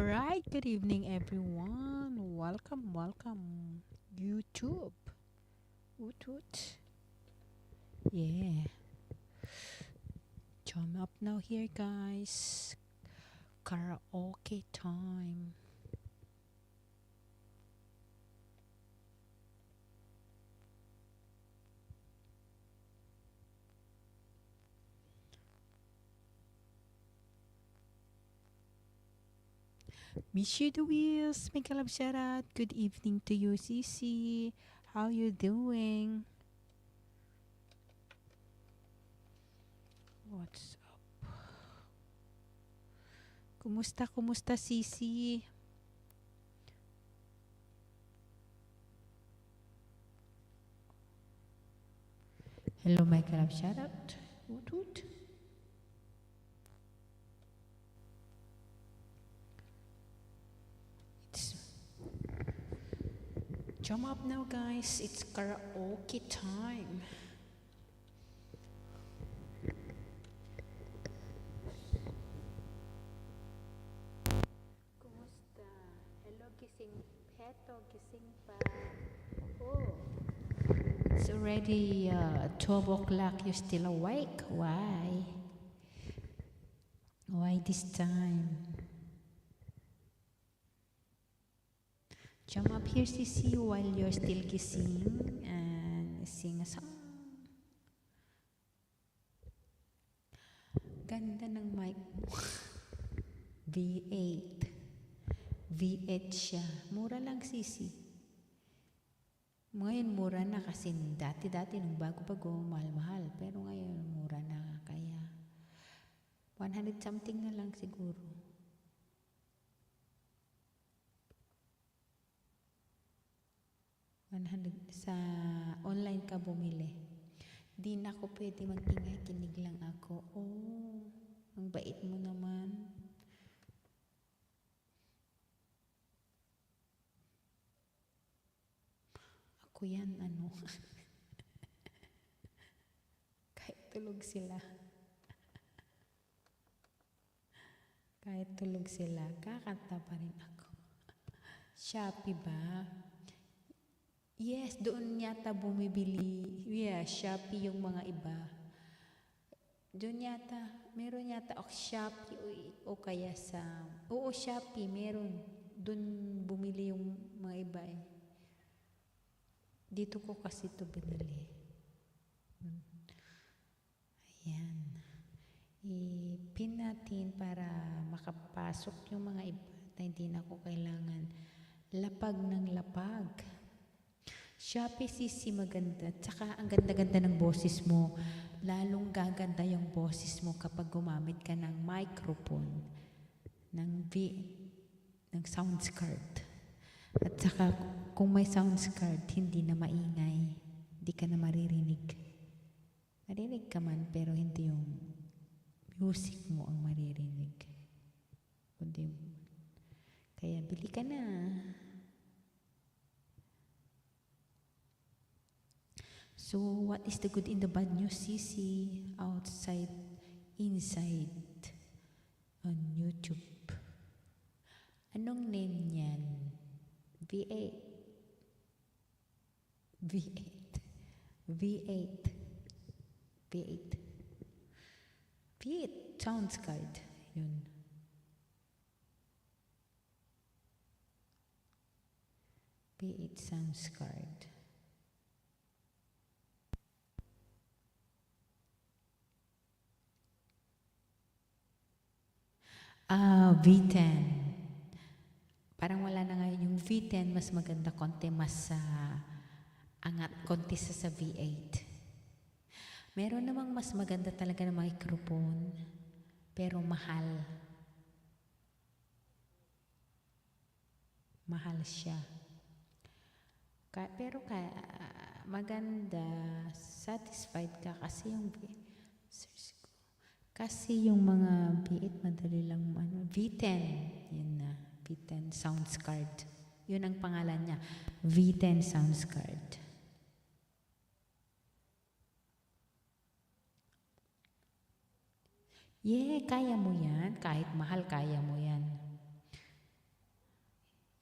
Alright, good evening everyone. Welcome. YouTube. Woot woot. Yeah. Jump up now here guys. Karaoke time. Miss you the wheels. Make a love shout out. Good evening to you, Cici. How you doing? What's up? Kumusta Cici? Hello, make a love shout out. Woot woot. It's jump up now guys. It's karaoke time. Kumusta? Hello, gising. Heto, gising pa. Oh, it's already 12 o'clock. You're still awake? Why? Why this time? Jump up here, Sisi, while you're still gising and sing a song. Ganda ng mic mo. V8. V8 siya. Mura lang, Sisi. Ngayon mura na kasi dati nung bago-bago, mahal-mahal. Pero ngayon mura na kaya 100 something na lang siguro. 100 sa online ka bumili. Di na ako pwede mag-ingay, kinig lang ako. Oh, ang bait mo naman. Ako yan, ano. Kahit tulog sila. Kahit tulog sila, kakanta pa rin ako. Shopee ba? Yes, doon yata bumibili. Yeah, Shopee yung mga iba. Doon yata, meron yata o Shopee o kaya sa... Oo, Shopee, meron. Doon bumili yung mga iba eh. Dito ko kasi ito binili. Ayan. I-pin natin para makapasok yung mga iba na hindi na ako kailangan lapag ng lapag. Shopee Sisi maganda. Tsaka ang ganda-ganda ng boses mo. Lalong gaganda yung boses mo kapag gumamit ka ng microphone, ng sounds card. At saka kung may sounds card, hindi na maingay. Hindi ka na maririnig. Marinig ka man pero hindi yung music mo ang maririnig. Kundi, kaya bili ka na. So, what is the good in the bad news, Sisi? Outside, inside, on YouTube. Anong name niyan? V8. V8. V8. V8. V8 sounds card. Yun. V8 sounds card. V10. Parang wala na ngayon yung V10, mas maganda konti, mas angat konti sa V8. Meron namang mas maganda talaga na microphone, pero mahal. Mahal siya. Pero maganda, satisfied ka kasi yung mga V8 madali lang V10, yun na, V10 sounds card. Yun ang pangalan niya, V10 sounds card. Yeah, kaya mo yan. Kahit mahal, kaya mo yan.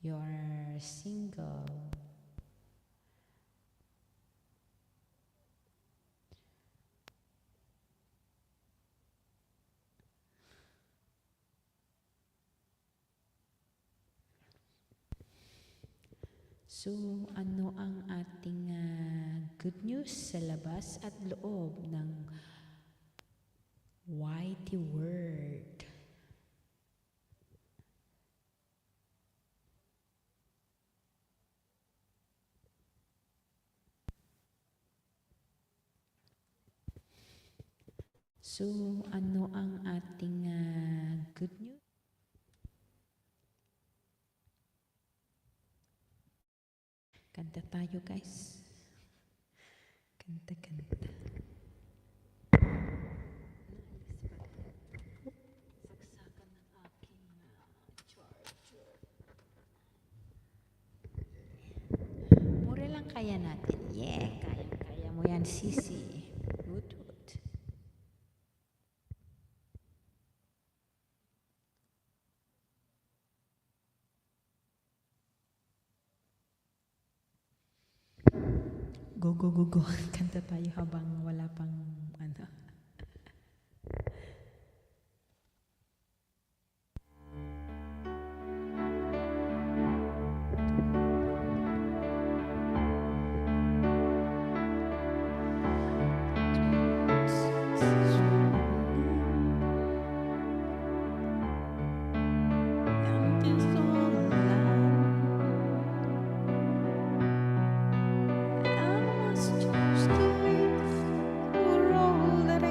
you're single. So, ano ang ating good news sa labas at loob ng Whitey Word? So, ano ang ating good news? Kanta tayo, guys. Kanta. Saksakan ng aking charger. Mura lang kaya natin. Yeah, kaya mo yan, sisi. Woot. Go. Kanta tayo habang wala pang ano. I must choose to live for all that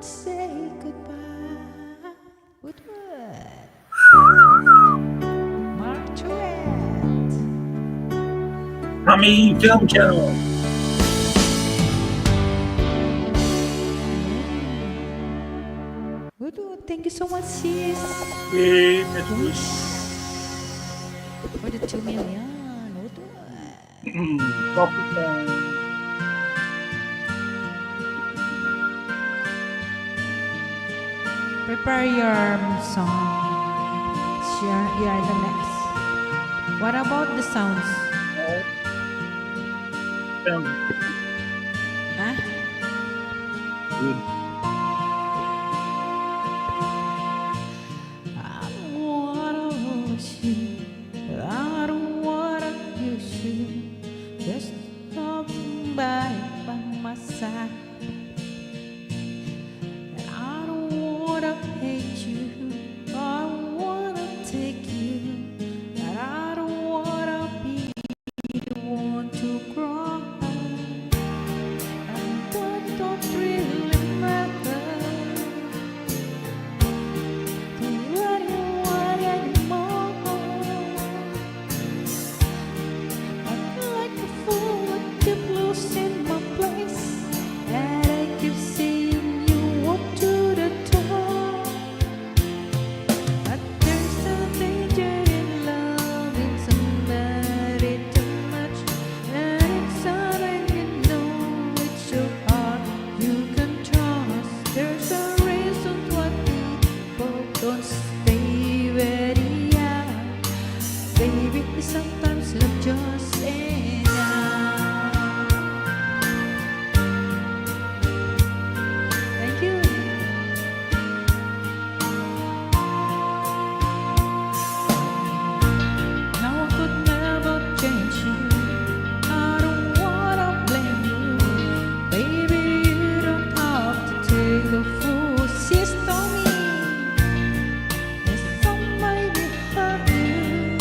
say goodbye. Woodward. Margaret. Tommy Film Channel. Woodward, thank you so much, sis. Yay, Metro. For the 2 million. Woodward. Profit time. Prepare your song. You are the next. What about the sounds? Film. Huh? Good. I don't wanna lose you. I don't wanna use you. Just somebody by my side. And I don't wanna hate you. I don't wanna take you. And I don't wanna be the one to cry. And that don't really matter to anyone anymore. I feel like a fool, I keep losing my place, and I keep seeing you walk to the door. But there's a danger in loving somebody too much, and it's sudden you know it's so hard you can trust. There's a reason why people don't stay where they are. Baby, sometimes love just ain't enough. Thank you. Now I could never change you. I don't wanna blame you. Baby, you don't have to take the full system in. There's somebody hurt you,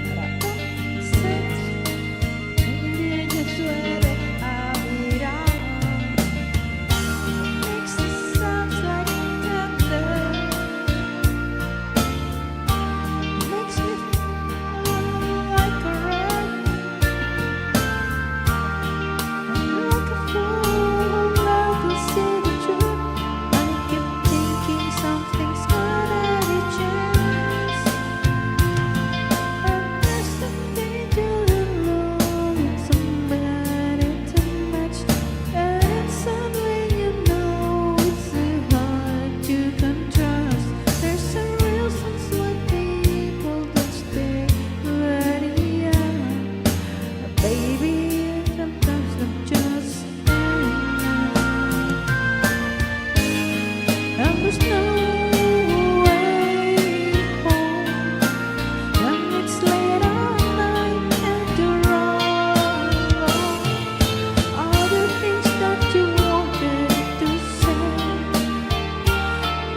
but I don't sense. Maybe I just let it have it out. Makes it sound like thunder. Makes me feel like a wreck. I'm like a fool, love to see the truth. I keep thinking something's gonna change. And there's a danger in loving somebody too much, and it's suddenly you know it's so hard you can trust. There's a reason why people don't stay where they are. Baby, sometimes I'm just enough. And there's no way home when it's late at night and you're all alone. All the things that you wanted to say,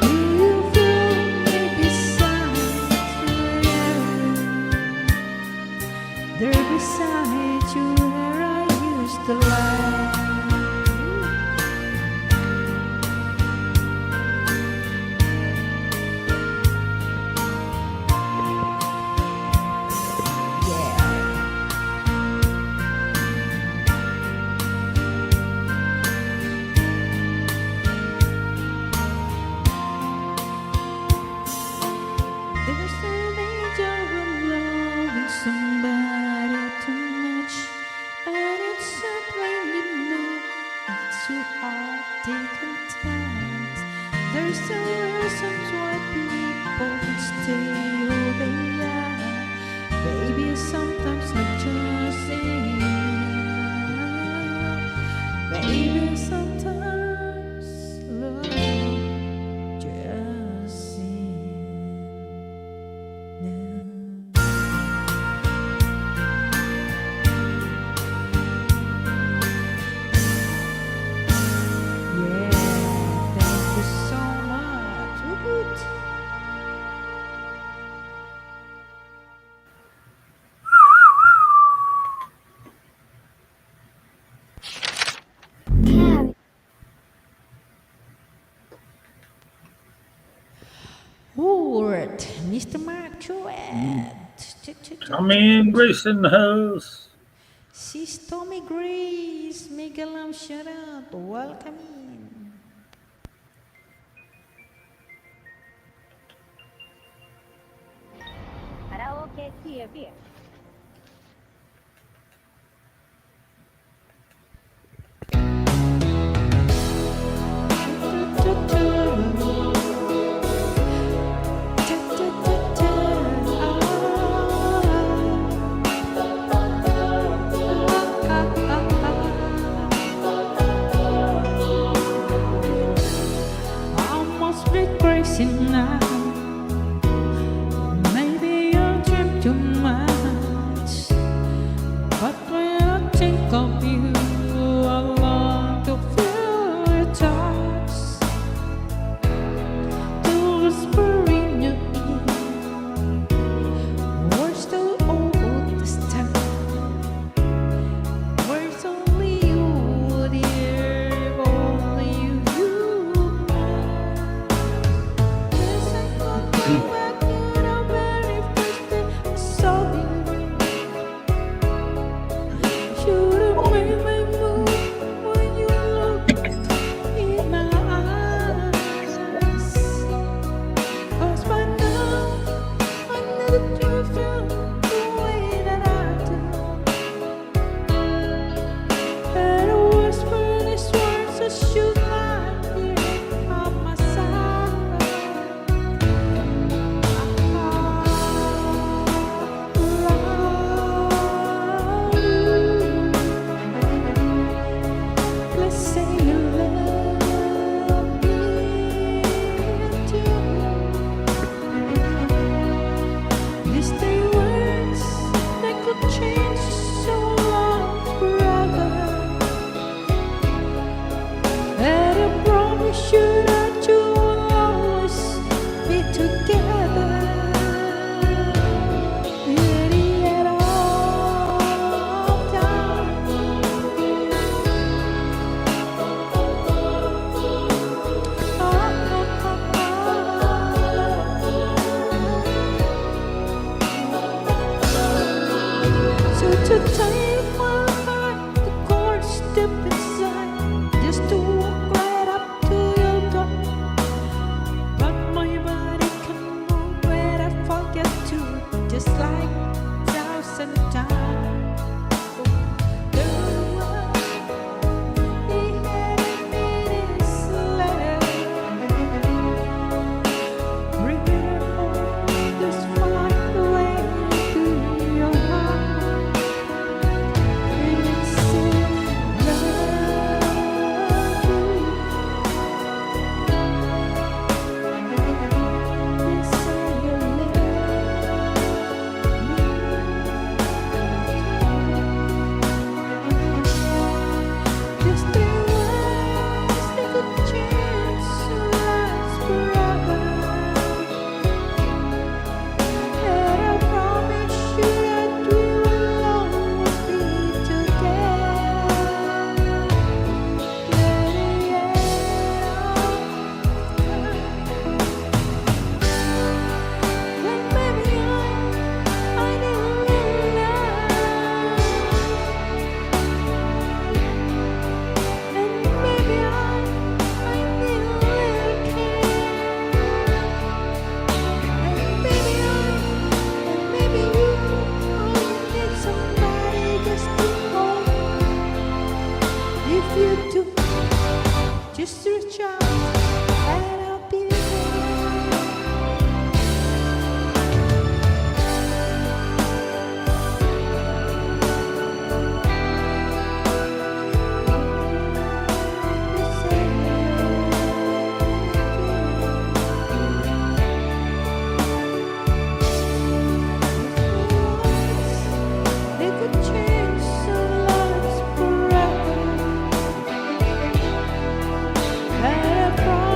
do you feel me beside you? There beside you where I used to lie. There's a danger in loving somebody too much, and it's something you know it's too hard taking times. There's a reason why people don't stay who they are. Baby, sometimes I just enough. Baby, sometimes love just enough. Yeah, thank you so much. Woot woot. Alright, Mr. Mark Truett. Come in, Grace in the house. She's Tommy Grace. Mega Lam shout out. Welcome in. Karaoke TV. I must be crazy now. Maybe I dream too much. But when I think of you, I long to feel your touch. To whisper in your ear, words to hold this time. Words only you would hear, if only you knew. Yes, I got you back to the very first day I saw you. Should've made my move when you looked in my eyes. 'Cause by now I know that you feel the way that I do. And I whisper these words that should not hear on my side. Let's say you love me too. These three words that could change so long forever. And I promise you that you will always be together. In the end of time. So to take my heart, the chords deep inside, just to walk right up to your door. But my body can move when I forget to, just like 1,000 times. The one he handed me this letter, bringing home this far away to your heart. It said, love you. It said you love me. Just three words that could change so last forever. And I promise you that we will always be together. Let it When maybe I didn't really love. And maybe I didn't really care. And maybe you only need somebody just to hold. If you do, just reach out and I'll be there. They could change some lives forever. And I promise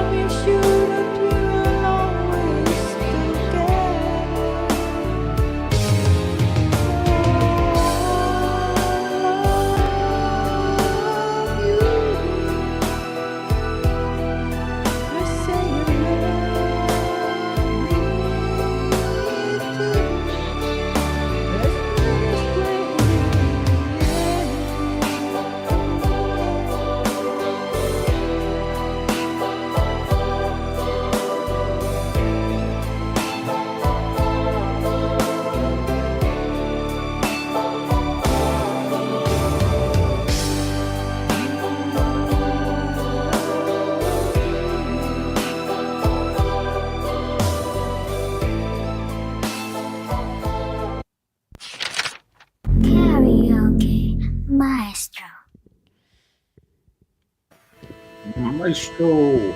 Maestro.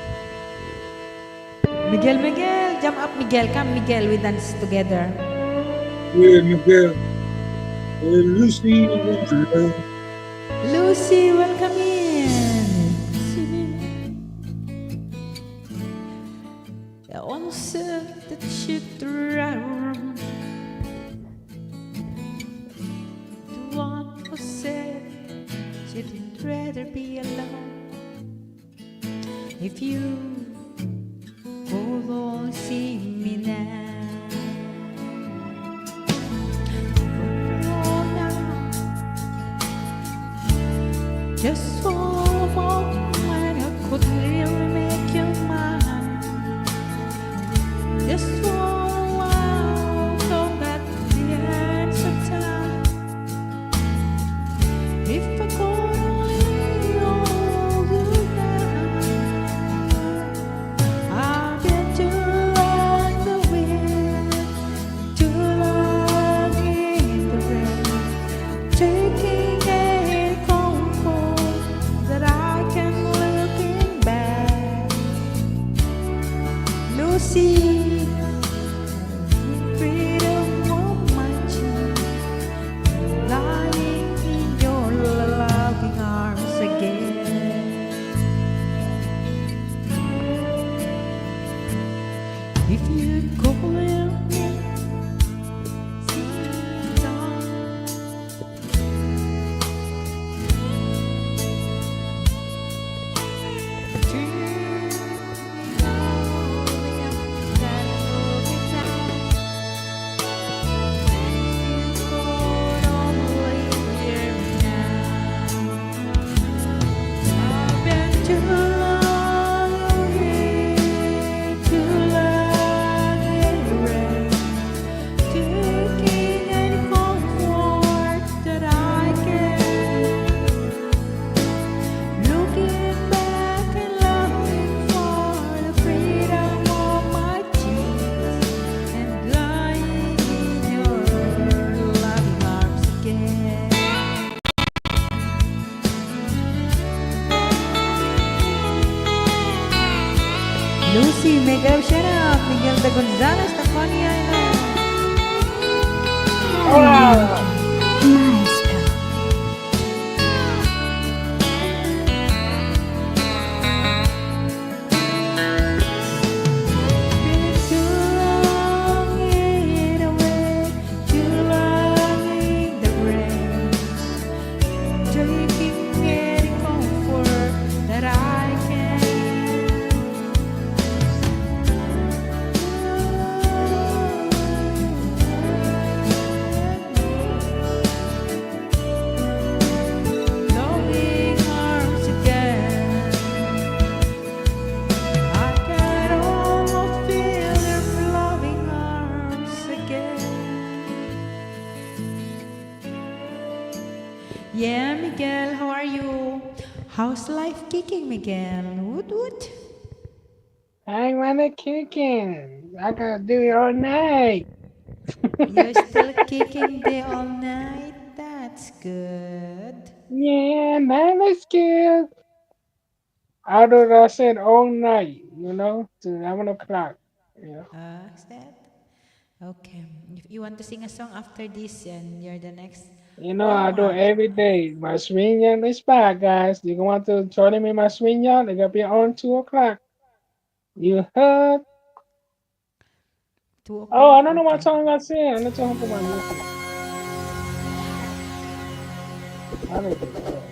Miguel, Miguel, jump up, Miguel. Come, Miguel, we dance together. Yeah, Miguel. Lucy was in love. Lucy, welcome in. The answer that should run. The one who said she'd rather be alone. If you could only see me now. Oh, now. Just for a moment, I could really make you mine. Just for a while, so that the end of time. If I could only hold you down, I've been too long the wind, too long in the rain, taking a comfort that I can looking back. Lucy, freedom of my cheek, lying in your loving arms again. If you go with me, sit down. Looking back and longing for the freedom of my dreams and lying in your loving arms again. Lucy, Miguel, shut up. Miguel de Gonzalez, the funny I know. Nice pal. Been too long in a way, too long in the rain, taking any comfort that I can. Loving arms again, I can almost feel their loving arms again. Yeah, Miguel, how are you? How's life kicking, Miguel? Woot woot. I wanna kicking. I gotta do it all night. You're still kicking the all night? That's good. Yeah, man, that's good. Although I said all night, to 11 o'clock. Yeah. Is that? Okay. If you want to sing a song after this and you're the next I do it warm-up. every day. My swing yarn is back, guys. You want to join me in my swing yarn? They gotta be on 2 o'clock. You heard? 2 Oh, I o'clock? don't know what Okay. song I sing. I'm not talking for my music. I don't know.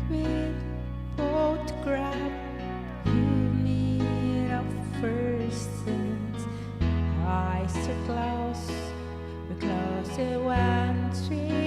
With photograph, you need a first sense. Eyes are close, we close it 1, 3.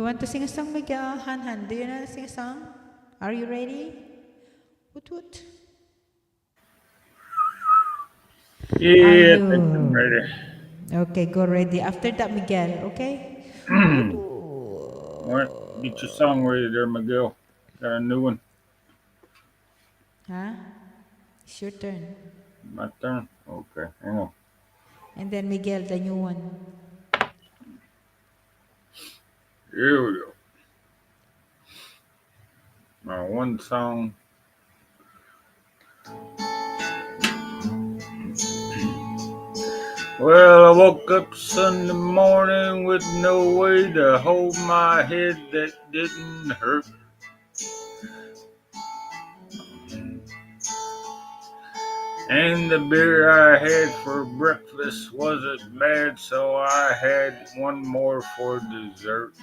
want to sing a song, Miguel? Han, do you know how to sing a song? Are you ready? Woot woot. Are Yeah, I think I'm you? ready. Okay, go ready. After that, Miguel, okay? All right, get your song ready there, Miguel. Got a new one. Huh? It's your turn. My turn. Okay, hang on. And then Miguel, the new one. Here we go. My one song. Well, I woke up Sunday morning with no way to hold my head that didn't hurt. And the beer I had for breakfast wasn't bad, so I had one more for dessert.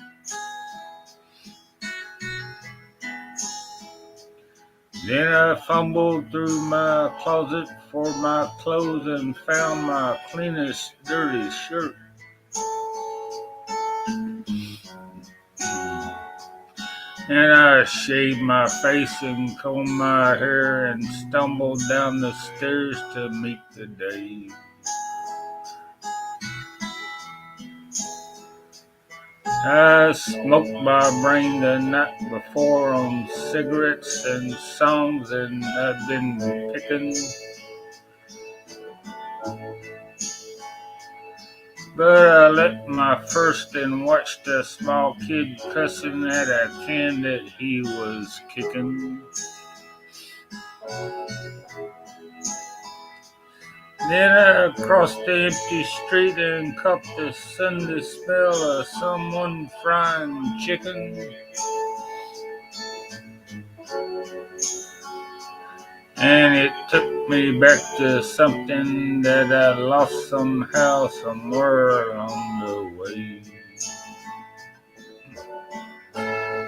Then I fumbled through my closet for my clothes and found my cleanest, dirty shirt. And I shaved my face and combed my hair and stumbled down the stairs to meet the day. I smoked my brain the night before on cigarettes and songs, and I've been picking. But I lit my first and watched a small kid cussing at a can that he was kicking. Then I crossed the empty street and caught the Sunday smell of someone frying chicken. And it took me back to something that I lost somehow, somewhere along the way.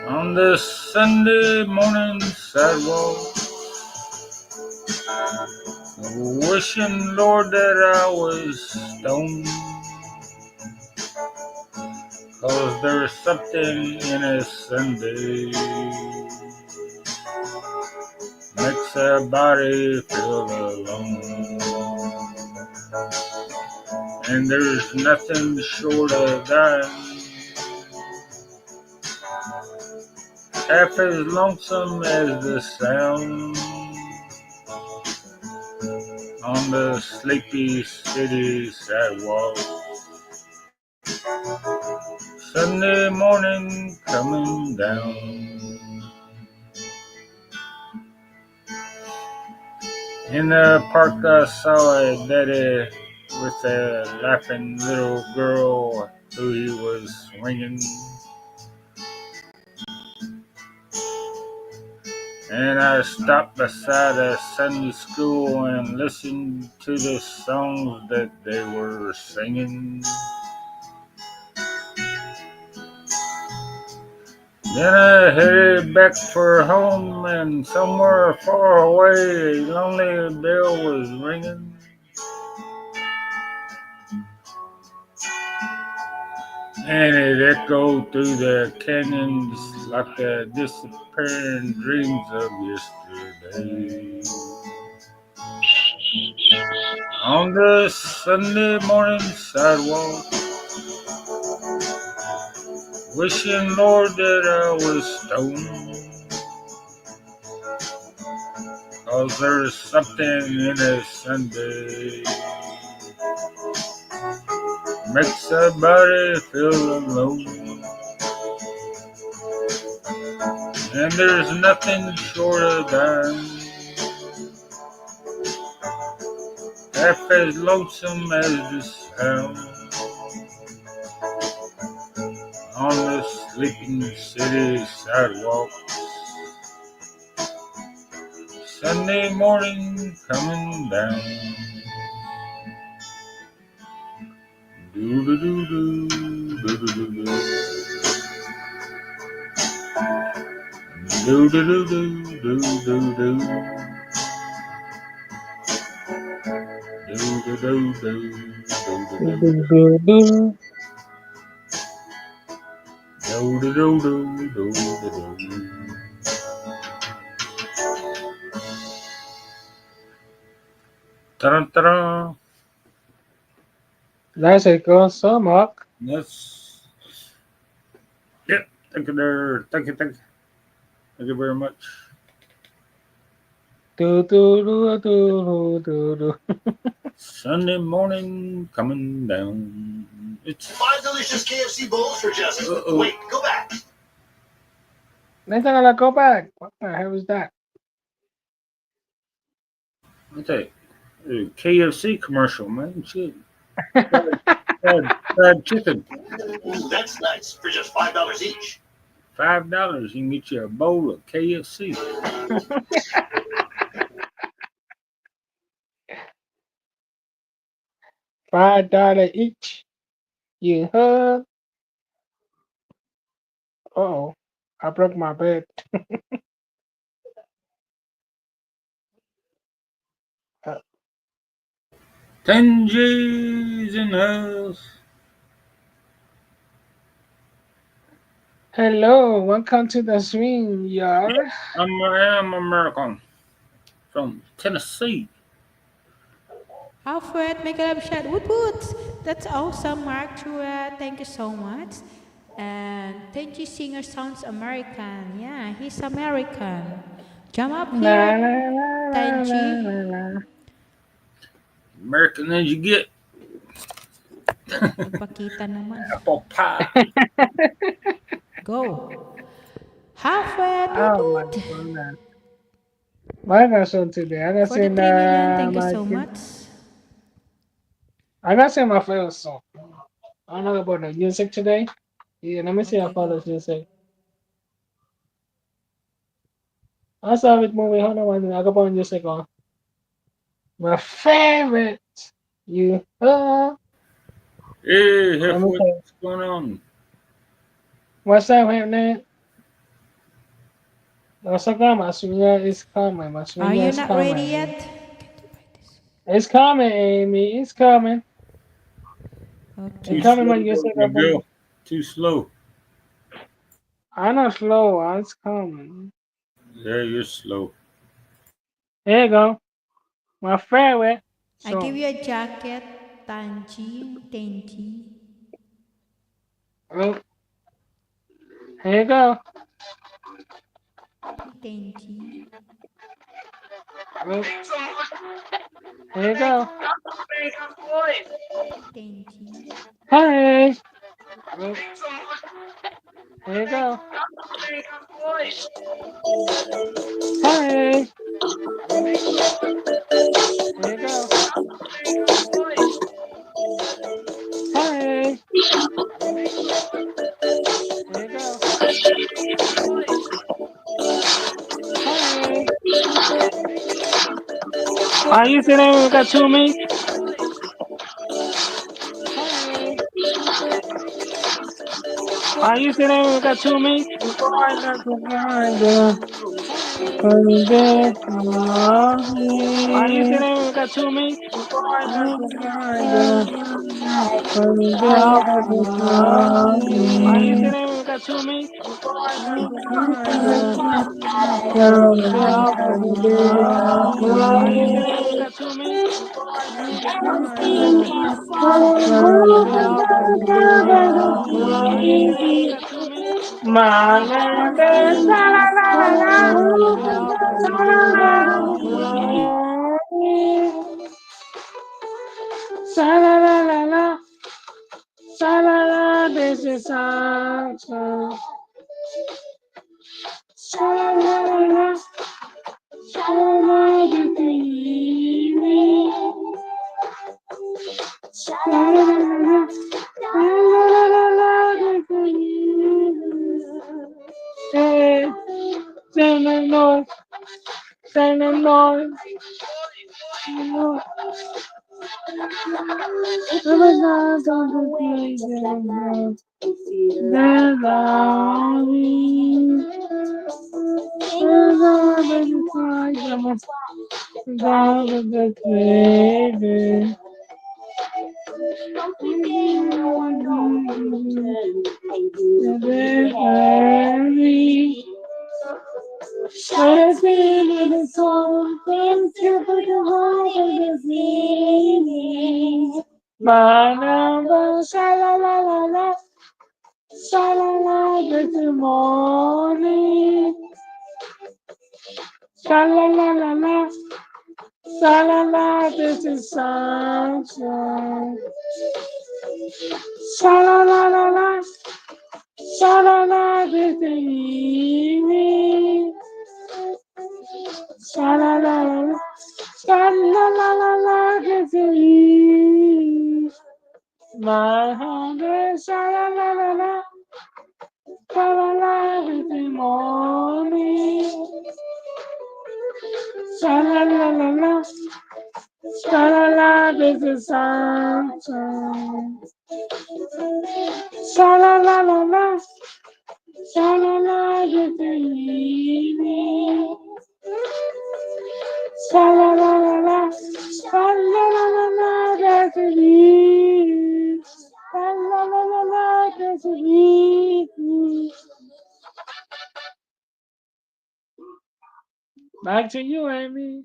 On the Sunday morning sidewalk, wishing, Lord, that I was stoned. 'Cause there's something in a Sunday makes a body feel alone. And there's nothing short of dying half as lonesome as the sound on the sleepy city sidewalk. Sunday morning coming down. In the park I saw a daddy with a laughing little girl who he was swinging. And I stopped beside a Sunday school and listened to the songs that they were singing. Then I headed back for home, and somewhere far away a lonely bell was ringing. And it echoed through the canyons like the disappearing dreams of yesterday. On the Sunday morning sidewalk, wishing, Lord, that I was stoned. 'Cause there's something in a Sunday makes a body feel alone. And there's nothing short of dying half as lonesome as the sound on the sleeping city sidewalks. Sunday morning coming down. Do-do-do-do, do-do-do-do. Do-do-do-do, do-do-do. Do-do-do-do, do-do-do. Do do do do do do do. Ta-da. That's a good song, Mark. Yes. Yep. Thank you there. Thank you. Thank you. Thank you very much. Do do do do do do. Sunday morning coming down. It's Five delicious KFC bowls for just. Uh-oh. Wait, go back. Next time I gotta go back. What the hell is that? what's that? KFC commercial, man. Shit. Fried chicken. Ooh, that's nice for just $5 each. $5. You can get you a bowl of KFC. $5 each. You heard? Oh, I broke my bed. 10 G's in house. Hello, welcome to the swing, y'all. I'm American from Tennessee. Alfred, make a love shot. Woot woot. That's awesome, Mark. Thank you so much. And Tenji Singer sounds American. Yeah, he's American. Jump up La, here, la, la, la, Tenji. la, la. American as you get. Magpakita naman. Apple pie. Go. Alfred, Oh woot my woot. goodness. What I got song today? I got For the 3 sing million, thank you my so much. I got sing my favorite song. I don't know about the music today. Yeah, let me see how Okay, far go. this music. I saw it movie. Hold on one minute. I got on music on. My favorite. You heard? Hey, Let me see. what's going on? What's up, man? What's up, my swinger is coming. My Are swinger you is not ready coming. yet? Can't you buy this? It's coming, Amy. It's coming. Too It's Okay. coming, my slow, music. Miguel. Too slow. I'm not slow. It's coming. Yeah, you're slow. Here you go. My favorite I give song. you a jacket, Tenji. Oh, here you go. Tenji. Oh, here you go. Tenji. Hey. Oh, here you go. Hey. Oh, here you go. Hey. Oh, here you go. Hey. Are you sitting with got 2 minutes? Hey. Are you sitting with got 2 minutes? Before I got to find her. Are you sitting with got 2 minutes? Before I got to find her. Are you sitting with got 2 minutes? Before I got to find her. Are you sitting with got 2 minutes? Before I got to find her. Are you sitting with got 2 minutes? Before I got to find her. Sa la la la la, sa la la, this is Sancho. Sa la la la, sa la la, this is Sa la la la la, sa la la la, this is Hey, send the noise, send the noise. Shines in the soul, thanks you for the heart of the singing. My number, sha la la la la, sha la la, good morning. Sha la la la la, sha la la, this is sunshine. Sha la la la la, sha la la, this is evening. Sha la la la la. Sha la la la la, this is my hunger. Sha la la la la, sha la la, this is morning. Sha la la la la, sha la la, this is sunshine. Sha la la la la, sha la la, this is evening. Sha la la la la, sha la la la la, that's it. Sha la la la la, that's it. Back to you, Amy.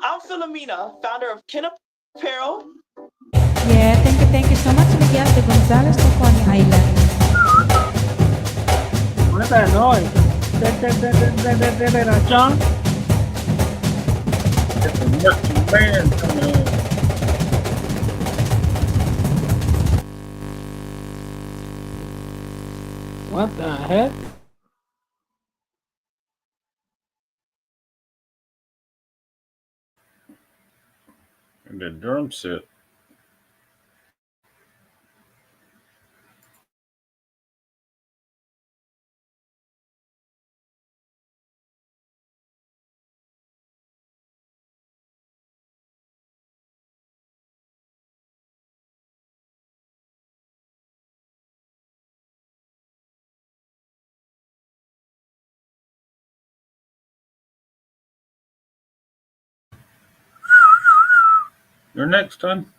I'm Philomena, founder of Ken Apparel. Yeah, thank you so much, Miguel de Gonzalez of Coney Island. What's that noise? John? It's a marching band coming in. What the heck? And the drum set. You're next, hon.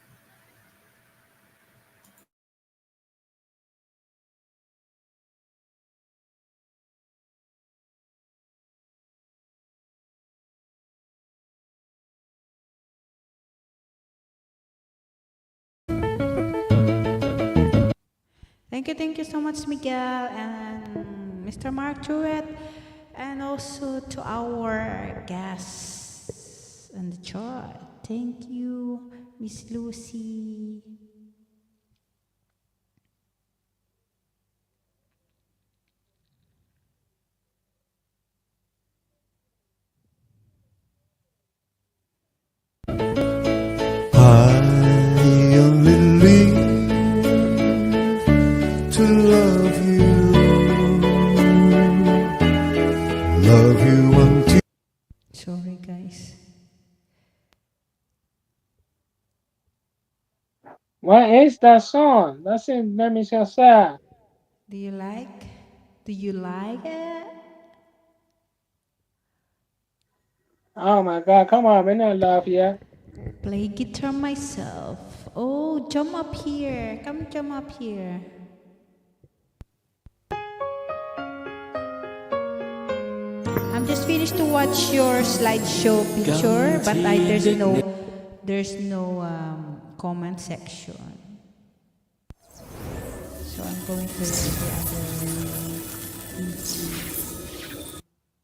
Thank you so much, Miguel and Mr. Mark Truett, and also to our guests on the chart. Thank you, Miss Lucy. I only live to love you until. Sorry, guys. What is that song? That's in Let Me Say Sad. Do you like? Do you like it? Oh my god, come on, we're not love yet. Play guitar myself. Oh, jump up here. Come jump up here. I'm just finished to watch your slideshow picture, but there's no comment section. So I'm going to read the other image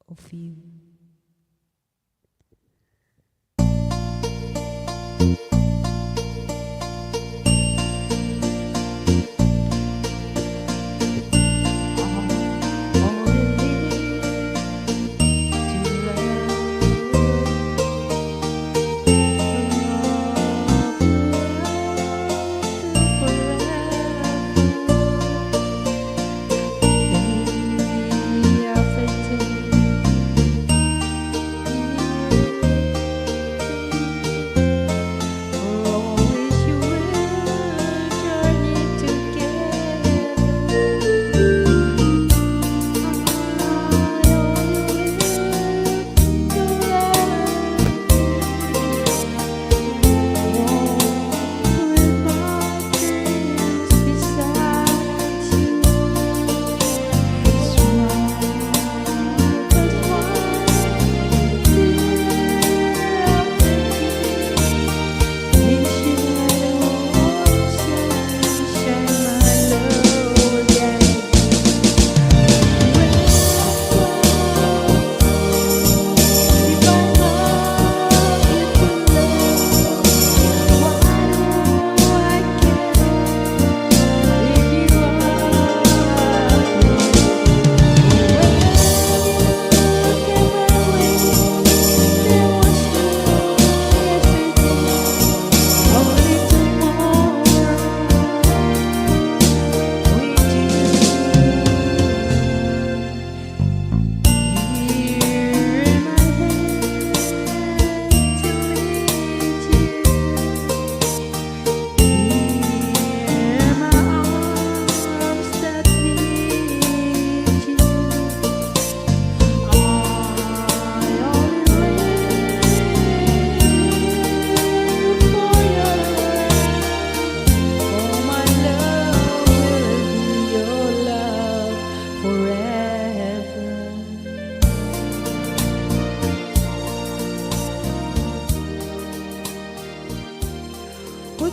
of you.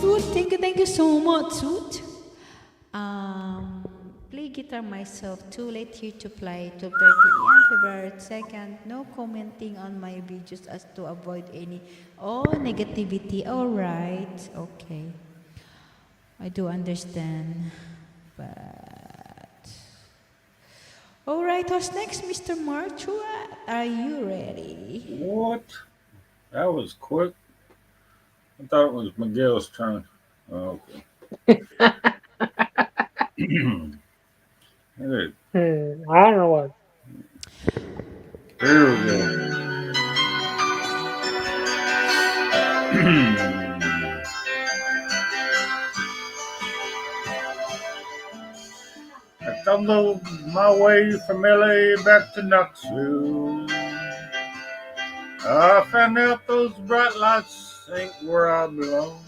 Wood. Thank you so much, Wood. Play guitar myself. Too late here to play. 12:30 a.m. February 2nd. No commenting on my videos as to avoid any negativity. All right. Okay. I do understand. But all right. What's next, Mr. March? What? Are you ready? What? That was quick. I thought it was Miguel's turn. Oh, okay. Hey, I don't know what. here we go. I stumbled my way from LA back to Knoxville. I found out those bright lights ain't where I belong.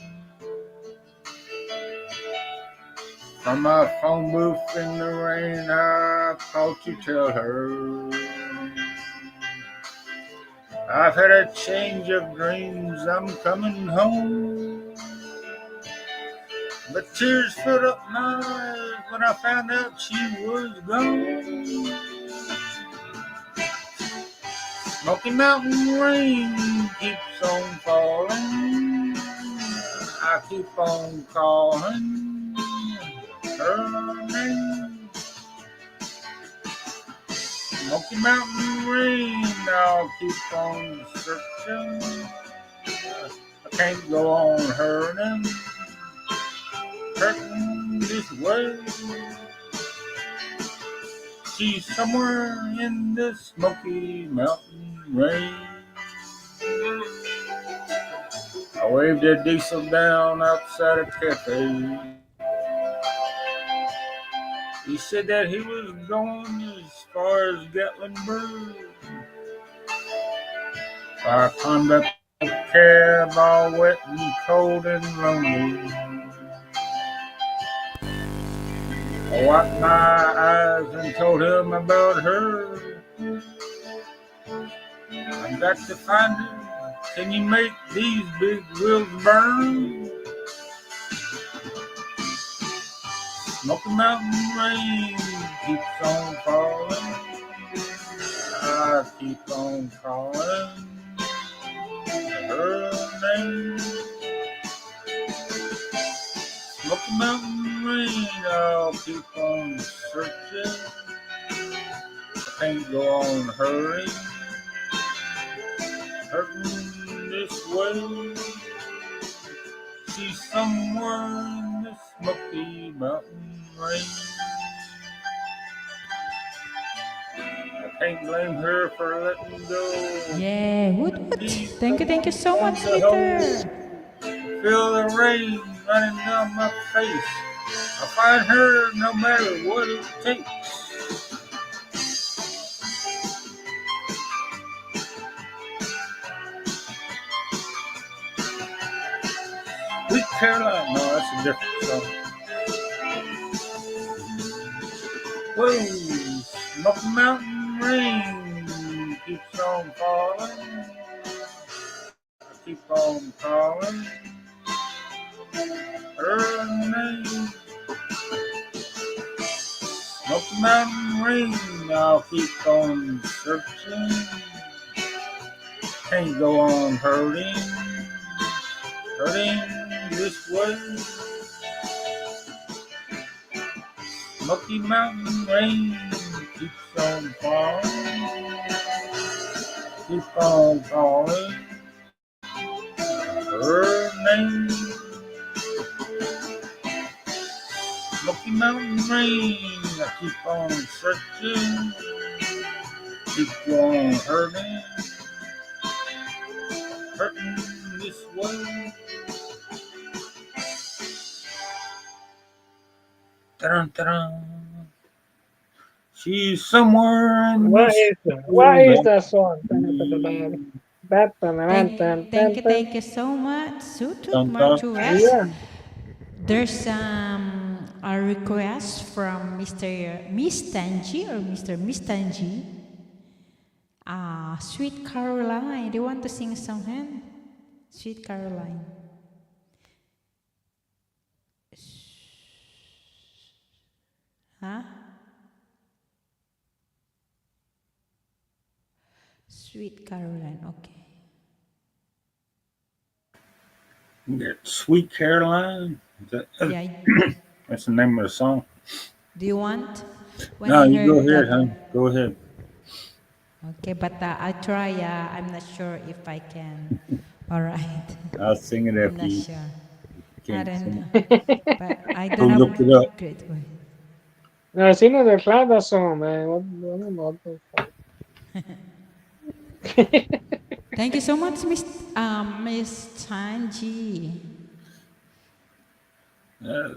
From my phone booth in the rain, I called to tell her I've had a change of dreams, I'm coming home. But tears filled up my eyes when I found out she was gone. Smoky Mountain rain keeps on falling. I keep on calling her name. Smoky Mountain rain, I'll keep on searching. I can't go on hurting this way. She's somewhere in the Smoky Mountain rain. I waved a diesel down outside a cafe. He said that he was going as far as Gatlinburg. I climbed up the cab all wet and cold and lonely. I wiped my eyes and told him about her. I got to find her. Can you make these big wheels burn? Smoky Mountain rain keeps on falling. I keep on calling her name. Smoky Mountain rain, I'll keep on searching. I can't go on hurting this way. She's somewhere in the Smoky Mountain rain. I can't blame her for letting go. Yeah, Wood. Thank you so much, Peter. Feel the rain running down my face. I'll find her no matter what it takes. Sweet Caroline. No, that's a different song. Whoa, Smoky Mountain rain keeps on falling. I keep on calling her name. Smoky Mountain rain, I'll keep on searching. Can't go on hurting this way. Smoky Mountain rain keeps on falling. Keep on calling her name. Smoky Mountain rain, I keep on searching. Keep on hurting this way. Ta-dun. She's somewhere in What this is that? What is that song? Thank you so much, Sutut Dun, dun. March West. Yeah. There's a request from Miss Tanji or Mr. Miss Tanji. Sweet Caroline. Do you want to sing a song, hen? Sweet Caroline. Huh? Sweet Caroline. Okay. You got Sweet Caroline. Yeah. That's the name of the song. Do you want? When No, I you go heard ahead, that. hon. Go ahead. Okay, but I try. I'm not sure if I can. All right. I'll sing it I'm after not you. sure. I Can't don't sing know. it. But I Go don't have look it up. great voice. No, sing the Clara song, man. What the fuck? Thank you so much, Miss Tanji.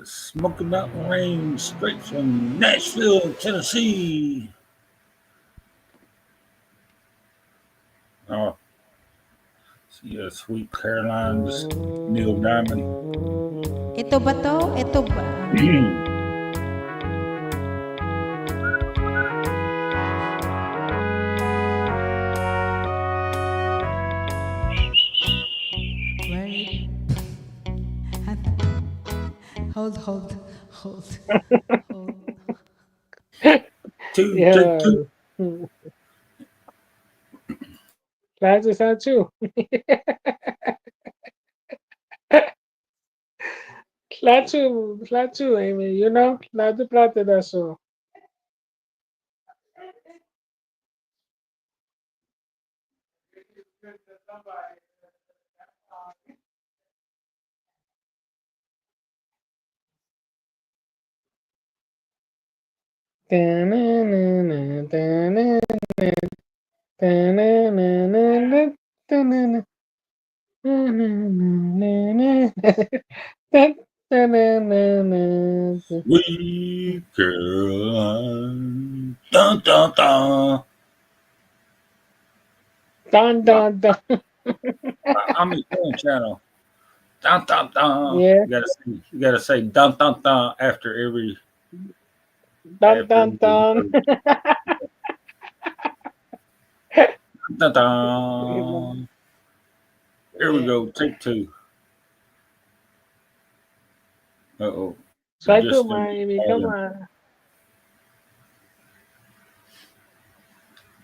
Smoky Mountain Rain, straight from Nashville, Tennessee. Oh, see, Sweet Caroline's Neil Diamond. Ito ba to? Ito ba? Where? Hold, hold, hold, hold. Two, two, Yeah. two. That's is that too. Flat too, Amy. You know, Latu Plata da so. Ta-na-na-na, ta-na-na, ta-na-na-na, ta-na-na, na-na-na-na-na, ta-na-na-na-na. Sweet Caroline. Dun, dun, dun. Dun Wow. dun dun. I'm a phone channel. Dun, dun, dun. Yeah. You gotta say dun, dun, dun after every Dun dun dun. verse. Dun, dun. Here we go. Take two. Uh-oh. Psycho Just started Miami, come calling. on.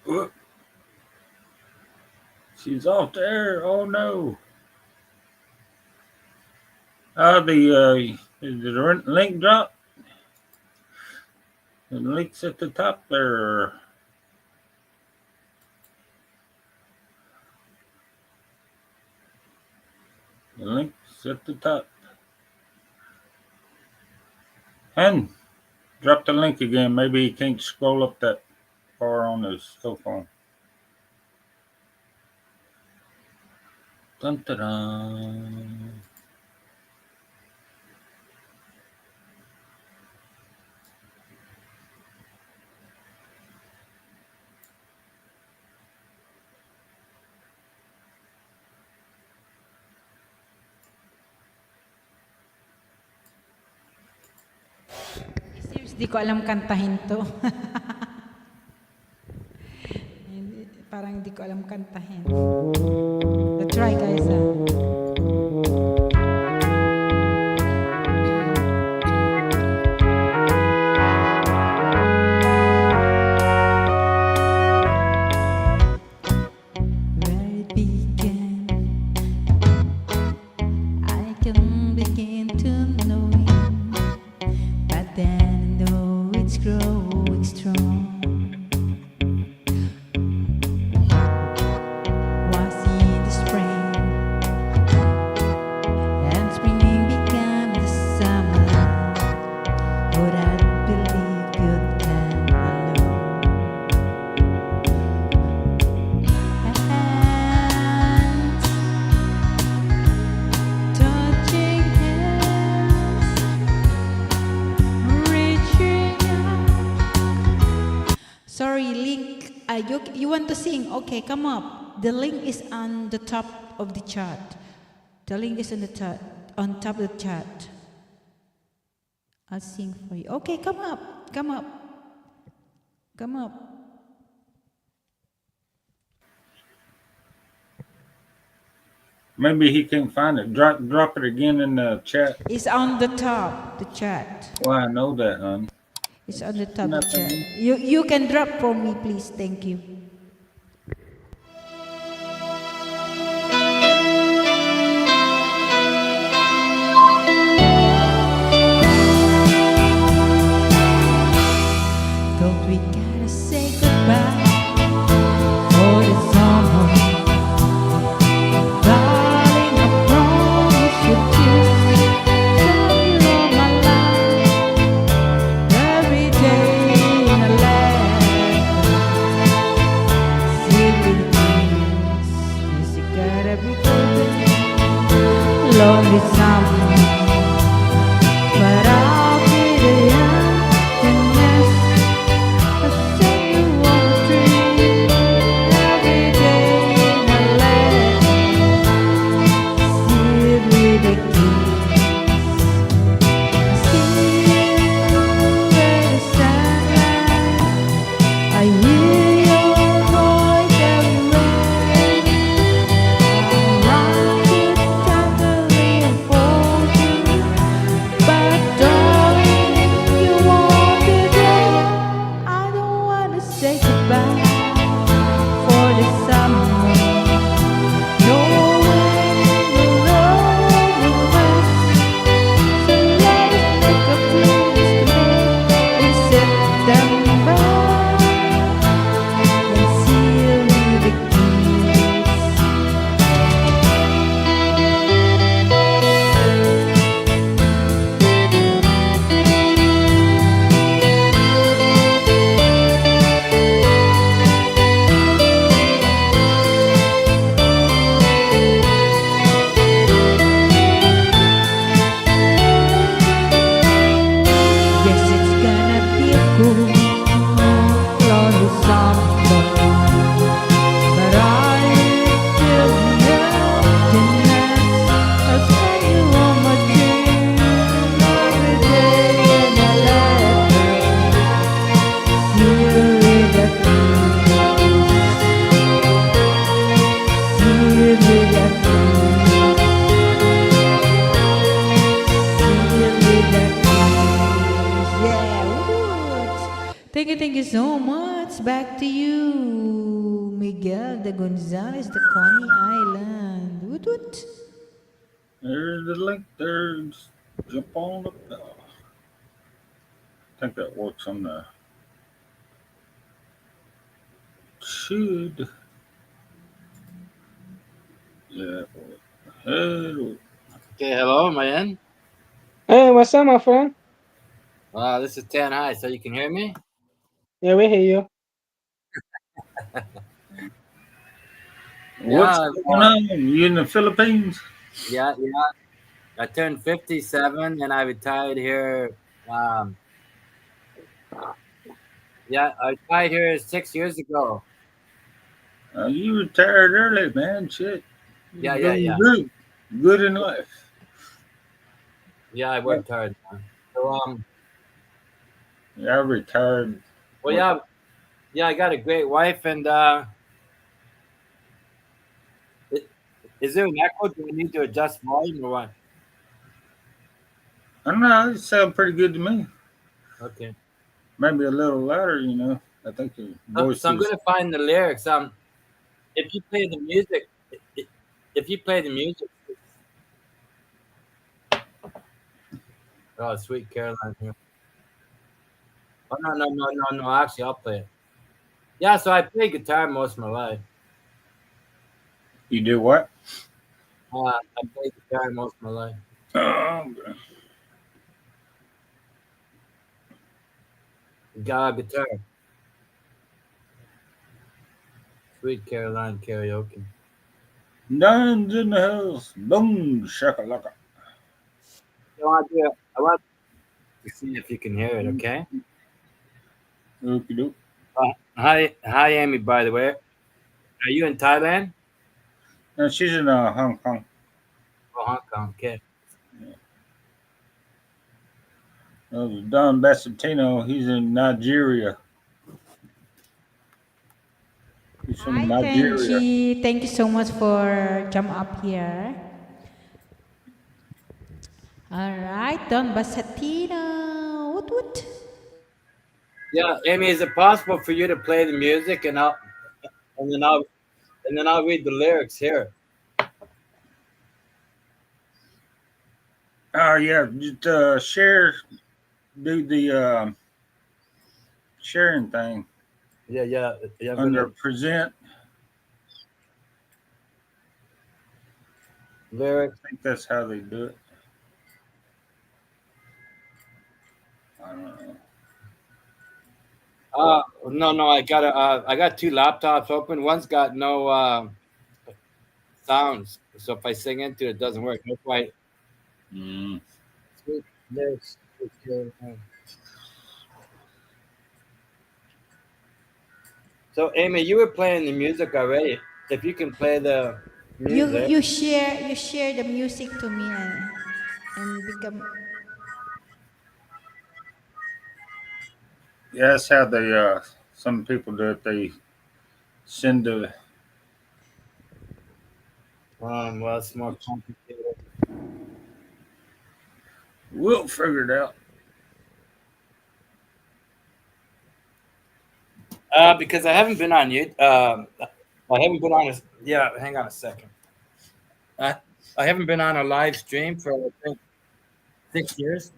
Whoop. She's off the air. Oh no. Did the link drop? The link's at the top there. The link's at the top. And drop the link again. Maybe he can't scroll up that far on his cell phone. Dun, dun, dun. Seriously, di ko alam kantahin to. Parang di ko alam kantahin. Let's try, guys. Where it began, I can begin to know him, but then I know it's growing strong. Was in the spring, and spring became the summer. Would I believe good and alone? Hands touching hands, reaching out. Sorry, Link. You want to sing? Okay, come up. The link is on the top of the chart. The link is on top of the chart. I'll sing for you. Okay, come up. Come up. Come up. Maybe he can't find it. Drop it again in the chat. It's on the top, the chat. Well, I know that, hon. It's on the top Nothing. chat. You can drop for me, please. Thank you. Don't we gotta say goodbye for the summer? Darling, I promise you this. Tell you all my life, every day in a life. Secret kiss, yes, you gotta be golden. Lonely summer, but I'll be the emptiness. I send you on a dream every day in a life. Sealed with a kiss. Sealed with the sunlight. I hear your voice every rain. Rock it tenderly and fold you. But darling, you want it all. I don't wanna say goodbye for the summer. Knowing the love will last. So let us make a place to make in September and seal with a kiss. Yes, it's gonna be a cool, lonely summer, but I feel the emptiness. I send you on my dream every day in my life. Seal with a kiss. Seal with a kiss. Seal with a kiss. Yeah, woot. Thank you so much. Back to you, Miguel de Gonzalez, the Coney Island. Woot woot. There's the link. There's jump on up. I think that works on the. Should. Yeah. Hello. Okay, hello, am I in? Hey, what's up, my friend? This is Tan High, so you can hear me? Yeah, we hear you. What's Yeah, going on? You in the Philippines? yeah. I turned 57 and I retired here. Yeah, I retired here 6 years ago. You retired early, man. Shit. Yeah. Good. Good in life. Yeah, I worked hard. So, Yeah, I retired. well, yeah, I got a great wife, and is there an echo? Do we need to adjust volume or what? I don't know. It sounds pretty good to me. Okay. Maybe a little louder, you know. I think the voice So I'm is. gonna find the lyrics. If you play the music, oh, Sweet Caroline here. Oh no. Actually, I'll play it. Yeah, so I played guitar most of my life. You do what? I played guitar most of my life. Oh, Guitar. Sweet Caroline karaoke. Nuns in the house. Boom, shakalaka. I want to see if you can hear it, okay? Okie doke. Hi, Amy, by the way. Are you in Thailand? No, she's in Hong Kong. Oh, Hong Kong, okay. Don Bassantino, he's in Nigeria. He's from Hi, Nigeria. Kenji. Thank you so much for jump up here. All right, Don Basatino. Woot woot. Yeah, Amy, is it possible for you to play the music and then I'll and then I'll read the lyrics here? Oh yeah, just do the sharing thing Yeah. I'm under gonna present. lyrics. I think that's how they do it. I don't know. No, I got two laptops open. One's got no sounds, so if I sing into it, it doesn't work. That's why. Mm. Lyrics. So, Amy, you were playing the music already. If you can play the music, You share the music to me and become. Yeah, that's how they some people do it. They send the well, it's more complicated. we'll figure it out. Because I haven't been on you. I haven't been on a. Yeah, hang on a second. I haven't been on a live stream for I think 6 years.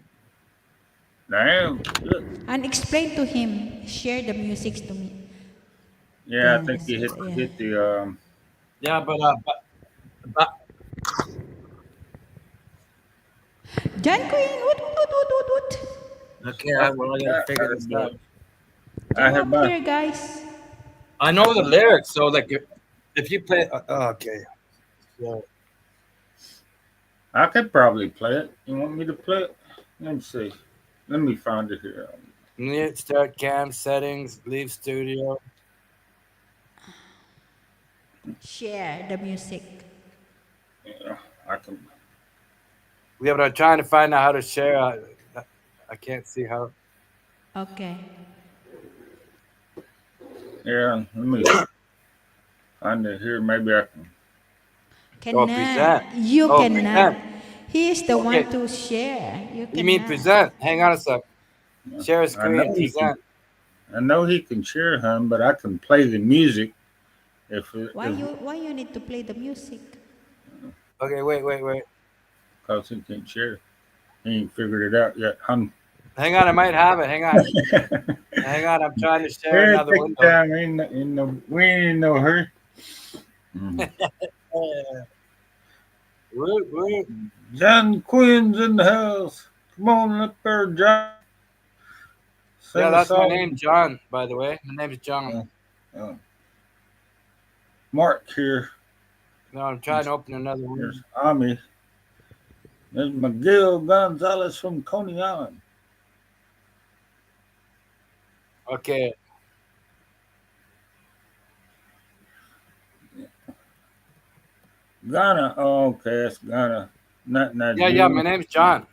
Damn. Good. And explain to him, share the music to me. Yeah, I think Yes, you yeah. hit the Yeah, but John Queen, what? okay. Well, I gotta I, figure this out. I Come have up my here, guys. I know the lyrics, so like if you play, okay. So, I could probably play it. You want me to play it? Let me see. Let me find it here. mute, start cam settings, leave studio. Share the music. Yeah, I can. Yeah, but I'm trying to find out how to share. I can't see how. Okay. Yeah, let me find it here. Maybe I can. Oh, present. Cannot. You Oh, cannot. present. He is the Okay. one to share. You You mean cannot. present? Hang on a sec. Share a I screen. know he can. Present. I know he can share him, but I can play the music Why you need to play the music? Okay, wait. because he can't share. He ain't figured it out yet. Hang on, I might have it. Hang on. Hang on, I'm trying to share Yeah, another take window. your time. We ain't in no hurry. Mhm. Woo. John Quinn's in the house. Come on up there, John. Sing Yeah, a that's my song. name, John, by the way. My name's John. Uh, Mark here. No, I'm trying to open another window. Here's Ami. There's Miguel Gonzalez from Coney Island. Okay. Ghana. Oh, okay, that's Ghana. Not Nigeria. Yeah, my name's John.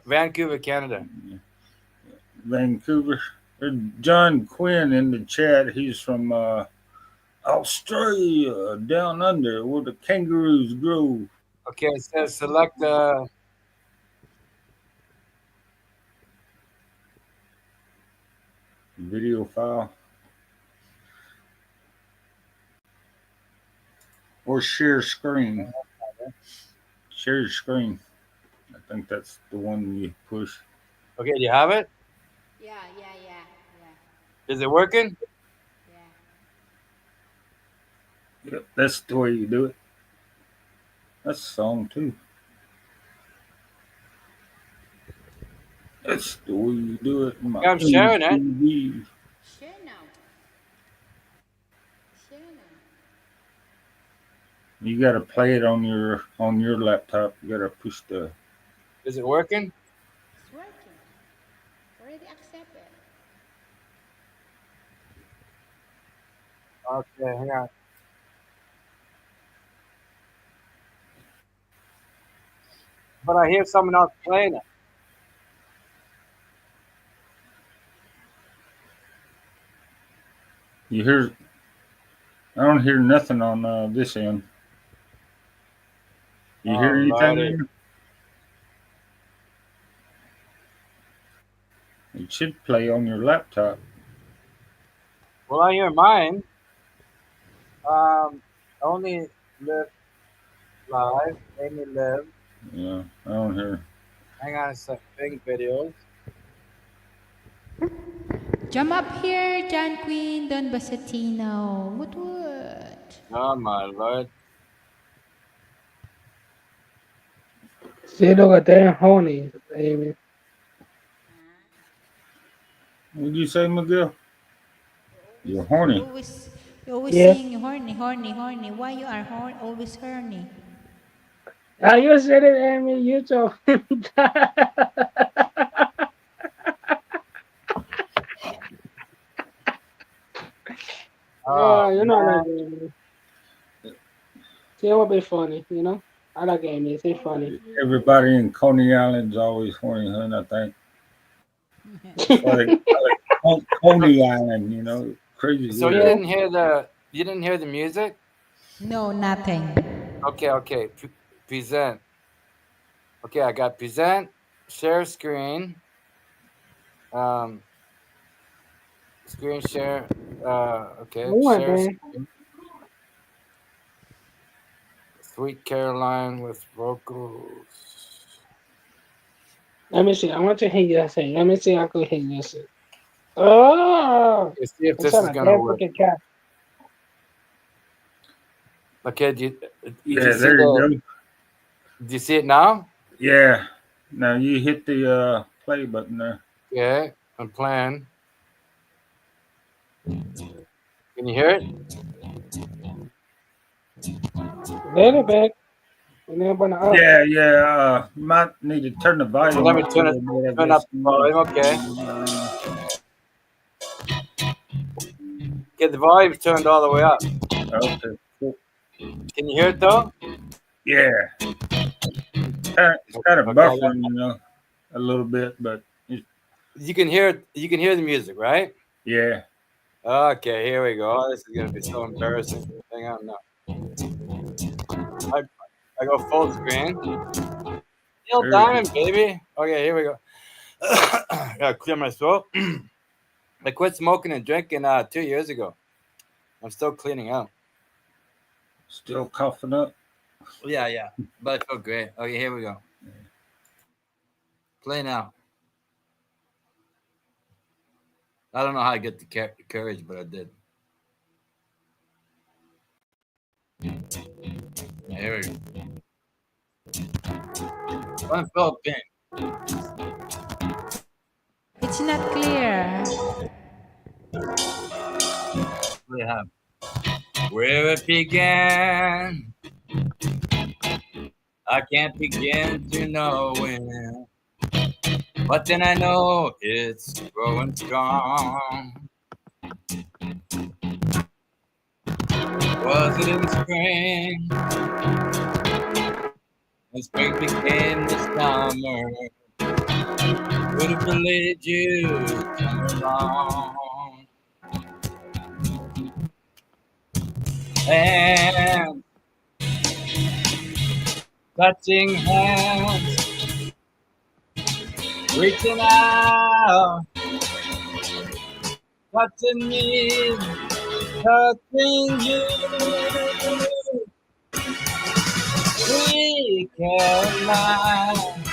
Vancouver, Canada. Vancouver. There's John Quinn in the chat. He's from Australia, down under, where the kangaroos grow. Okay, it says select Video file. Or share screen. Share screen. I think that's the one you push. Okay, do you have it? Yeah. Is it working? Yep, that's the way you do it. That's a song too. That's the way you do it. In my Yeah, I'm sharing it. MTV. Share now. You got to play it on your laptop. You got to push the. Is it working? It's working. Already accepted. Okay, hang on. But I hear someone else playing it. You hear? I don't hear nothing on this end. You hear anything? Alrighty. There? It should play on your laptop. Well, I hear mine. Only live live. Amy live. Yeah, I don't hear. Hang on a sec. Big videos. Jump up here, John Queen, Don Basatino. What? Oh my lord. See, look at that horny, Amy. What'd you say, Miguel? You're You horny. always Yeah. saying horny, horny, horny. Why you are always horny? You said it, Amy. You told me that. Oh, You know I man. like Amy. See, it would be funny, you know? I like Amy. It's funny. Everybody in Coney Island's always horny, hun. I think. That's why they call it Coney Island. You know, crazy. So you weird. didn't hear the music? No, nothing. Okay. Present. Okay, I got present, share screen, screen share. Okay, What, share man? screen. Sweet Caroline with vocals. Let me see. I want to hear you say. Let me see. I could hear you say. Oh, Let's see if it this sounds is like gonna that work. freaking cat. Okay, do Yeah, there you go. you see it now? Yeah. Now you hit the play button there. Okay, I'm playing. Can you hear it? Little bit. And then burn it up. Yeah. You might need to turn the volume. Let me up a turn little bit, I turn up guess. the volume. Okay. Get the volume turned all the way up. Okay. Cool. Can you hear it though? Yeah. It's kind of buffering, you know, a little bit, but You can hear it. You can hear the music, right? yeah. Okay, here we go. This is gonna be so embarrassing. Hang on now. I go full screen. Neil There we Diamond, baby. Okay, here we go. Gotta clear my throat. I quit smoking and drinking 2 years ago. I'm still cleaning out. Still coughing up. Yeah. But I feel great. Okay, here we go. Play now. I don't know how I get the courage, but I did. Yeah, here we go. I'm Philippine. It's not clear. We have where it began. I can't begin to know when, but then I know it's growing strong. Was it in spring? And spring became the summer. Would have believed you come along. And touching hands, reaching out, touching me, touching you. Sweet Caroline,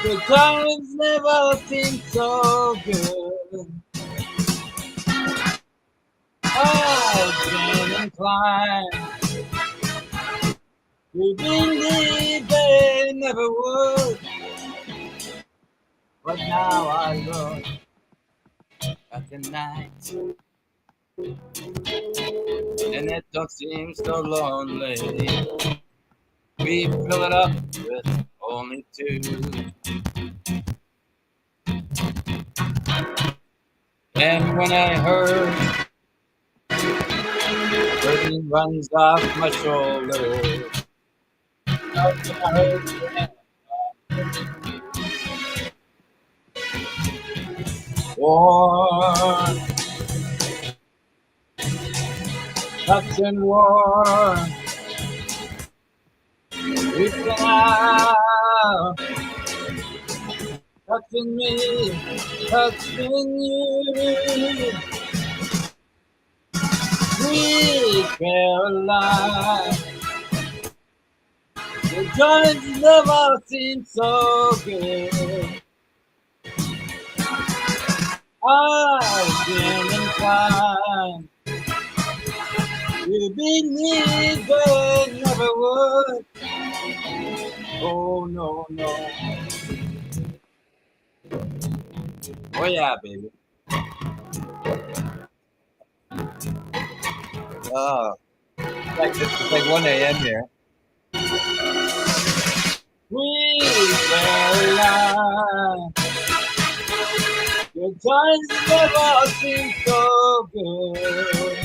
the times never seemed so good. I've been inclined to believe they never would, but now I look at the night, and it don't seem so lonely. We fill it up with only two. And when I heard burden runs off my shoulder, war, touching war, reaching out, touching touching me, touching you. Sweet Caroline, your joys never seem so good. I've been inclined to believe they never would. Oh no, no. Oh yeah, baby. Oh, it's like 1 a.m. here. Sweet Caroline, your times never seem so good.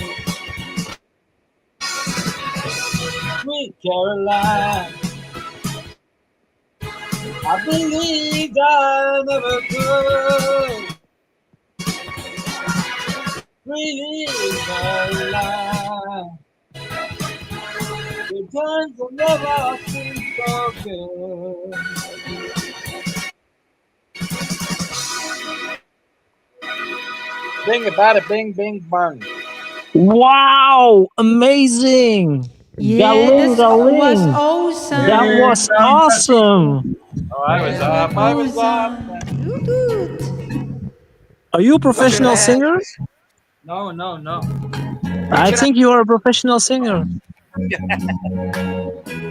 Sweet Caroline, I believed I never could. Sweet Caroline, your times will never seem so good. Bing about it, bing, bing, bang. Wow, amazing. Yeah, Galing, was galing. awesome. That Yeah, was awesome. Oh, I was up, I was up. Woot. Are you a Look at professional that. singer? No, no, no. I Can I think you are a professional singer.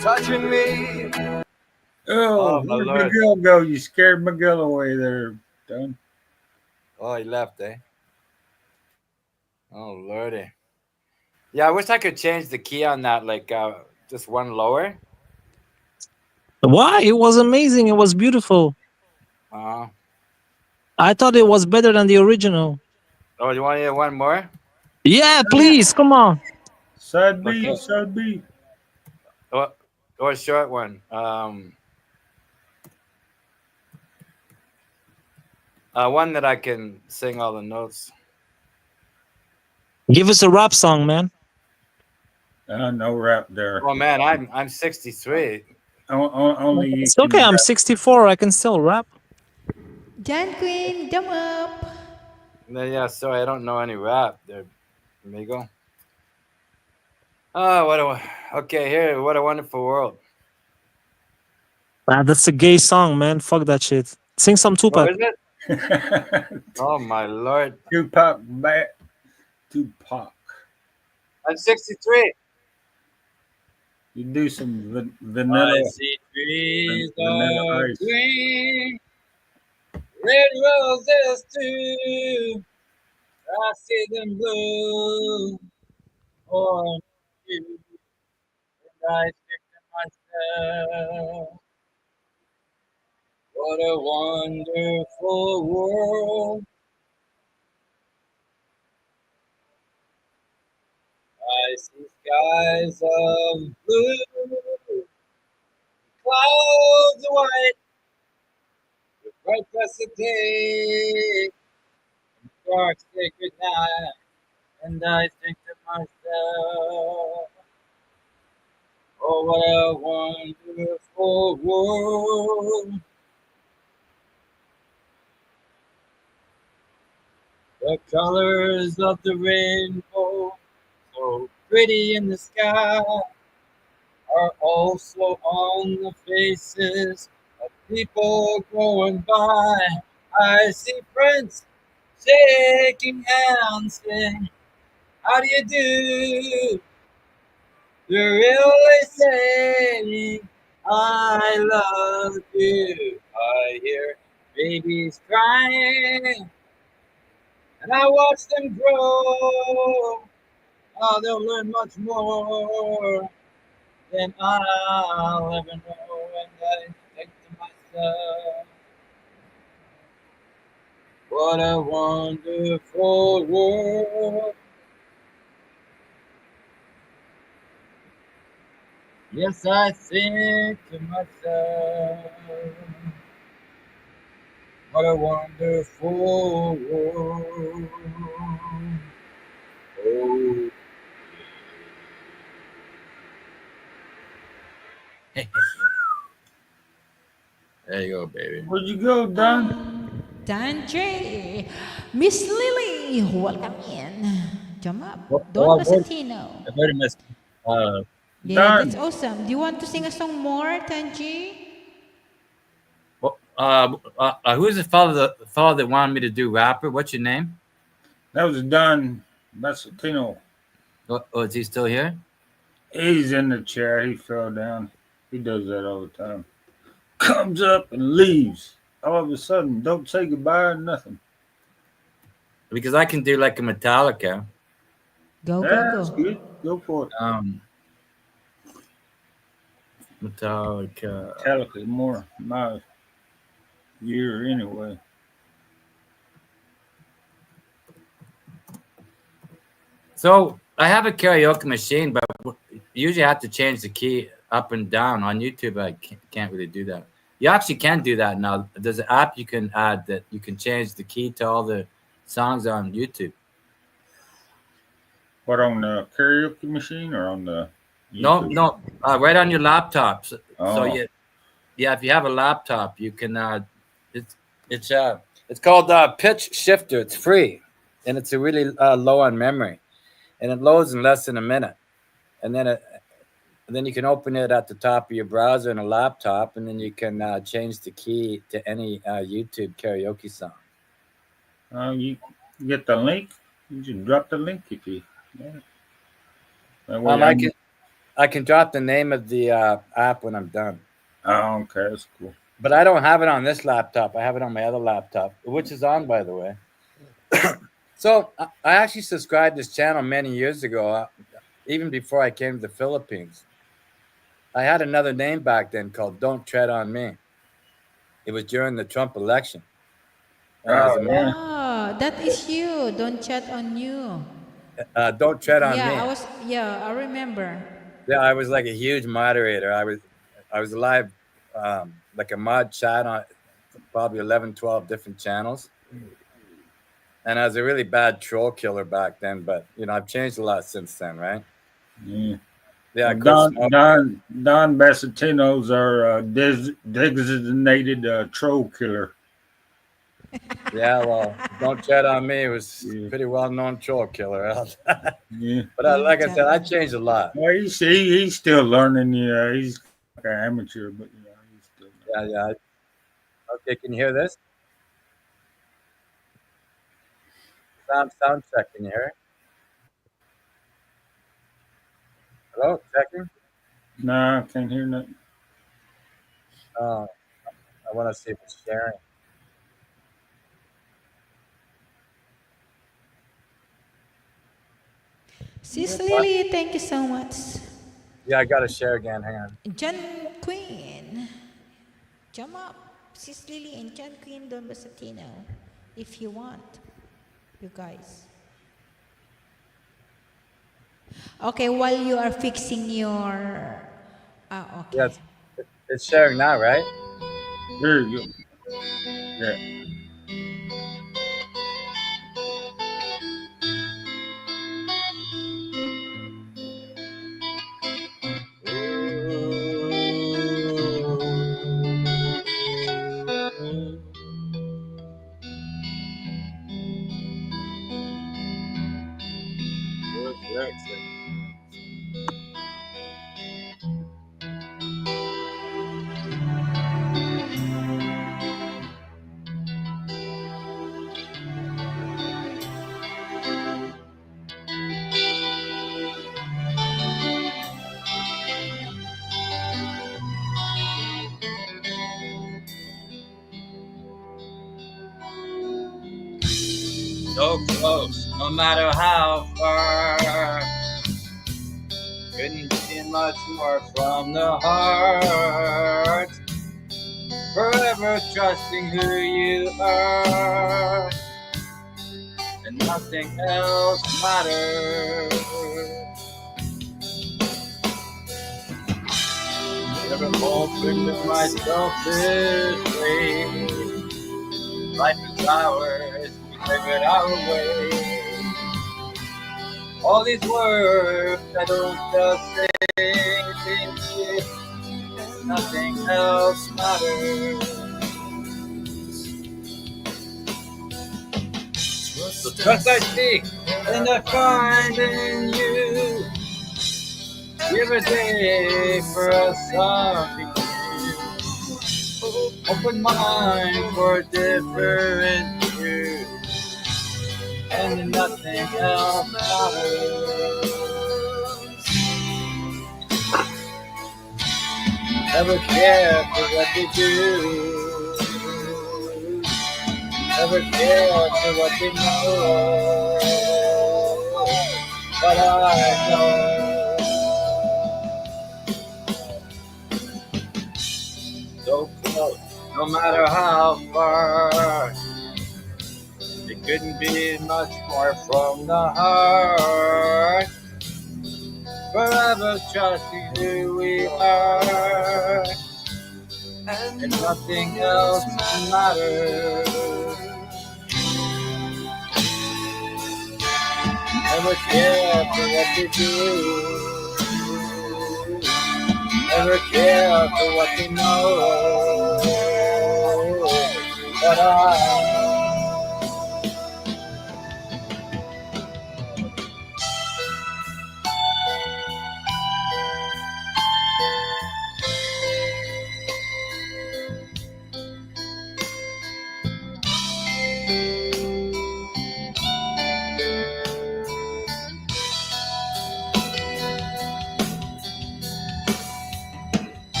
touching me? Oh, Oh my where'd lord. Miguel go? You scared Miguel away there, Don. Oh, he left, eh? Oh lordy. Yeah, I wish I could change the key on that, like just one lower. Why? It was amazing. It was beautiful. Uh, I thought it was better than the original. oh, you want to hear one more? Yeah, please, come on. Side B, Okay. side B. Or a short one. One that I can sing all the notes. Give us a rap song, man. No rap there. Oh man, I'm 63. Only you It's can okay. I'm rap. 64. I can still rap. Jan Queen, jump up. Yeah, sorry, I don't know any rap there, amigo. Oh, okay, here, what a wonderful world. Ah, that's a gay song, man. Fuck that shit. Sing some Oh, Tupac. is it? Oh my lord. Tupac back. Tupac. I'm 63. You do some I vanilla, see trees vanilla of ice. green, red roses too. I see them bloom on you, and I think to myself, what a wonderful world. I see skies of blue, clouds of white, the bright blessed day, dark sacred night, and I think to myself, oh, what a wonderful world. The colors of the rainbow, so pretty in the sky, are also on the faces of people going by. I see friends shaking hands, saying, how do you do? They're really saying, I love you. I hear babies crying, and I watch them grow. Oh, they'll learn much more than I'll ever know. And I think to myself, what a wonderful world. Yes, I think to myself, what a wonderful world. Oh. There you go, baby. Where'd you go, Don? Tanjay, Miss Lily, welcome in. Jump up. Well, Don wait, Basatino. wait a minute. Yeah, that's Done. awesome. Do you want to sing a song more, Tanji? Who's the fellow that wanted me to do rapper? What's your name? That was Don Bassatino. Oh, is he still here? He's in the chair. He fell down. He does that all the time. Comes up and leaves. All of a sudden, don't say goodbye or nothing. Because I can do like a Metallica. Go, That's go, go. good. Go for it. Metallica. Metallica, more my year anyway. So I have a karaoke machine, but usually I have to change the key up and down. On YouTube, I can't really do that. You actually can do that now. There's an app you can add that you can change the key to all the songs on YouTube. What, on the karaoke machine or on the YouTube? No, right on your laptop. So Oh. if you have a laptop, you can. It's called Pitch Shifter. It's free, and it's a really low on memory, and it loads in less than a minute, and then you can open it at the top of your browser in a laptop, and then you can change the key to any YouTube karaoke song. You get the link. You just drop the link if you. Yeah. That way I can drop the name of the app when I'm done. Oh, okay, that's cool. But I don't have it on this laptop. I have it on my other laptop, which is on, by the way. So I actually subscribed to this channel many years ago, even before I came to the Philippines. I had another name back then called Don't Tread on Me. It was during the Trump election. Oh, that is you. Don't chat on you. Don't Tread on Yeah, Me. I remember. Yeah, I was like a huge moderator. I was live, like a mod chat on probably 11, 12 different channels. And I was a really bad troll killer back then, but I've changed a lot since then, right? Yeah. Yeah, Don Bassatinos are designated troll killer. Yeah, well, Don't Tread on Me was pretty well-known troll killer. Yeah. But like I said, I changed a lot. Well, he's still learning. He's like an amateur, but he's still. Yeah. Okay, can you hear this? Sound check. Can you hear it? Hello, checking. Nah, I can't hear nothing. I want to see if it's sharing. Sis Lily, thank you so much. Yeah, I got to share again. Hang on. John Queen. Jump up. Sis Lily and John Queen Don Basatino. If you want. You guys. Okay, while you are fixing your... okay. Yes, it's sharing now, right? There you go. Yeah. So close, no matter how far. Couldn't be much more from the heart. Forever trusting who you are, and nothing else matters. Never hoping that myself is free. Life is ours, we live it our way. All these words I don't just say, nothing else matters. Trust I seek and I find in you. Every day for us something new. Open mind for a different view. And nothing else matters. Never care for what they do. Never care for what they know. But I know. So close, no matter how far. It couldn't be much more from the heart. Forever trusting who we are, and nothing else matters. Never care for what they do. Never care for what they know. But I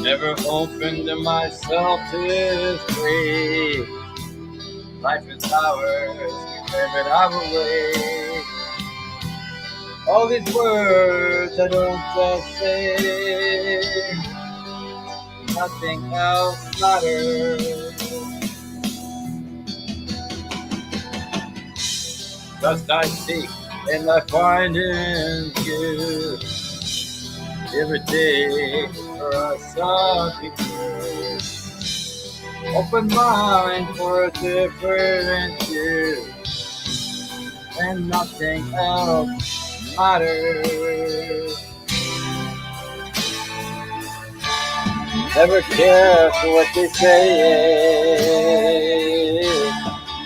never opened to myself to free. Life is ours, we live it our way. All these words I don't just say. Nothing else matters. Just I seek and I find in you. Every day for us something new. Open mind for a different view. And nothing else matters. Never care for what they say.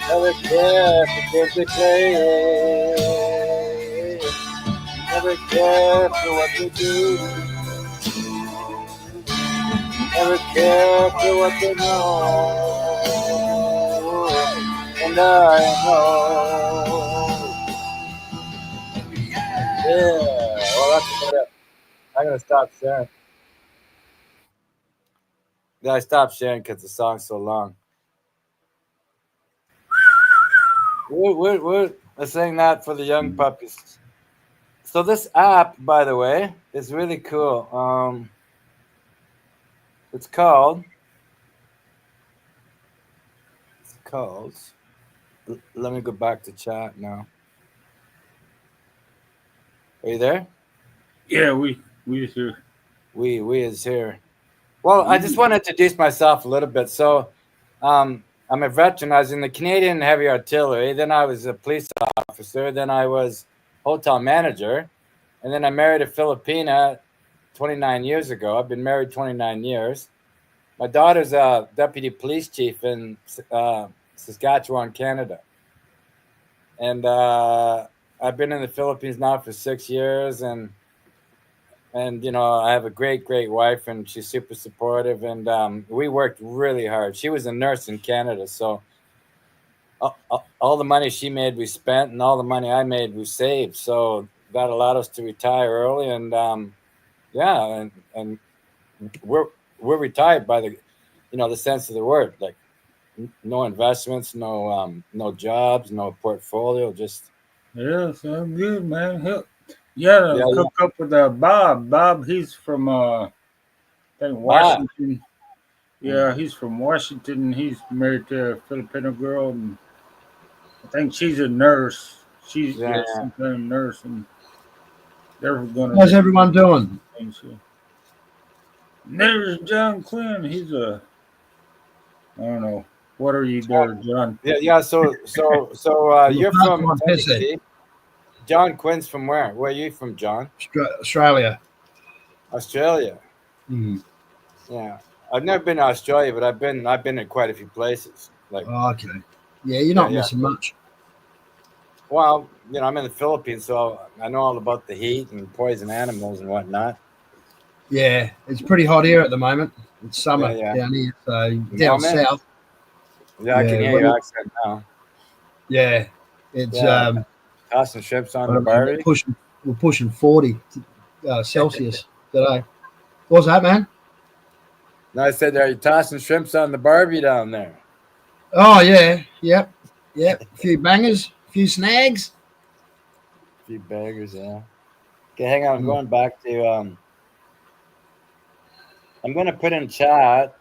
Never care for what they say. Never care for what they do. Never care for what they know. And I know. Yeah, well, that's about it. I'm going to stop sharing. Yeah, I stopped sharing because the song's so long. We're saying that for the young puppies. So this app, by the way, is really cool. It's called. Let me go back to chat now. Are you there? Yeah, we just here. We is here. Well, I just want to introduce myself a little bit. So, I'm a veteran. I was in the Canadian Heavy Artillery. Then I was a police officer. Then I was hotel manager. And then I married a Filipina 29 years ago. I've been married 29 years. My daughter's a deputy police chief in Saskatchewan, Canada. And I've been in the Philippines now for 6 years. And you know, I have a great wife, and she's super supportive. And we worked really hard. She was a nurse in Canada. So all the money she made, we spent. And all the money I made, we saved. So that allowed us to retire early. And yeah, and we're retired by the, you know, the sense of the word, like no investments, no jobs, no portfolio, just Yeah, sounds good, man. Hell, yeah, hook up with Bob. Bob, he's from I think Washington. Yeah, he's from Washington. He's married to a Filipino girl, and I think she's a nurse. She's some kind of nurse, and they're gonna. How's everyone doing? There's John Quinn. He's a I don't know. What are you there, John? Yeah. So you're Pass from my PC. see? John Quinn's from where? Where are you from, John? Australia. Australia. Mm. Yeah. I've never been to Australia, but I've been in quite a few places. Like, Oh, okay. Yeah, you're not Yeah, yeah. missing much. well, I'm in the Philippines, so I know all about the heat and poison animals and whatnot. Yeah, it's pretty hot here at the moment. It's summer Yeah. down here, so You down know, man. south. Yeah, I can Yeah, hear well, your accent now. Yeah, it's Yeah. Tossing shrimps on I the don't know, barbie. we're pushing 40 Celsius today. What's that, man? No, I said, are you tossing shrimps on the barbie down there? Oh yeah, yep. A few bangers, a few snags. A few baggers, yeah. Okay, hang on. I'm Mm. going back to I'm going to put in chat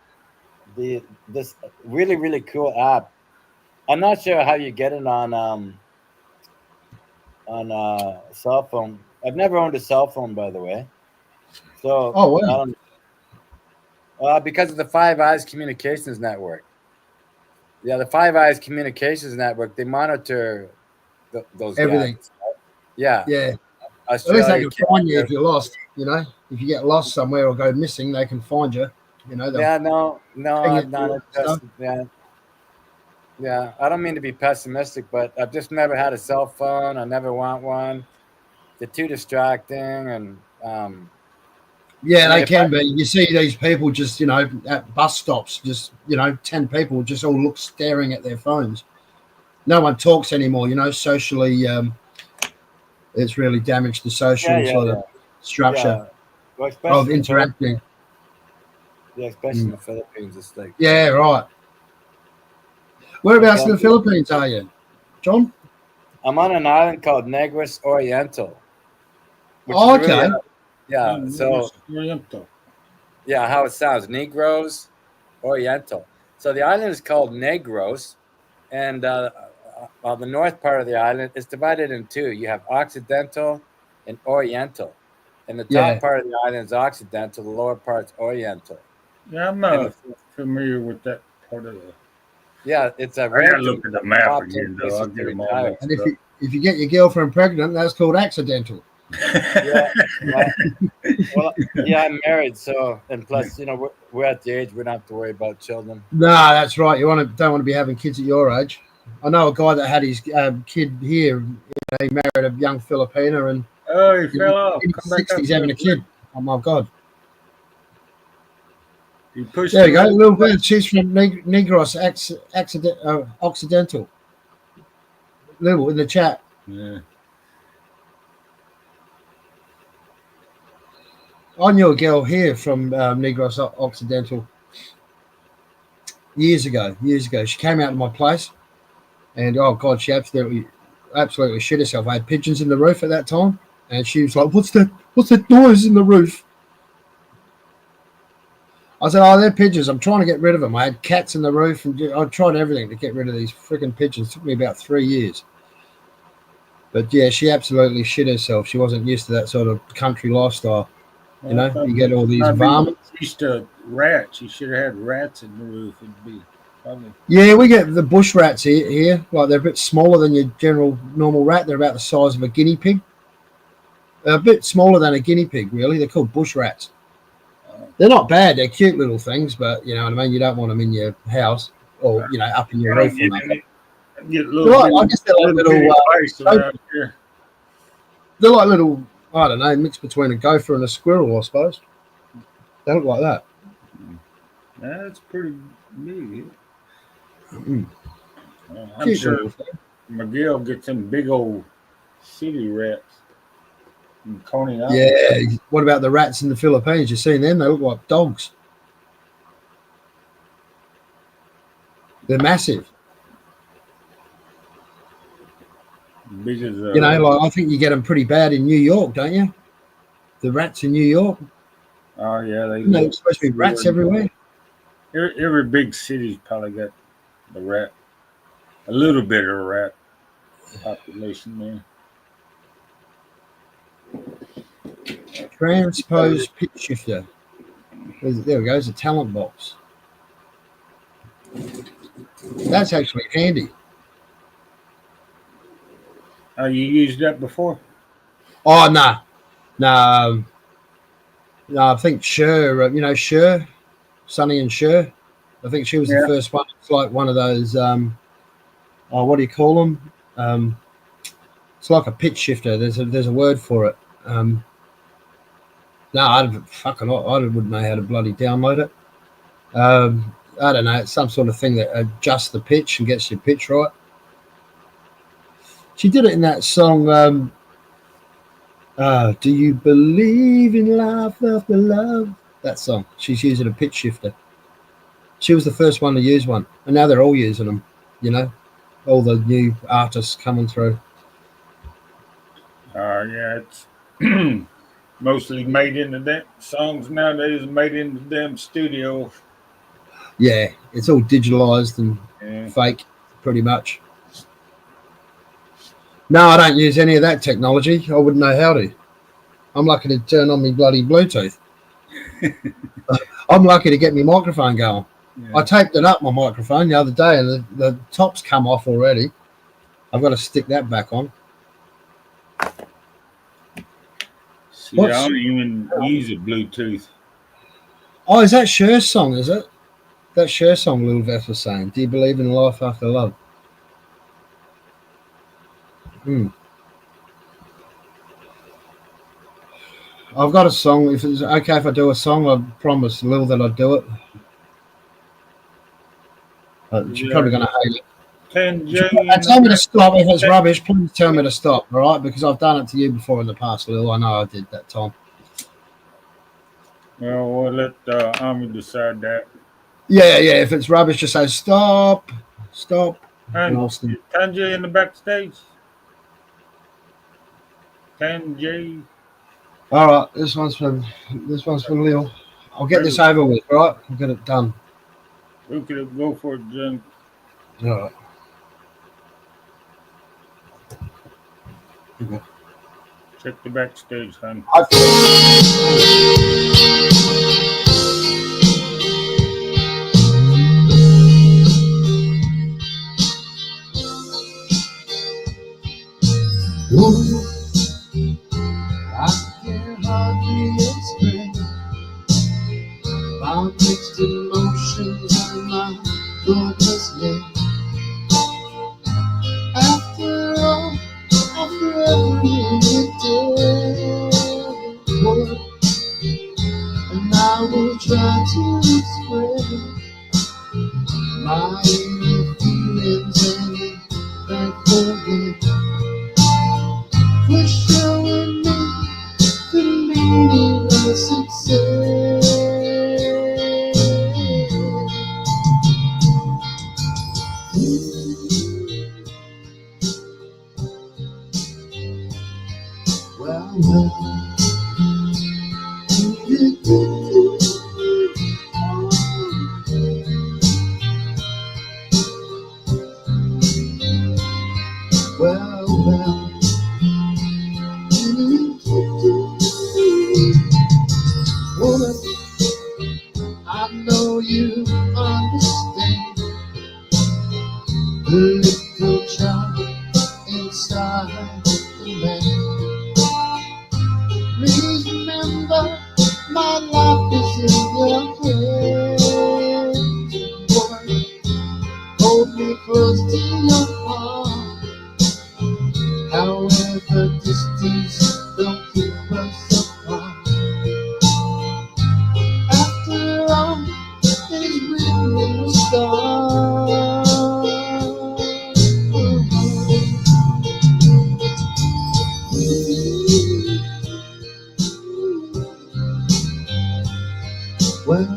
this really really cool app. I'm not sure how you get it on cell phone. I've never owned a cell phone, by the way. So Oh I wow. don't because of the Five Eyes Communications Network. Yeah, the Five Eyes Communications Network, they monitor those Everything. guys. Yeah, Yeah. At least they Australia. can find you if you're lost. You know, if you get lost somewhere or go missing, they can find you. You know, they'll Yeah, no, ping I'm you not and stuff. interested. Yeah. I don't mean to be pessimistic, but I've just never had a cell phone. I never want one. They're too distracting, and Yeah, I mean, they if I, can be. You see these people just, at bus stops, just, 10 people just all look staring at their phones. No one talks anymore, socially. It's really damaged the social sort of structure yeah. Well, of especially in the Philippines. interacting. Yeah, especially in Mm. the Philippines, it's like Yeah, right. Whereabouts in okay. the Philippines are you, John? I'm on an island called Negros Oriental, which is Oh, really okay. yeah. So Oriental. yeah, how it sounds, Negros Oriental. So the island is called Negros, and the north part of the island is divided in two. You have Occidental and Oriental, and the top Yeah. part of the island is Occidental. The lower part's Oriental. Yeah, I'm And familiar with that part of the. yeah, it's a I gotta relatively look at the map top again, though. places I'll to get them all retire. mixed And up. if you get your girlfriend pregnant, that's called accidental. Yeah, well, yeah, I'm married, so and plus, we're at the age we don't have to worry about children. No, that's right. You don't want to be having kids at your age. I know a guy that had his kid here. He married a young Filipina, and Oh, he in fell off. his Come back up 60s having here. a kid. Oh my God! He pushed There you the go, road. little bit. She's from Negros Occidental. Little in the chat. Yeah. I knew a girl here from Negros Occidental years ago. She came out to my place, and oh God, she absolutely shit herself. I had pigeons in the roof at that time, and she was like, "What's that noise in the roof?" I said, "Oh, they're pigeons. I'm trying to get rid of them. I had cats in the roof, and I tried everything to get rid of these freaking pigeons. It took me about 3 years." But yeah, she absolutely shit herself. She wasn't used to that sort of country lifestyle. You get all these varmints. Used to rats. You should have had rats in the roof. It'd be probably. Yeah, we get the bush rats here. Like they're a bit smaller than your general normal rat. They're about the size of a guinea pig. A bit smaller than a guinea pig, really. They're called bush rats. They're not bad. They're cute little things, but you know what I mean. You don't want them in your house or up in your roof. Get little. I guess they're like little. They're like little. I don't know, mix between a gopher and a squirrel, I suppose. They look like that. That's pretty big. Mm. I'm sure Miguel gets them big old city rats in Coney Island. Yeah. What about the rats in the Philippines? You've seen them? They look like dogs. They're massive. Big as I think you get them pretty bad in New York, don't you? The rats in New York. Oh yeah, There's supposed to be rats everywhere. Every big city's probably got the rat, a little bit of a rat population there. Transpose pitch shifter. There we go. It's a talent box. That's actually handy. You used that before? Oh, no. No, I think Cher, Cher, Sonny and Cher. I think she was the first one. It's like one of those, what do you call them? It's like a pitch shifter. There's a word for it. No, I wouldn't know how to bloody download it. I don't know. It's some sort of thing that adjusts the pitch and gets your pitch right. She did it in that song, Do You Believe in Life After Love? That song. She's using a pitch shifter. She was the first one to use one. And now they're all using them, all the new artists coming through. Yeah, it's mostly made into that. Songs nowadays made into them studios. Yeah, it's all digitalized and fake, pretty much. No, I don't use any of that technology. I wouldn't know how to. I'm lucky to turn on my bloody Bluetooth. I'm lucky to get my microphone going. Yeah. I taped it up, my microphone, the other day, and the top's come off already. I've got to stick that back on. See, I don't even use a Bluetooth. Oh, is that Cher's song, is it? That Cher song Little Vess was saying, Do You Believe in Life After Love? I've got a song. If it's okay if I do a song, I promise Lil that I'd do it. She's probably going to hate it. Tell me to stop. If it's rubbish, please tell me to stop, all right? Because I've done it to you before in the past, Lil. I know I did that time. Well, we'll let Army decide that. Yeah. If it's rubbish, just say stop. And Tanjay in the backstage. Tanjay. All right, this one's from Lil. I'll get this over with, all right? I'll get it done. We could go for it, Jen. All right. Okay. Check the backstage, hon. I can hardly explain my mixed emotions and my thoughtlessness. After all, after every day, and I will try to express my inner feelings and thankfulness for showing me the meaning of success. Woman, I know you understand the little child inside the man. Please remember, my life is in your hands. Woman, hold me close to your heart. However, distance don't keep us apart. After all, it's written in the stars. Well.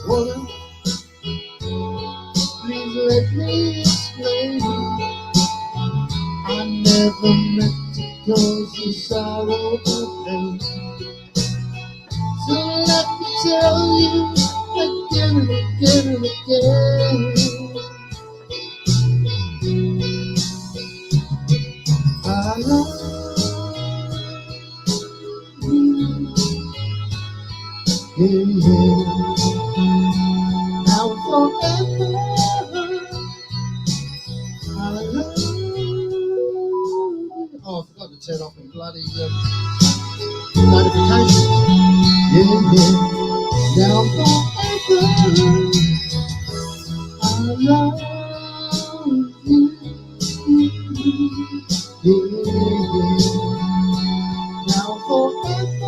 Woman, please let me explain. I never meant to cause you sorrow or pain. So let me tell you again and again and again. I love you now forever. I love you. Oh, I forgot to turn off my bloody notifications. Now forever. I love you. Now forever.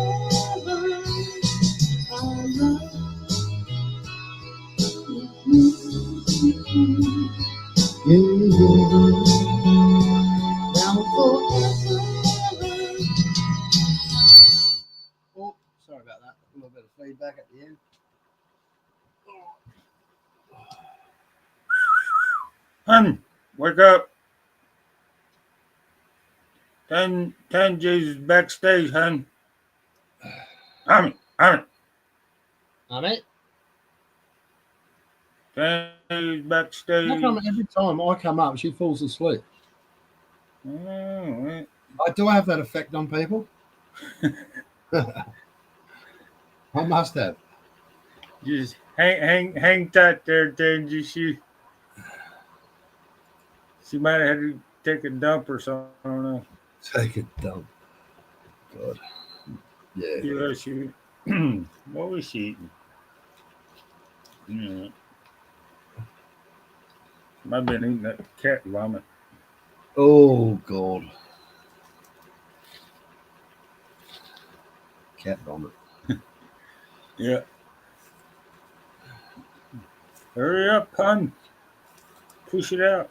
I love you. Now forever. Oh, sorry about that. A little bit of feedback at the end. Hun, wake up. Tanji's backstage, hun. I'm Mate, Tanji's backstage. how come every time I come up, she falls asleep? Oh, Do I have that effect on people? I must have. just hang tight there, Tanji. She might have had to take a dump or something. I don't know. Take a dump. God. Yeah. Yeah, she. What was she eating? Yeah. Might have been eating that cat vomit. Oh, God. Cat vomit. Yeah. Hurry up, hun. Push it out.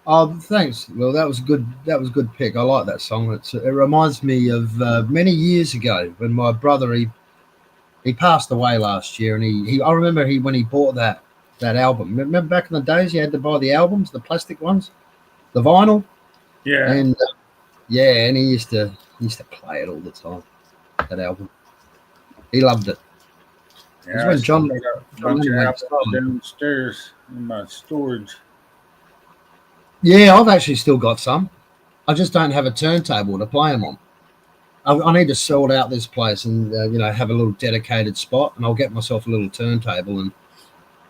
Oh, thanks. Well, that was good. That was a good pick. I like that song. It reminds me of many years ago when my brother he passed away last year, and he I remember when he bought that album. Remember back in the days, you had to buy the albums, the plastic ones, the vinyl, Yeah. and and he used to play it all the time. That album, he loved it. Yeah, when John- I got a John bunch of Lennon apples went downstairs in my storage. Yeah, I've actually still got some. I just don't have a turntable to play them on. I need to sort out this place and have a little dedicated spot, and I'll get myself a little turntable and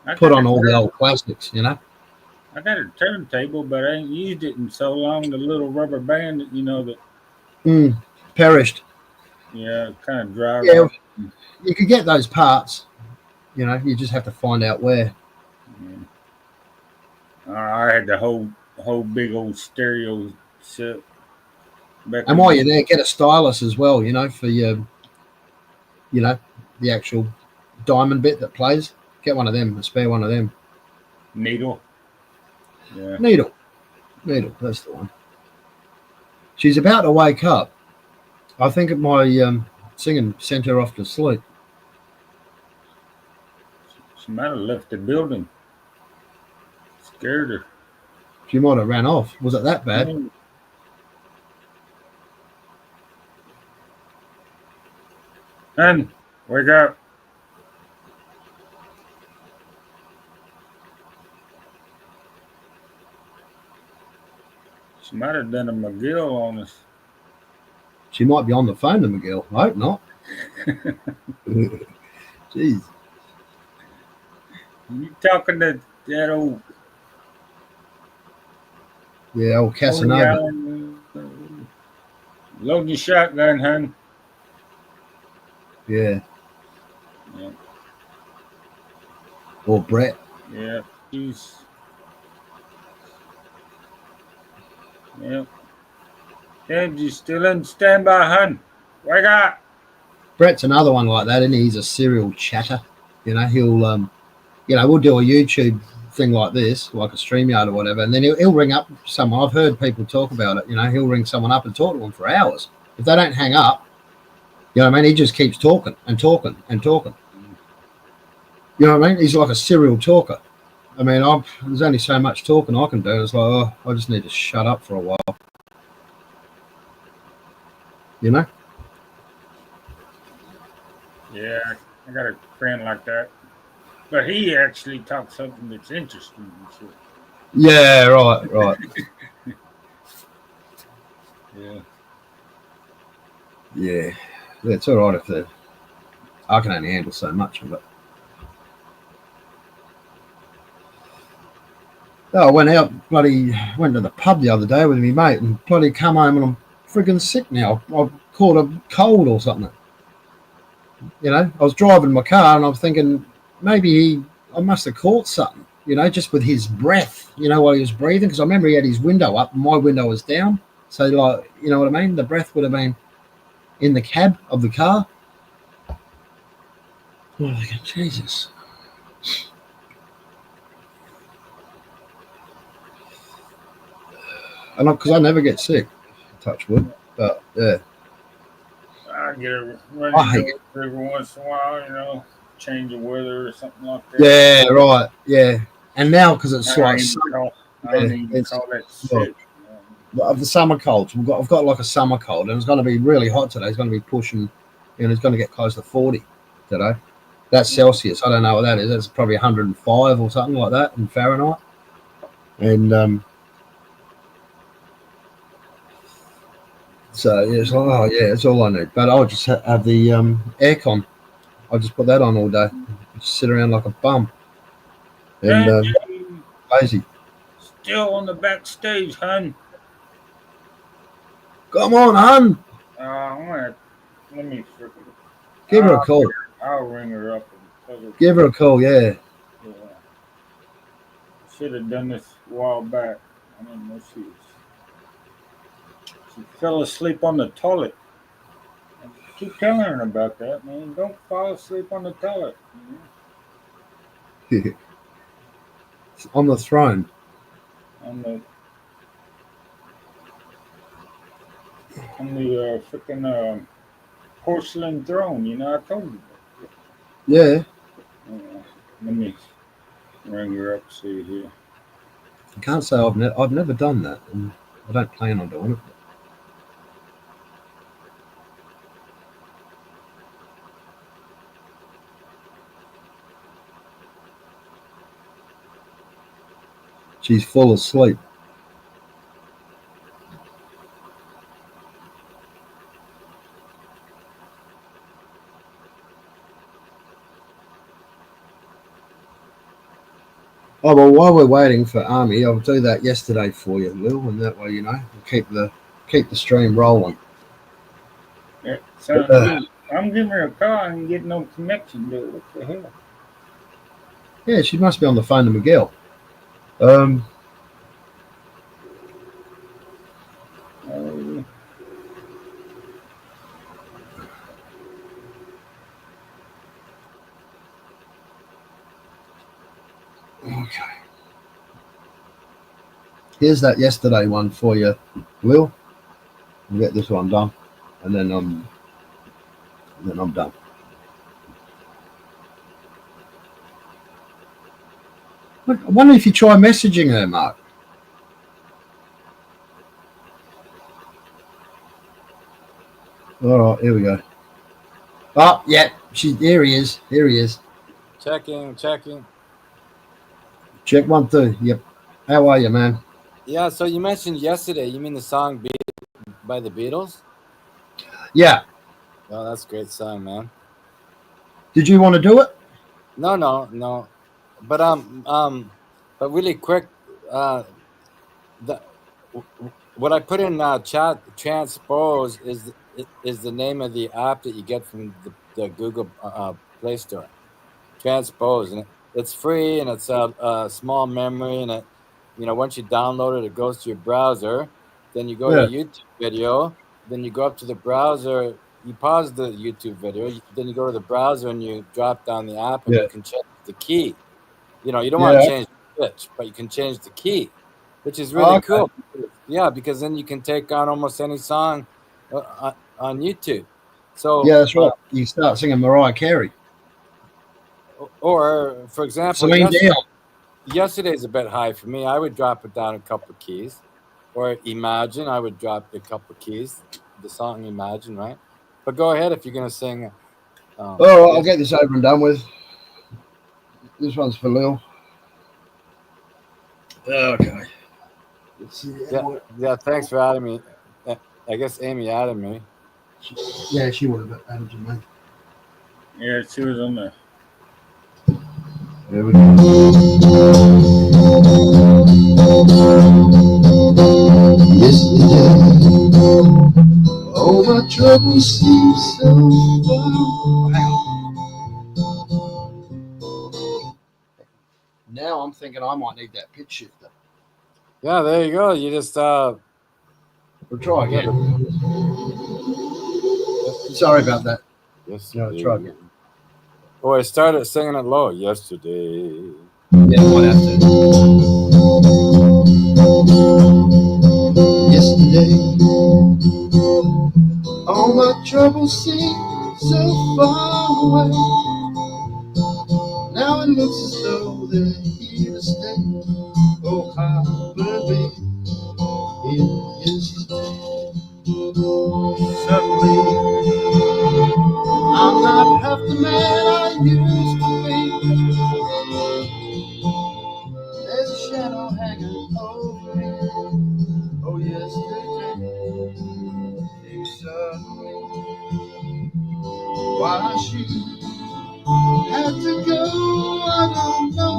I put got on a all the turn- old classics. I got a turntable, but I ain't used it in so long. The little rubber band, that Perished. kind of dry. Yeah, rot. you could get those parts. You just have to find out where. Yeah. I had the whole big old stereo set. And while you're there, get a stylus as well. For your, the actual diamond bit that plays. Get one of them. A spare one of them. Needle. Yeah. Needle. That's the one. She's about to wake up. I think my singing sent her off to sleep. She might have left the building. Scared her. She might have ran off. Was it that bad? Hun, wake up. She might have done a McGill on us. She might be on the phone to Miguel. I hope not. Jeez. You talking to that old Old Casanova. Loading your shotgun, hun. Yeah. Yeah. Or Brett. Yeah. She's. Yeah. Angie still in standby, hun. Wake up. Brett's another one like that, isn't he? He's a serial chatter. He'll we'll do a YouTube thing like this, like a StreamYard or whatever, and then he'll ring up someone. I've heard people talk about it. He'll ring someone up and talk to them for hours. If they don't hang up, he just keeps talking and talking and talking. He's like a serial talker. There's only so much talking I can do. It's like, I just need to shut up for a while. Yeah, I got a friend like that. But he actually talks something that's interesting and shit. Yeah, right. Yeah. Yeah, it's all right if the I can only handle so much of it. Oh, I went out, went to the pub the other day with my mate, and bloody come home and I'm friggin' sick now. I've caught a cold or something. You know, I was driving my car and I was thinking maybe I must have caught something. You know, just with his breath. You know, while he was breathing, because I remember he had his window up and my window was down. So, like, you know what I mean? The breath would have been in the cab of the car. Oh, Jesus. And because I never get sick, touch wood. But yeah, I get a runny I hate nose every once in a while, you know, change of weather or something like that. yeah, right, yeah. And now because it's I like don't even call that sick. of the summer colds, I've got like a summer cold, and it's going to be really hot today. It's going to be pushing, and it's going to get close to 40 today. That's Celsius. I don't know what that is. That's probably 105 or something like that in Fahrenheit. And so yeah, it's like, oh yeah, it's all I need. But I'll just have the aircon. I'll just put that on all day. Just sit around like a bum. And lazy. Still on the backstage, hun. Come on, hun. Let me freaking Give her a call. I'll ring her up and tell her. Give her a call, yeah. Yeah. Should have done this a while back. I didn't know she fell asleep on the toilet. I keep telling her about that, man. Don't fall asleep on the toilet. It's on the throne. On the freaking porcelain throne, you know, I told you that. Yeah. Let me ring her up, see here. I can't say I've never done that, and I don't plan on doing it. She's full asleep. Oh, well, while we're waiting for Army, I'll do that yesterday for you, Lil, and that way, you know, we'll keep the stream rolling. Yeah, sounds good. I'm giving her a call and getting no connection to it. What the hell? Yeah, she must be on the phone to Miguel. Okay. Here's that yesterday one for you, Will. We'll get this one done, and then I'm done. Look, I wonder if you try messaging her, Mark. All right, here we go. Oh, yeah, here he is. Here he is. Checking. Check 1, 2. Yep. How are you, man? Yeah, so you mentioned yesterday, you mean the song by the Beatles? Yeah. Oh, that's a great song, man. Did you want to do it? No. But really quick, what I put in chat, Transpose is the name of the app that you get from the Google Play Store. Transpose, and it's free, and it's a small memory, and it, you know, once you download it, it goes to your browser. Then you go to a YouTube video. Then you go up to the browser. You pause the YouTube video. Then you go to the browser and you drop down the app, and you can change the key. You know, you don't want to change the pitch, but you can change the key, which is really cool. Yeah, because then you can take on almost any song on YouTube. So yeah, that's right. You start singing Mariah Carey. Or, for example, yesterday's a bit high for me. I would drop it down a couple of keys. Or Imagine, I would drop a couple of keys. The song Imagine, right? But go ahead if you're going to sing. All right, I'll get this over and done with. This one's for Lil. Okay. Let's see. Yeah. Thanks for adding me. I guess Amy added me. Yeah, she would have added you, mate. Yeah, she was on there. There we go. Yesterday, all my troubles seem so far. Hang on. Now I'm thinking I might need that pitch shifter. Yeah, there you go. You just We'll try again. Sorry about that. Yesterday. Try again. Oh, I started singing it low yesterday. Yeah, might have to. Yesterday, all my troubles seem so far away. Now it looks as though they're here to stay. Oh, how believe in yesterday. Suddenly, I'm not half the man I used to be. There's a shadow hanging over me. Oh, yesterday, suddenly, why she had to go, I don't know.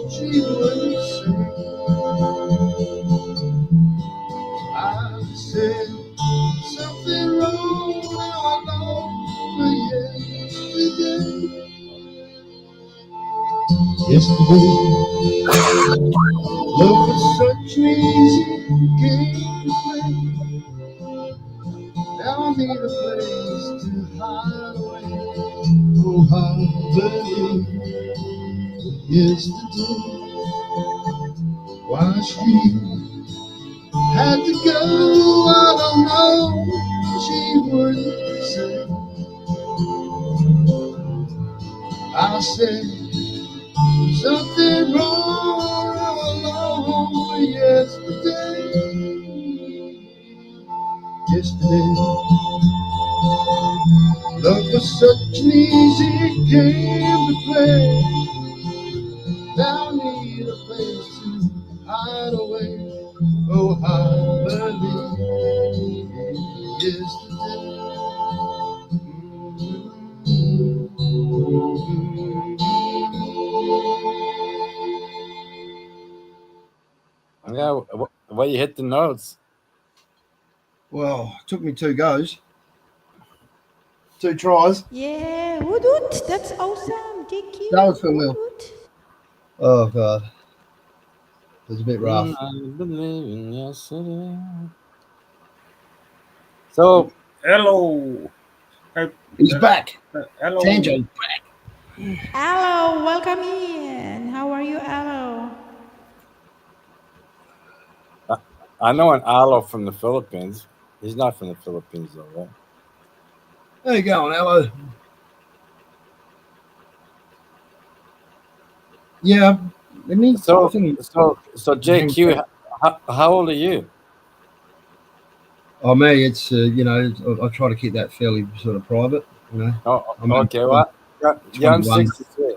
She wouldn't say. I said something wrong, now I know for yesterday. Yesterday, love was such an easy game to play. Now I need a place to hide away. Oh, how believe yesterday. Why she had to go, I don't know. She wouldn't say. I said something wrong along yesterday. Yesterday, love was such an easy game to play. Now I need a place to hide away. Oh, I believe yesterday. Yeah, well, you hit the notes. Well, it took me 2 goes. 2 tries. Yeah, woot woot. That's awesome. Thank you. That was for Lil. Woot woot. Oh, God. It was a bit rough. I believe in yesterday. So, Hello. Hey, He's back. hello. Tanjo's back. Hello, welcome in. How are you, Hello? I know an Alo from the Philippines. He's not from the Philippines, though, right? There you go, hello. Yeah. I mean, So, I think so JQ, how old are you? oh, me, it's, you know, I try to keep that fairly sort of private, you know. Oh, I'm okay. Well, yeah, I'm 21. 63.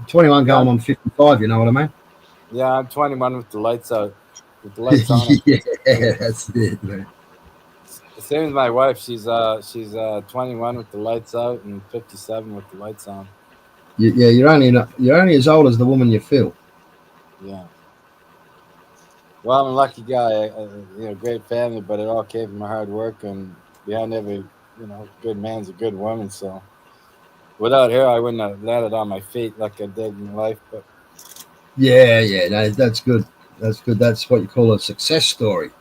21 going on 55, you know what I mean? Yeah, I'm 21 with the lights out. With the lights on. Yeah, that's it, man. Same as my wife. She's 21 with the lights out and 57 with the lights on. Yeah, you're only as old as the woman you feel. Yeah. Well, I'm a lucky guy. Great family, but it all came from hard work, and behind every, good man's a good woman. So without her, I wouldn't have landed on my feet like I did in life. But Yeah, no, that's good. That's good. That's what you call a success story.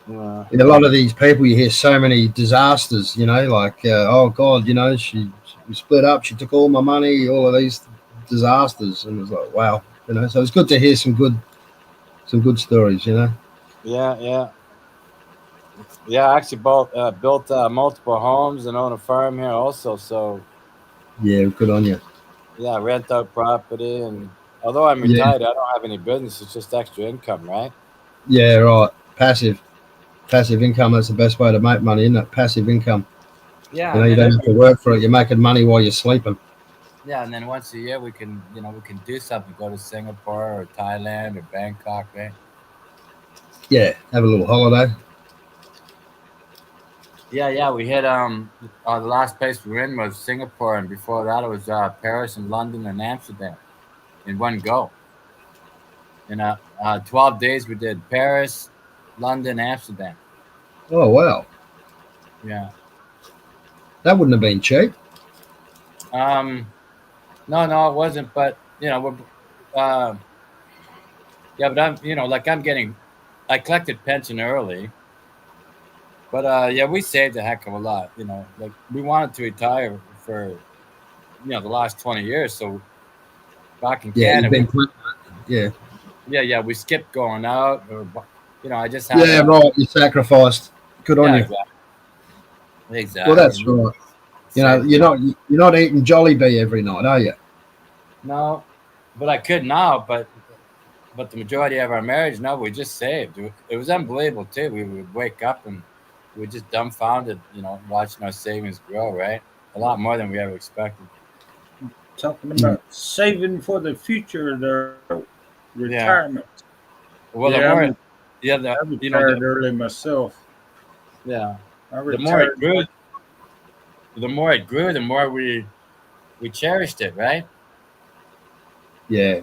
uh, In a lot of these people, you hear so many disasters, like, oh God, we split up, she took all my money, all of these disasters, and it was like, wow, so it's good to hear some good stories, yeah. I actually built multiple homes and own a farm here also. So Yeah, good on you. yeah, rent out property, and although I'm retired, I don't have any business. It's just extra income, right? Yeah, right. Passive income, that's the best way to make money, isn't it? Passive income. Yeah, You don't have to work for it. You're making money while you're sleeping. Yeah, and then once a year we can, we can do something. Go to Singapore or Thailand or Bangkok, right? Yeah, have a little holiday. Yeah. We hit the last place we were in was Singapore, and before that it was Paris and London and Amsterdam in one go. In 12 days we did Paris, London, Amsterdam. Oh wow, Yeah. that wouldn't have been cheap. No, it wasn't. But uh, yeah, but I collected pension early. But yeah, we saved a heck of a lot. Like we wanted to retire for the last 20 years. So back in Yeah, you've Canada, been. Yeah, yeah, we skipped going out, or I just had yeah, right. You sacrificed. Good on yeah, you. exactly. Well, that's right. Saved- You're not eating Jollibee every night, are you? no, but I could now. But the majority of our marriage, no, we just saved. It was unbelievable too. We would wake up and we were just dumbfounded, watching our savings grow. Right, a lot more than we ever expected. Talking about saving for the future, their retirement. Well, Yeah, the more, I'm- yeah, I retired early myself. yeah, I the more it retired. grew, the more we cherished it. Right. Yeah,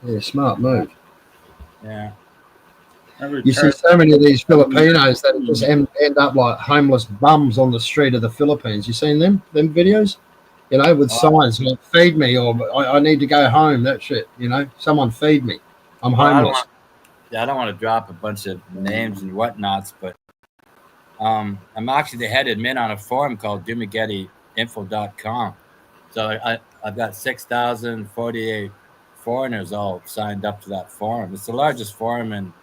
yeah. Smart move. Yeah. I You see retired. so many of these Filipinos that just end up like homeless bums on the street of the Philippines. You seen them videos? With signs like "feed me" or I need to go home." That shit. Someone feed me. I'm Well, homeless. I don't want to drop a bunch of names and whatnots, but I'm actually the head admin on a forum called DumagettiInfo.com. So I've got 6,048 foreigners all signed up to that forum. It's the largest forum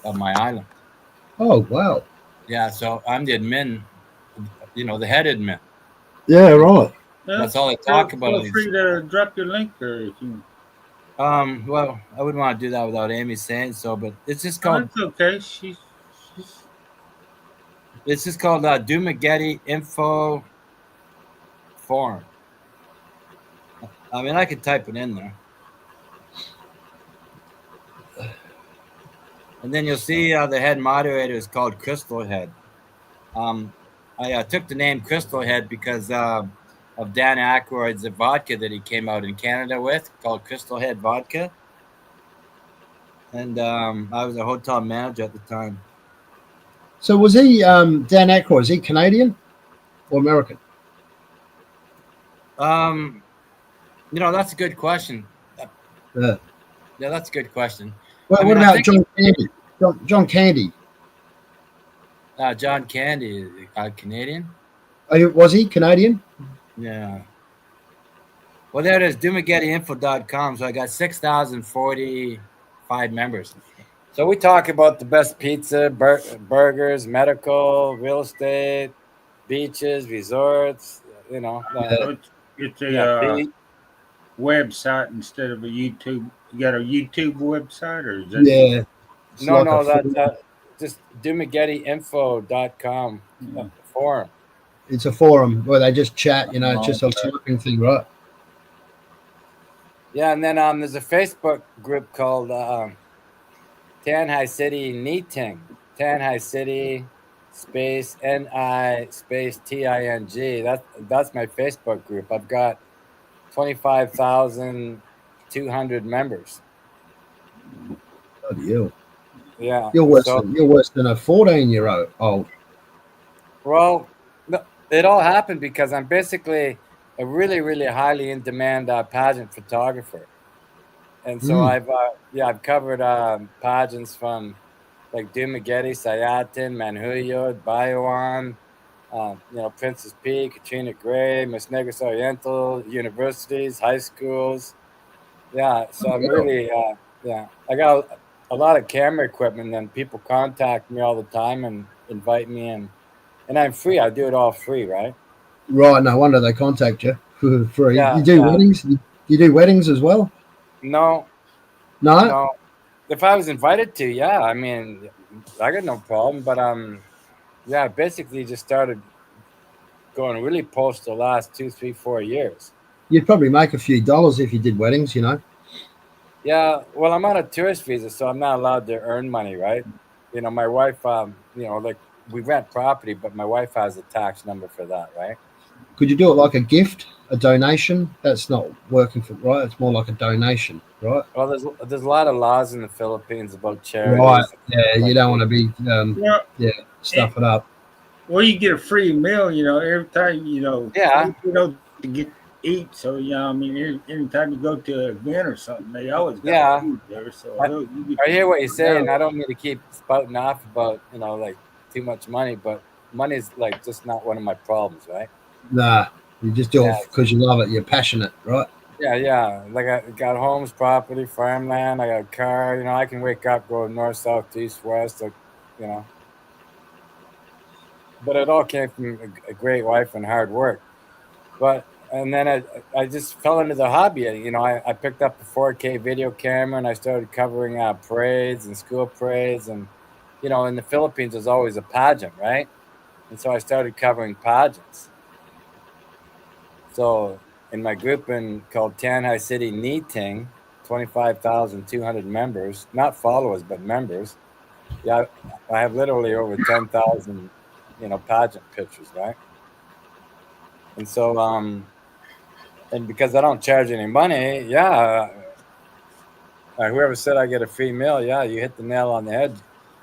of my island. Oh wow. Yeah, so I'm the admin, the head admin. Yeah, right. That's all I talk about. Feel free to drop your link there if you. Well, I wouldn't want to do that without Amy saying so, but it's just Oh, called it's okay. She's Dumagetti Info Forum. I mean, I could type it in there. And then you'll see the head moderator is called Crystal Head. I took the name Crystal Head because of Dan Aykroyd's vodka that he came out in Canada with, called Crystal Head Vodka. And I was a hotel manager at the time. So was he Dan Aykroyd? Is he Canadian or American? That's a good question. Yeah. Yeah, that's a good question. Well, what about John Candy? John Candy. John Candy, Canadian. Was he Canadian? Yeah. Well, there it is, DumagettiInfo.com. So I got 6,045 members. So we talk about the best pizza, burgers, medical, real estate, beaches, resorts. it's a website instead of a YouTube. You got a YouTube website, or is that? Yeah. No, that's just DumagettiInfo.com forum. It's a forum where they just chat. It's just a typing thing, right? Yeah, and then there's a Facebook group called Tanhai City Meeting. Tanhai City space NI space TING. That's my Facebook group. I've got 25,200 members. Bloody hell. Yeah. You're worse than a 14-year-old. Well, it all happened because I'm basically a really, really highly in demand pageant photographer. And so I've covered pageants from like Dumagetti, Sayatan, Manhuyod, Bayoan, Princess P, Katrina Gray, Miss Negros Oriental, universities, high schools. Yeah, so I'm really, I got a lot of camera equipment, and people contact me all the time and invite me in. And I'm free. I do it all free, right? Right. No wonder they contact you for free. Yeah, you do weddings? You do weddings as well? No. If I was invited to, yeah. I mean, I got no problem. But basically just started going really post the last 2, 3, 4 years. you'd probably make a few dollars if you did weddings, you know. Yeah, well, I'm on a tourist visa, so I'm not allowed to earn money, right? You know, my wife, like we rent property, but my wife has a tax number for that, right? Could you do it like a gift, a donation? That's not working for right. It's more like a donation, right? Well, there's a lot of laws in the Philippines about Right. charities. Yeah, you Like, don't want to be Well, stuff it up. well, you get a free meal, every time, yeah, to get eat. So, I mean, anytime you go to an event or something, they always got yeah. food there. So, I, you I hear what you're saying. get I don't mean to keep spouting off about like too much money, but money's like just not one of my problems, right? Nah, you just do Yeah. it because you love it. You're passionate, right? Yeah. Like I got homes, property, farmland. I got a car. I can wake up, go north, south, east, west. You know, but it all came from a great wife and hard work. And then I just fell into the hobby. I picked up a 4K video camera and I started covering parades and school parades. And, in the Philippines, there's always a pageant, right? And so I started covering pageants. So in my group called Tianhai City Niting, 25,200 members, not followers, but members. Yeah, I have literally over 10,000, pageant pictures, right? And so, and because I don't charge any money, whoever said I get a free meal, you hit the nail on the head.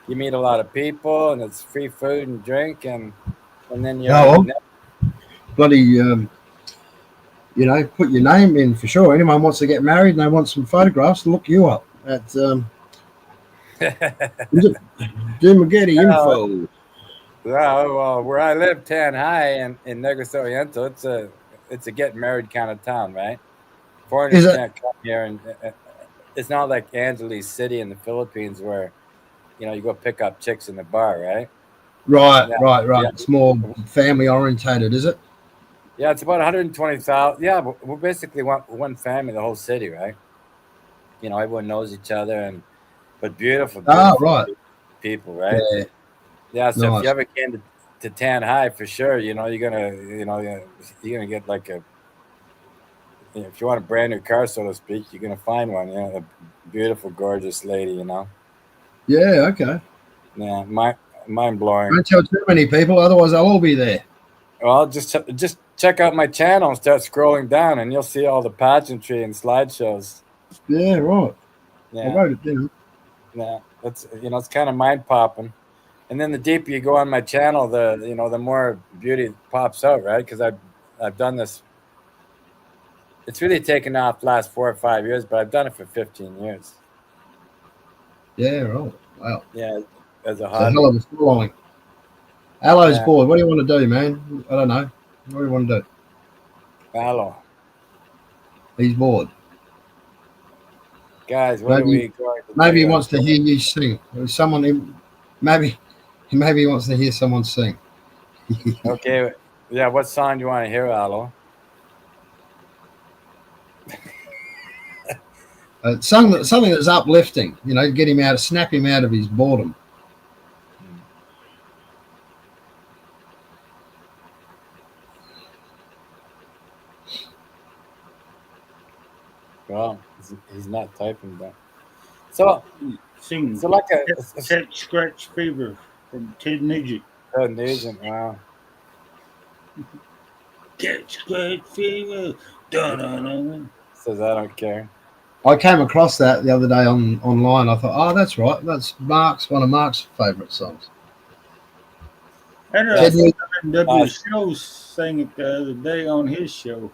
You meet a lot of people, and it's free food and drink, and then bloody, put your name in for sure. Anyone wants to get married and they want some photographs, look you up at Jim Getty Info. Well, where I live, Tianhai in Negros Oriental, it's a get married kind of town, right? Foreigners can't come here, and it's not like Angeles City in the Philippines where you go pick up chicks in the bar, right? Right. Yeah. It's more family orientated, is it? Yeah, it's about 120,000. Yeah, we're basically one family, the whole city, right? Everyone knows each other, but beautiful right. people, right? Yeah. So nice. if you ever came to Tianhai, for sure, you're gonna get like if you want a brand new car, so to speak, you're gonna find one. A beautiful, gorgeous lady. Yeah. Okay. Yeah, mind blowing. Don't tell too many people, otherwise they'll all be there. Well, just check out my channel and start scrolling down, and you'll see all the pageantry and slideshows. Yeah. Right. Yeah. I wrote it down. Yeah. That's it's kind of mind popping. And then the deeper you go on my channel, the more beauty pops out, right? Because I've done this. It's really taken off the last 4 or 5 years, but I've done it for 15 years. Yeah, right. Wow. Yeah, as a It's a hobby. hell of a following. Alo's bored. What do you want to do, man? I don't know. What do you want to do? Hello. He's bored. Guys, what are we going to do? Maybe he wants to hear you sing. Maybe he wants to hear someone sing. Okay. Yeah, what song do you want to hear, Alo? Something that's uplifting, get him out, snap him out of his boredom. Well, he's not typing that. So, sing. So like Cat Scratch Fever from Ted Nugent. Ted Nugent, wow. Cat Scratch Fever. Dun-dun-dun. Says I don't care. I came across that the other day online. I thought, oh, that's right. That's one of Mark's favourite songs. I had a W Show sang it the other day on his show.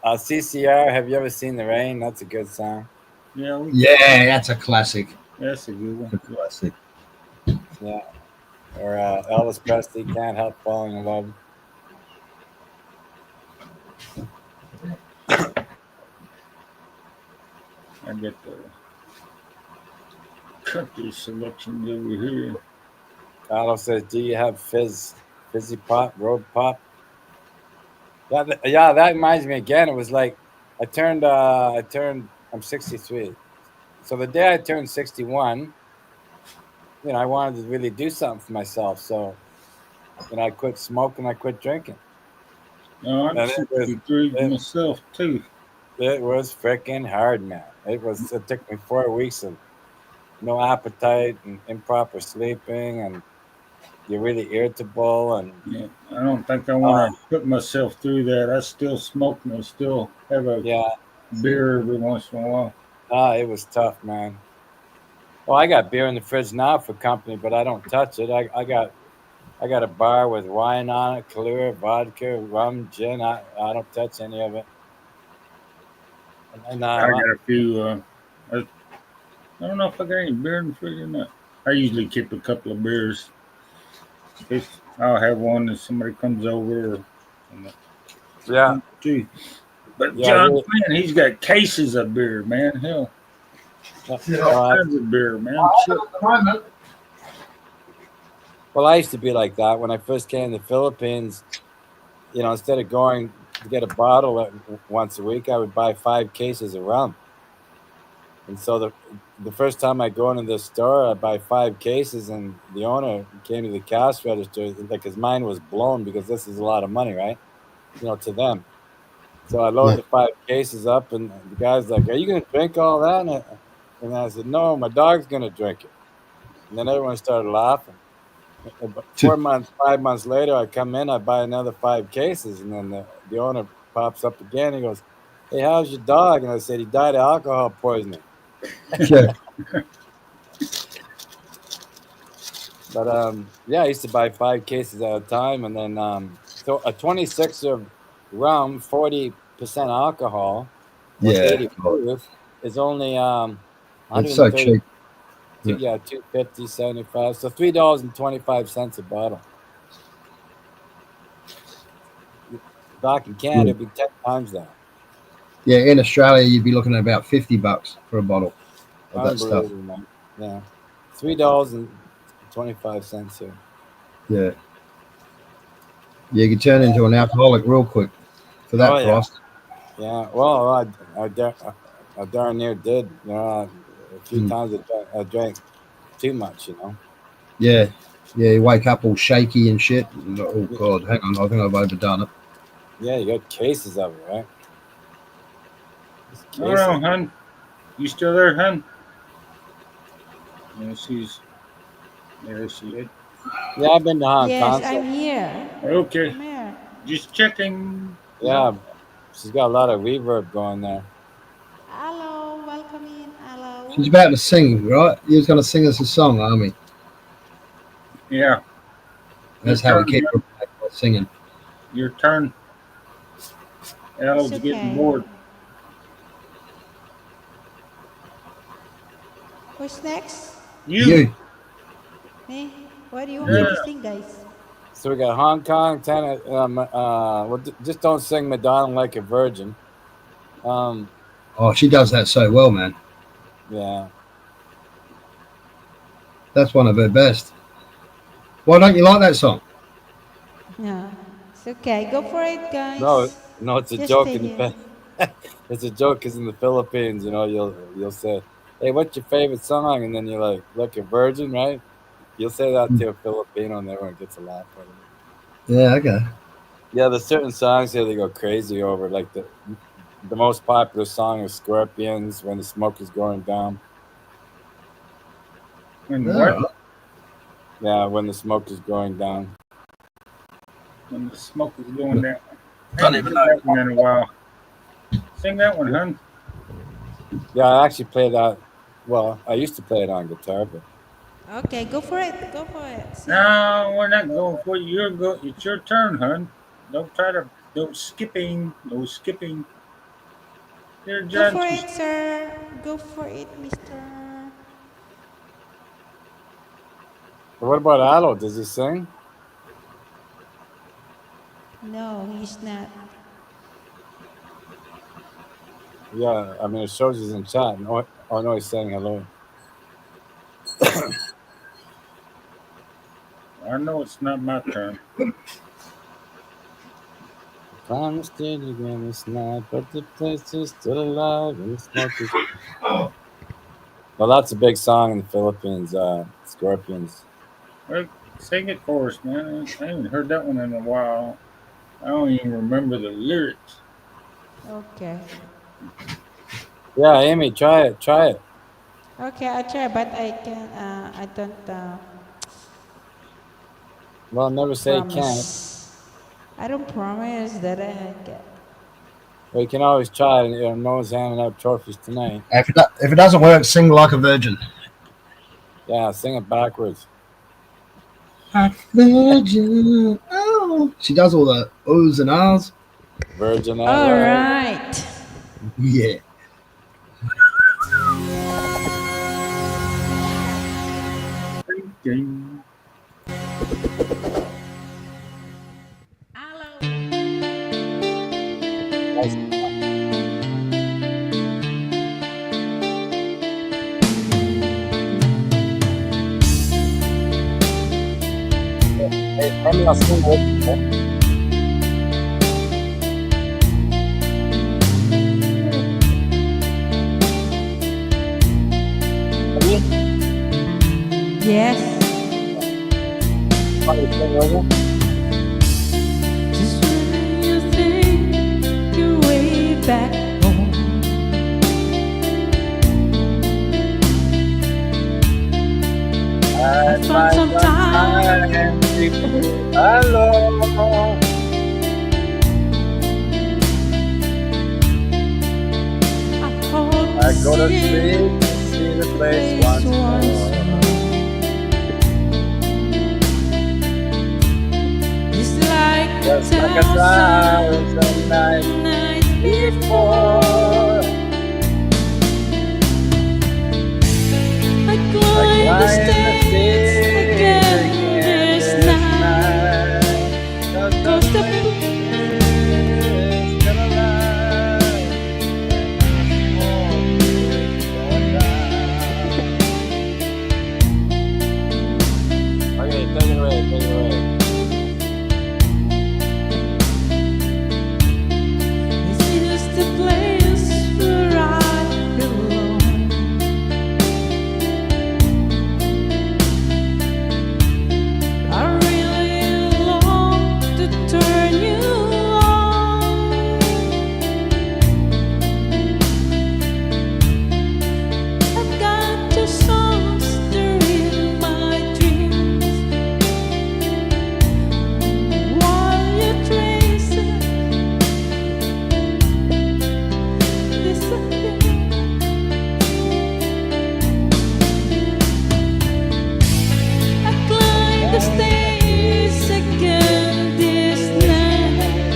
CCR, have you ever seen The Rain? That's a good song. Yeah, that's a classic. That's a good one. A classic. Yeah. Or Elvis Presley, Can't Help Falling in Love. I got the country selections over here. Aldo says, do you have fizzy pop, road pop? Yeah, that reminds me again. It was like I'm 63. So the day I turned 61, I wanted to really do something for myself. So, I quit smoking, I quit drinking. No, I'm And it was 63 it, myself too. it was freaking hard, man. It took me 4 weeks of no appetite and improper sleeping, and you're really irritable, and Yeah, I don't think I uh, want to put myself through that. I still smoke and I still have a yeah, beer every once in a while. it was tough, man. Well, I got beer in the fridge now for company, but I don't touch it. I got a bar with wine on it, Kahlua, vodka, rum, gin. I don't touch any of it. And I got a few. I don't know if I got any beer in the fridge or not. I usually keep a couple of beers. I'll have one if somebody comes over. Or, yeah, too. But yeah, I John really. Flynn, he's got cases of beer, man. Hell, all Uh, kinds of beer, man. Shit. At the moment. well, I used to be like that when I first came to the Philippines. You know, instead of going to get a bottle once a week, I would buy 5 cases of rum. And so the first time I go into the store, I buy 5 cases, and the owner came to the cash register, like his mind was blown because this is a lot of money, right? You know, to them. So I loaded Yeah. the 5 cases up, and the guy's like, "Are you going to drink all that?" And I said, "No, my dog's going to drink it." And then everyone started laughing. But 4 months, 5 months later, I come in, I buy another 5 cases, and then the owner pops up again. He goes, "Hey, how's your dog?" And I said, "He died of alcohol poisoning." Yeah. But yeah, I used to buy 5 cases at a time, and then so a 26 of rum, 40% alcohol, or Yeah. 80 proof is only It's so 130. cheap. Yeah. Yeah, 250, 75. So $3.25 a bottle. Back in Canada, it'd be 10 times that. Yeah, in Australia, you'd be looking at about $50 for a bottle of that stuff. Unbelievable, man. Yeah, $3.25 here. Yeah. You could turn into an alcoholic real quick for that Oh yeah, price. yeah. Well, I darn near did. You know, a few Mm. times I drank too much. You know. Yeah. Yeah, you wake up all shaky and shit. And, oh, God, hang on. I think I've overdone it. Yeah, you got cases of it, right? Just I don't cases. know, hun. You still there, hun? Yeah, there she is. Yeah, I've been to Hong Yes, Kong. I'm here. Okay, I'm here. just checking. Yeah, she's got a lot of reverb going there. Hello, welcome in. Hello. She's about to sing, right? He was going to sing us a song, aren't we? Yeah, That's Your how we turn, keep hun. singing. Your turn. Al's It's getting okay. bored. Who's next? You. Me? What do you want me Yeah. to sing, guys? So we got Hong Kong, well, just don't sing Madonna like a virgin. Oh, she does that so well, man. Yeah. That's one of her best. Why don't you like that song? Yeah. It's okay. Go for it, guys. No, it's a Just joke stay in the here. it's a joke because in the Philippines, you know, you'll say, "Hey, what's your favorite song?" And then you're like a virgin, right? You'll say that to a Filipino, and everyone gets a laugh out of it. Yeah, okay. Yeah, there's certain songs here they go crazy over. Like the most popular song is Scorpions, "When the Smoke Is Going Down." And All what? right. Yeah, "When the Smoke Is Going Down." When the smoke is going down. I Don't haven't even heard know. that one in a while. Sing that one, hun. Yeah, I actually play that. Well, I used to play it on guitar, but Okay, go for it. Go for it. Sing. No, we're not going for you. It's your turn, hun. Don't try to. No skipping. No skipping. Here, Go John. for it, sir. Go for it, mister. what about Alo? Does he sing? No, he's not. Yeah, I mean, it shows he's in chat. No, oh no, he's saying hello. I know it's not my turn. Promised it again this night, but the place is still alive and the smoke is. Well, that's a big song in the Philippines. Scorpions. Well, sing it for us, man. I haven't heard that one in a while. I don't even remember the lyrics. Okay. Yeah, Amy, try it. Try it. Okay, I try, but I don't Well, never say can't. promise. I don't promise that I get. But you can always try it. No one's handing out trophies tonight. If it doesn't work, sing like a virgin. Yeah, sing it backwards. Virgin. Oh. She does all the oohs and ahs. Virgin. All right. Yeah. Ding. Hey, Amy, I'll sing with you. Yes. Want me to sing with you? Just when you think you're way back home, I found some time. Hello. I go to sleep to see the place once more. Just like Just like 1,000 nights before. I I climb the climb the stairs stairs again again this this night. night. 'Cause Cause the the place is still alive. Okay, take it away, take it away. This is the place where I belong. I really long to turn you on. I've got your songs there in my dreams. While you're tracing this again, I climb the stairs again this night.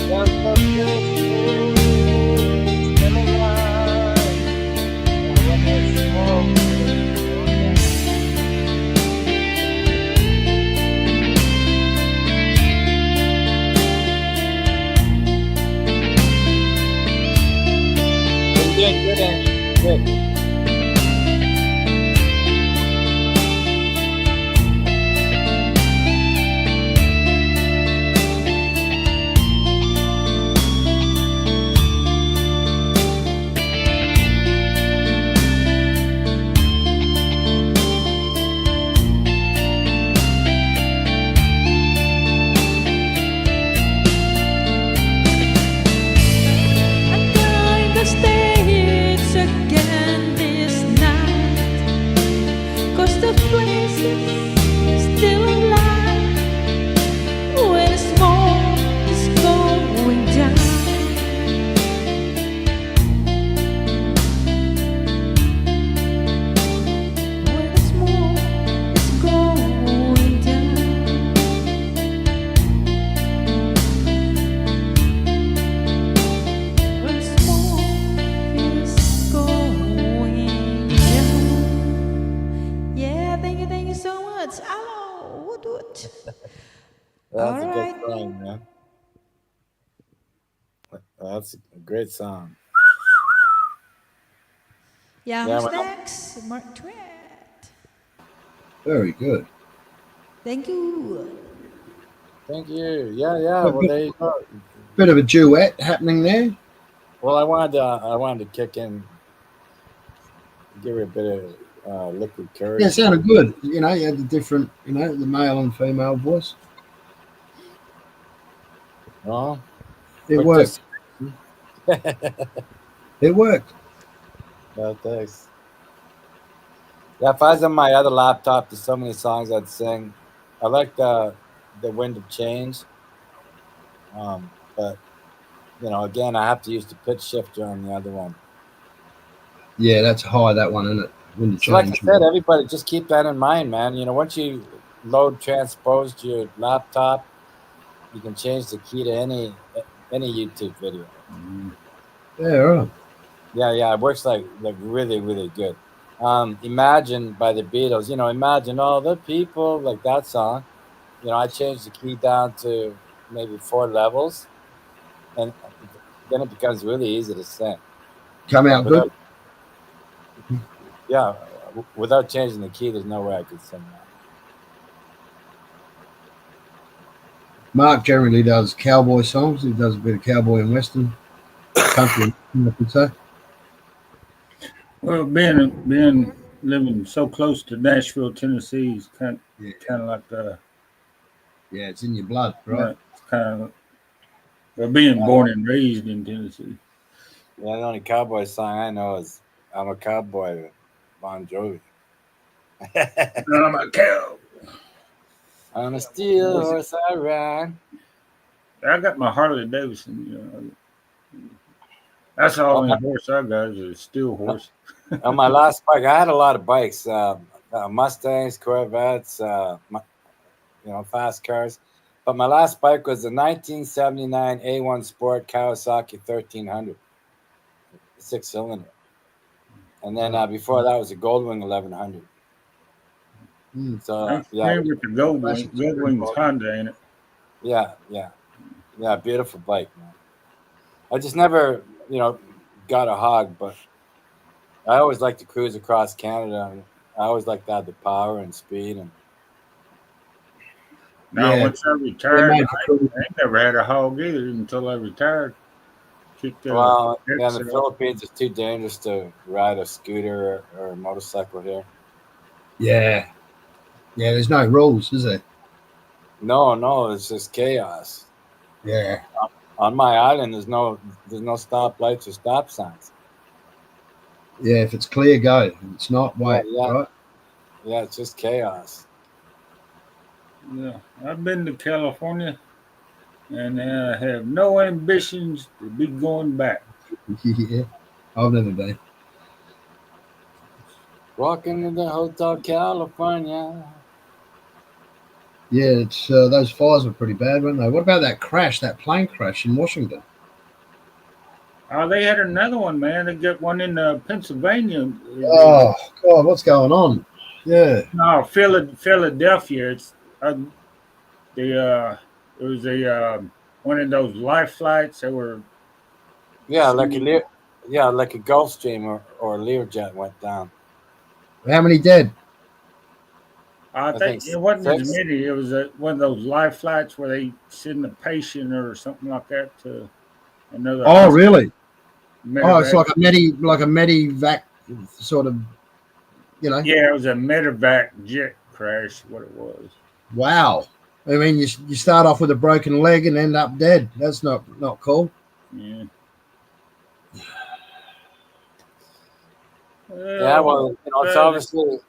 'Cause the place is still alive. And when it's smoke, you're doing good, Amy. Good. I climb the stairs again this night. 'Cause the place is still alive when the smoke is going down. When the smoke is going down. When smoke is going down. Yeah, thank you so much. Hello, Woodwood. That's a Alright. good song, man. That's a great song. Yeah, Yeah, who's well- next? Mark Twett. Very good. Thank you. Thank you. Yeah, yeah. Well, there you go. Bit of a duet happening there. Well, I wanted to kick in, give her a bit of liquid courage. Yeah, it sounded good. You know, you had the different, the male and female voice. Oh, It worked. It worked. Well, thanks. Yeah, if I was on my other laptop, there's so many songs I'd sing. I like the Wind of Change, but again, I have to use the pitch shifter on the other one. Yeah, that's high, that one, isn't it? Wind of So, like I Change. said, everybody just keep that in mind, man. Once you load transpose to your laptop, you can change the key to any YouTube video. Yeah, right. Yeah, it works like really, really good. Imagine by the Beatles, imagine all the people, like that song. I changed the key down to maybe 4 levels, and then it becomes really easy to sing. Come out good. Yeah, without changing the key, there's no way I could sing that. Mark generally does cowboy songs. He does a bit of cowboy and western country, I could say. Well, being living so close to Nashville, Tennessee is kind of like yeah, it's in your blood, right? It's kind of being born and raised in Tennessee. Yeah, the only cowboy song I know is "I'm a Cowboy," Bon Jovi. I'm a cow. On a steel horse I ride. I got my Harley Davidson. That's the only horse I got is a steel horse. On my last bike, I had a lot of bikes, Mustangs, Corvettes, fast cars. But my last bike was a 1979 A1 Sport Kawasaki 1300, 6-cylinder. And then before that was a Goldwing 1100. So I'm familiar with the Goldwing's Honda, ain't it? Yeah, beautiful bike, man. I just never, got a hog, but I always like to cruise across Canada. And I always like to have the power and speed. And now, once I retired, I never had a hog either until I retired. In the Philippines, it's too dangerous to ride a scooter or a motorcycle here. Yeah, there's no rules, is there? No, it's just chaos. Yeah. On my island, there's no stoplights or stop signs. Yeah, if it's clear, go. If it's not, wait. Right? Yeah, it's just chaos. Yeah, I've been to California, and I have no ambitions to be going back. Yeah, I've never been. Walking in the Hotel California. Yeah, it's those fires were pretty bad, weren't they? What about that plane crash in Washington? Oh, they had another one, man. They got one in Pennsylvania. Oh God, what's going on? Yeah. No, Philadelphia. It's it was one of those life flights that were. Yeah, like a Gulfstream or a Learjet went down. How many dead? I think it wasn't as many. It was one of those life flights where they send a patient or something like that to another. Oh, really? Medevac. It's like a medivac sort of, Yeah, it was a medevac jet crash. What it was. Wow. I mean, you start off with a broken leg and end up dead. That's not cool. Yeah. Yeah, well, it's obviously,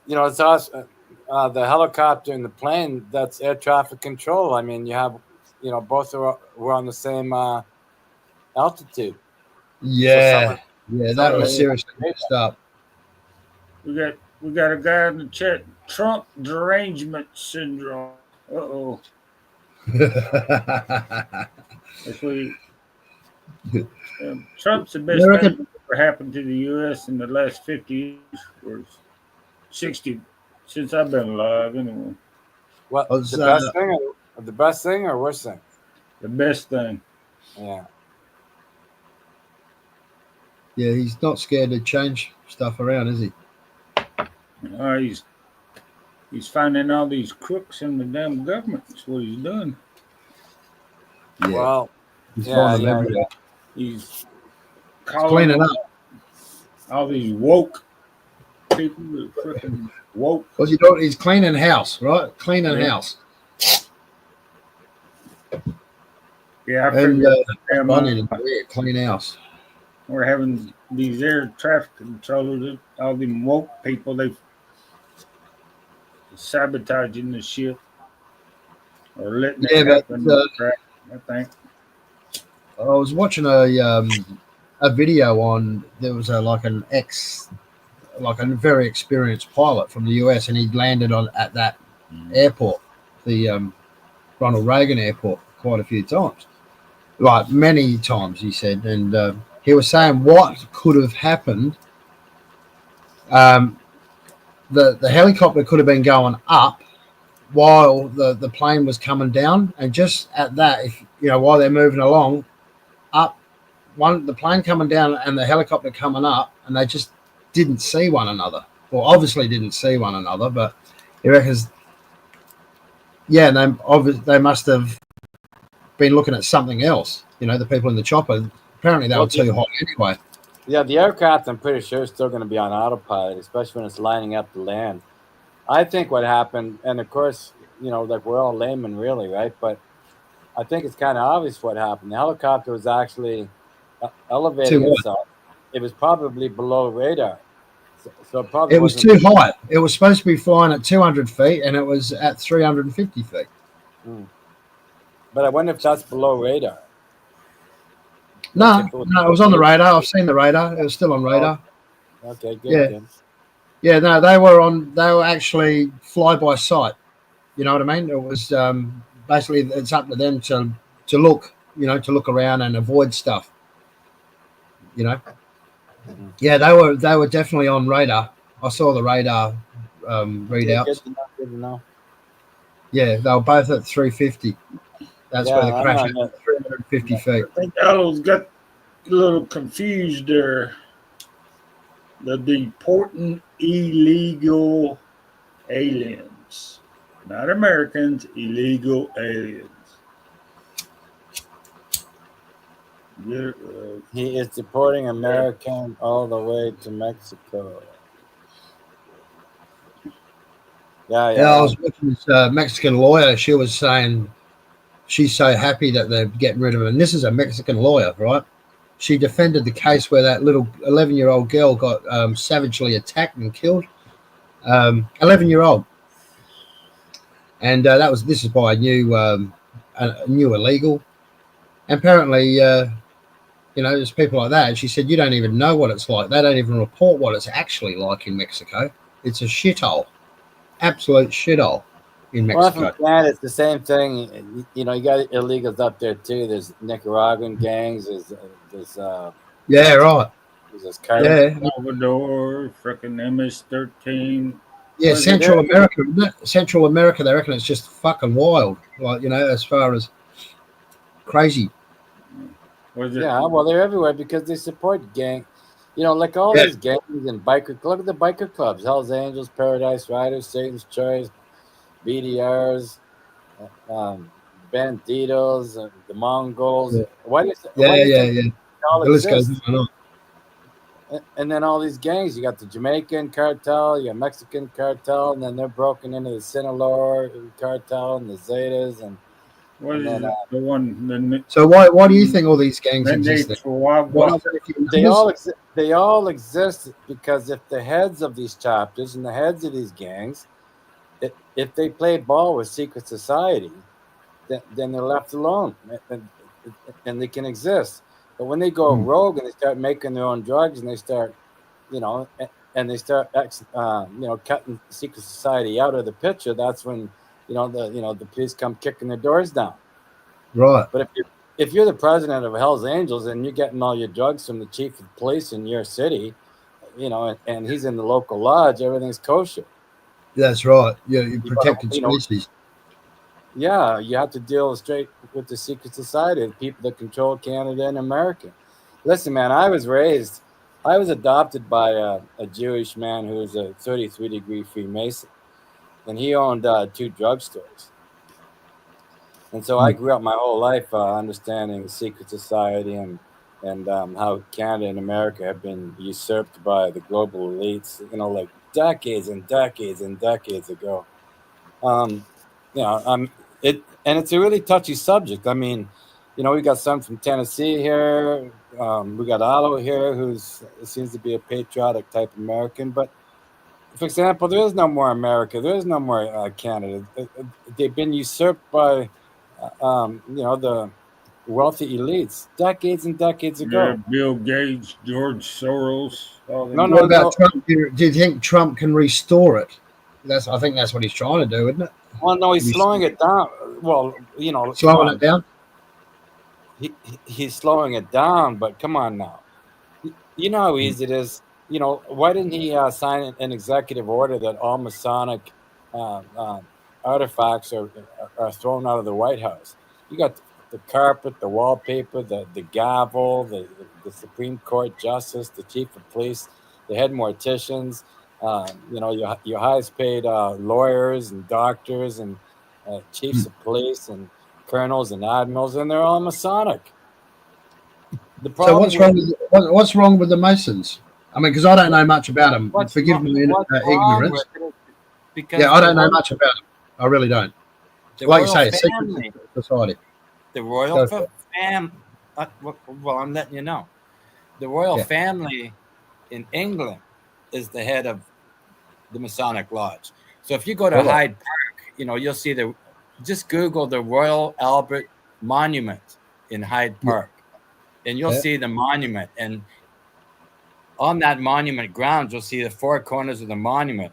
it's us, the helicopter and the plane. That's air traffic control. I mean, you have, both were on the same altitude. Yeah, that was seriously messed up. We got a guy in the chat. Trump derangement syndrome. Uh-oh. That's what Trump's the best thing that ever happened to the U.S. in the last 50 years, or 60, since I've been alive, anyway. What, the best thing or worst thing? The best thing. Yeah. Yeah, he's not scared to change stuff around, is he? He's finding all these crooks in the damn government. That's what he's doing. Yeah. Well, he's cleaning up all these woke people that are freaking woke. What's he doing? He's cleaning house, right? Cleaning house. Yeah, I And figured Bunyan and Maria, clean house. we're having these air traffic controllers, all them woke people, they sabotaging the shit or letting it Yeah, but happen. I think. I was watching a video on there was like a very experienced pilot from the US, and he landed on at that airport, the Ronald Reagan Airport, quite a few times, like many times, he said, and he was saying what could have happened. The helicopter could have been going up while the plane was coming down, and just at that, if while they're moving along up, the plane coming down and the helicopter coming up, and they just didn't see one another. Well, obviously didn't see one another, but he reckons, yeah, they must have been looking at something else. The people in the chopper, apparently they were too hot anyway. Yeah, the aircraft, I'm pretty sure, is still going to be on autopilot, especially when it's lining up to land. I think what happened, and of course, like we're all laymen, really, right? But I think it's kind of obvious what happened. The helicopter was actually elevating itself. It was probably below radar. So probably it was too high. It was supposed to be flying at 200 feet, and it was at 350 feet. But I wonder if that's below radar. No, it was on the radar. I've seen the radar. It was still on radar. Okay, good. Yeah, no, they were actually fly by sight. You know what I mean? It was basically it's up to them to look, to look around and avoid stuff. Yeah, they were definitely on radar. I saw the radar readouts. Good to know. Yeah, they were both at 350. That's where the crash happened, 350 feet. I think Allo's got a little confused there. The deporting illegal aliens. Not Americans, illegal aliens. He is deporting Americans all the way to Mexico. Yeah. I was watching this Mexican lawyer. She was saying she's so happy that they're getting rid of him. And this is a Mexican lawyer, right? She defended the case where that little 11-year-old girl got savagely attacked and killed. 11-year-old. And this is by a new illegal. And apparently, there's people like that. And she said, you don't even know what it's like. They don't even report what it's actually like in Mexico. It's a shithole. Absolute shithole in Mexico. Well, it's the same thing. You got illegals up there too. There's Nicaraguan gangs. There's yeah, right. There's Salvador, freaking MS-13. Yeah, Central America, they reckon it's just fucking wild. Like, as far as crazy. Yeah, well, they're everywhere because they support gang. Like all these gangs and biker. Look at the biker clubs: Hell's Angels, Paradise Riders, Satan's Choice, BDRs, Banditos, the Mongols. Yeah. Why do The list goes on. And then all these gangs, you got the Jamaican cartel, you got Mexican cartel, and then they're broken into the Sinaloa cartel and the Zetas and. So why do you think all these gangs exist? They all exist because if the heads of these chapters and the heads of these gangs, if they play ball with secret society, then they're left alone and they can exist. But when they go rogue and they start making their own drugs and they start, and they start cutting secret society out of the picture, that's when the police come kicking their doors down. Right. But if you're the president of Hell's Angels and you're getting all your drugs from the chief of police in your city, and he's in the local lodge, everything's kosher. That's right. Yeah, you protected species. Yeah, you have to deal straight with the secret society, the people that control Canada and America. Listen, man, I was adopted by a Jewish man who was a 33-degree Freemason. And he owned 2 drugstores. And so I grew up my whole life understanding secret society and how Canada and America have been usurped by the global elites, like decades and decades and decades ago. And it's a really touchy subject. I mean, you know, we got some from Tennessee here. We got Otto here, seems to be a patriotic type American. But for example, there is no more America. There is no more Canada. They've been usurped by, you know, the wealthy elites decades and decades ago. Yeah, Bill Gates, George Soros. All them. No, What no, about no. Trump? Do you think Trump can restore it? I think that's what he's trying to do, isn't it? Well, no, he's slowing it down. Well, you know, Slowing it down. He's slowing it down, but come on now. You know how easy it is. You know, why didn't he sign an executive order that all Masonic artifacts are thrown out of the White House? You got the carpet, the wallpaper, the gavel, the Supreme Court justice, the chief of police, the head morticians, you know, your highest paid lawyers and doctors and chiefs of police and colonels and admirals, and they're all Masonic. The So problem what's wrong with the Masons? I mean, because I don't know much about them. Forgive me ignorance. Because Yeah, I don't know much about them. I really don't. the Like you royal say, family, secret society. the Go royal for it. family. Well, I'm letting you know. The royal Yeah. family in England is the head of the Masonic Lodge. So if you go to Right. Hyde Park, you know, you'll see just Google the Royal Albert Monument in Hyde Park, and you'll Yeah. see the monument. And on that monument grounds, you'll see the four corners of the monument.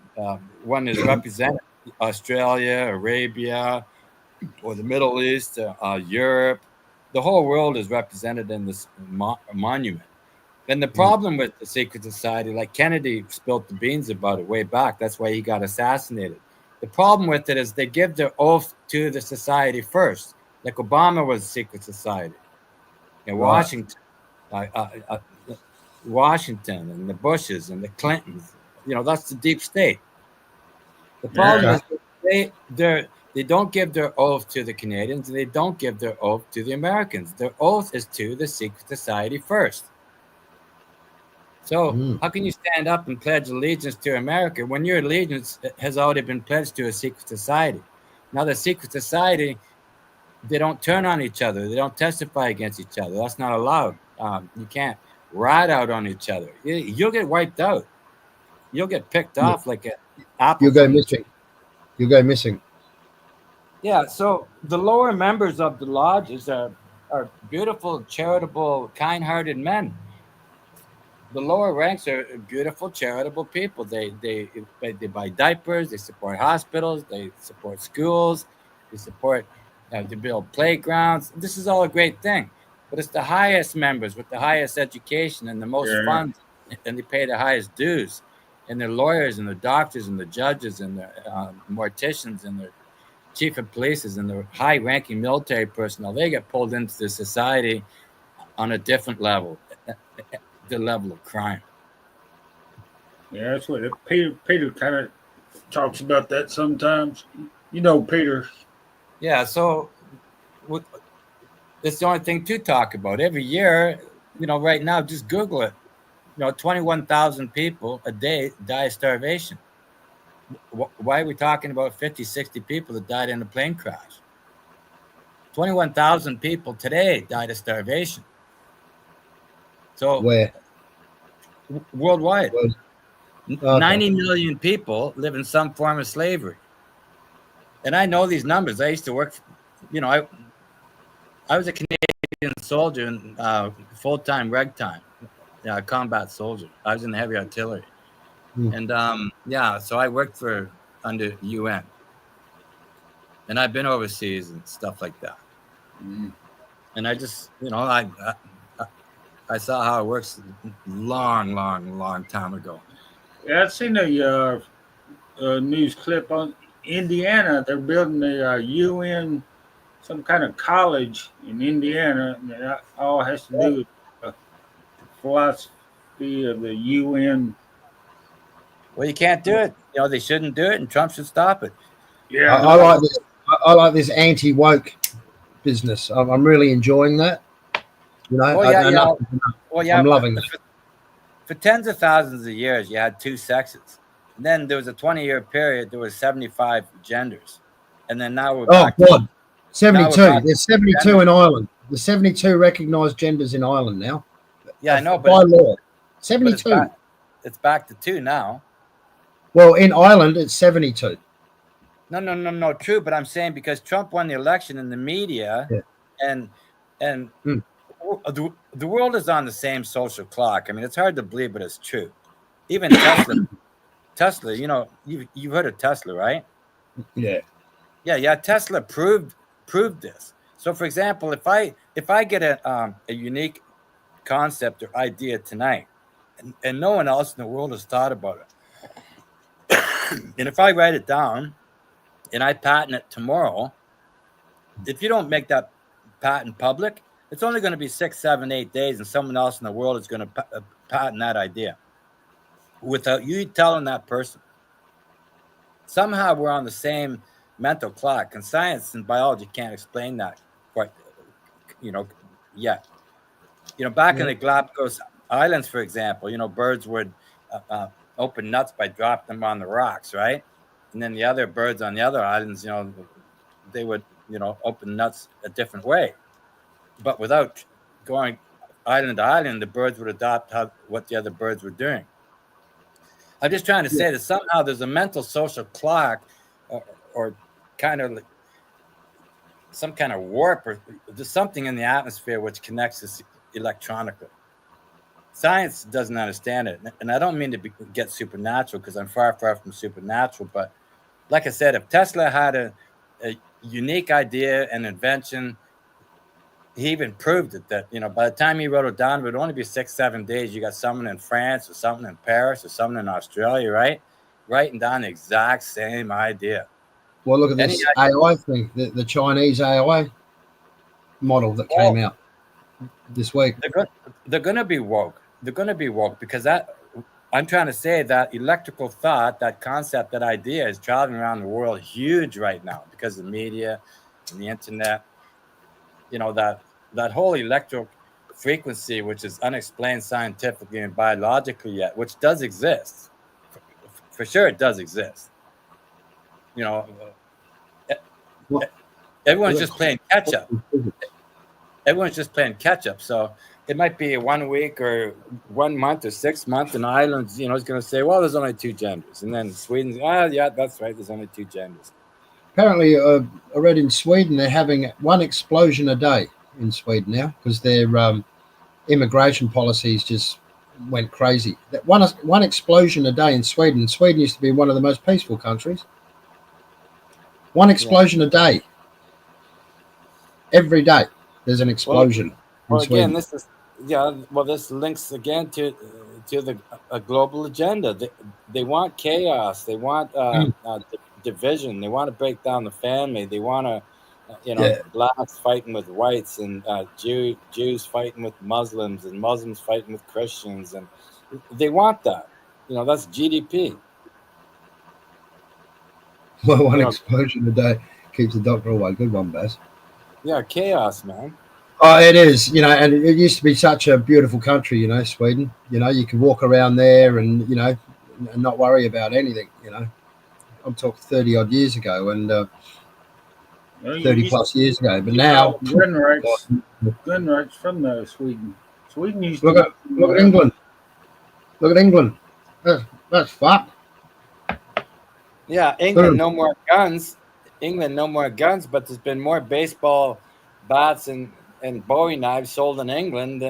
One is represented Australia, Arabia, or the Middle East, Europe. The whole world is represented in this monument. And the problem with the secret society, like Kennedy spilled the beans about it way back. That's why he got assassinated. The problem with it is they give their oath to the society first. Like Obama was a secret society. In Right. Washington and the Bushes and the Clintons, you know, that's the deep state. The problem is they don't give their oath to the Canadians, and they don't give their oath to the Americans. Their oath is to the secret society first. So how can you stand up and pledge allegiance to America when your allegiance has already been pledged to a secret society? Now the secret society, they don't turn on each other. They don't testify against each other. That's not allowed. You can't rat out on each other. You'll get wiped out. You'll get picked off like an apple. You'll go missing. You'll go missing. Yeah, so the lower members of the lodges are beautiful, charitable, kind-hearted men. The lower ranks are beautiful, charitable people. They buy diapers, they support hospitals, they support schools, they support to build playgrounds. This is all a great thing, but it's the highest members with the highest education and the most funds, and they pay the highest dues. And the lawyers and the doctors and the judges and the morticians and the chief of police and the high-ranking military personnel, they get pulled into the society on a different level, the level of crime. Yeah, that's what Peter kind of talks about that sometimes. You know, Peter. Yeah, so it's the only thing to talk about. Every year, you know, right now, just Google it. You know, 21,000 people a day die of starvation. Why are we talking about 50, 60 people that died in a plane crash? 21,000 people today died of starvation. So Where? Worldwide. Okay. 90 million people live in some form of slavery. And I know these numbers. I used to work, you know, I was a Canadian soldier in full-time ragtime, combat soldier. I was in the heavy artillery. And so I worked under UN. And I've been overseas and stuff like that. And I just, you know, I saw how it works long time ago. Yeah, I've seen a news clip on Indiana. They're building a UN, some kind of college in Indiana, and that all has to do with the philosophy of the UN. Well, you can't do it. You know, they shouldn't do it, and Trump should stop it. Yeah, I like this. I like this anti-woke business. I'm really enjoying that. You know, I'm loving that. For tens of thousands of years, you had two sexes. And then there was a 20-year period. There was 75 genders, and then now we're back. God, 72. There's 72 in Ireland. There's 72 recognised genders in Ireland now. Yeah, I know, by but law. but 72. it's back to 2 now. Well, in Ireland, it's 72. No, true. But I'm saying because Trump won the election in the media, Yeah. and Hmm. the world is on the same social clock. I mean, it's hard to believe, but it's true. Even Tesla, you know, you've heard of Tesla, right? Yeah. Yeah. Tesla proved this. So, for example, if I get a unique concept or idea tonight, and no one else in the world has thought about it, and if I write it down and I patent it tomorrow, if you don't make that patent public, it's only going to be 6, 7, 8 days, and someone else in the world is going to patent that idea without you telling that person. Somehow we're on the same mental clock, and science and biology can't explain that quite, yet. Back in the Galapagos Islands, for example, birds would open nuts by dropping them on the rocks, right? And then the other birds on the other islands, they would, open nuts a different way. But without going island to island, the birds would adopt what the other birds were doing. I'm just trying to say that somehow there's a mental social clock or kind of like some kind of warp, or there's something in the atmosphere which connects us electronically. Science doesn't understand it. And I don't mean to get supernatural, because I'm far from supernatural. But like I said, if Tesla had a unique idea and invention, he even proved it, that, by the time he wrote it down, it would only be 6, 7 days. You got someone in France or someone in Paris or someone in Australia, right? Writing down the exact same idea. Well, look at this AI thing, the Chinese AI model that came out this week. They're going to be woke. They're going to be woke because I'm trying to say that electrical thought, that concept, that idea is traveling around the world huge right now because of the media and the internet. That whole electric frequency, which is unexplained scientifically and biologically yet, which does exist. For sure, it does exist. Everyone's just playing catch up. Everyone's just playing catch up. So it might be 1 week or 1 month or 6 months, and Ireland's, is going to say, well, there's only 2 genders. And then Sweden's, yeah, that's right, there's only 2 genders. Apparently, I read in Sweden, they're having 1 explosion a day in Sweden now because their immigration policies just went crazy. That one explosion a day in Sweden. Sweden used to be one of the most peaceful countries. 1 explosion a day. Every day there's an explosion. Well, again, this links again to a global agenda. They want chaos. They want division. They want to break down the family. They want to, blacks fighting with whites, and Jews fighting with Muslims, and Muslims fighting with Christians, and they want that. That's GDP. Well, 1 explosion a day keeps the doctor away. Good one, Baz. Yeah, chaos, man. Oh, it is, and it used to be such a beautiful country, Sweden. You could walk around there and, and not worry about anything, I'm talking 30 odd years ago and 30 plus years ago. But now gun rights from Sweden. Sweden used to look at England. Look at England. That's fucked. Yeah, England, no more guns. England, no more guns, but there's been more baseball bats and Bowie knives sold in England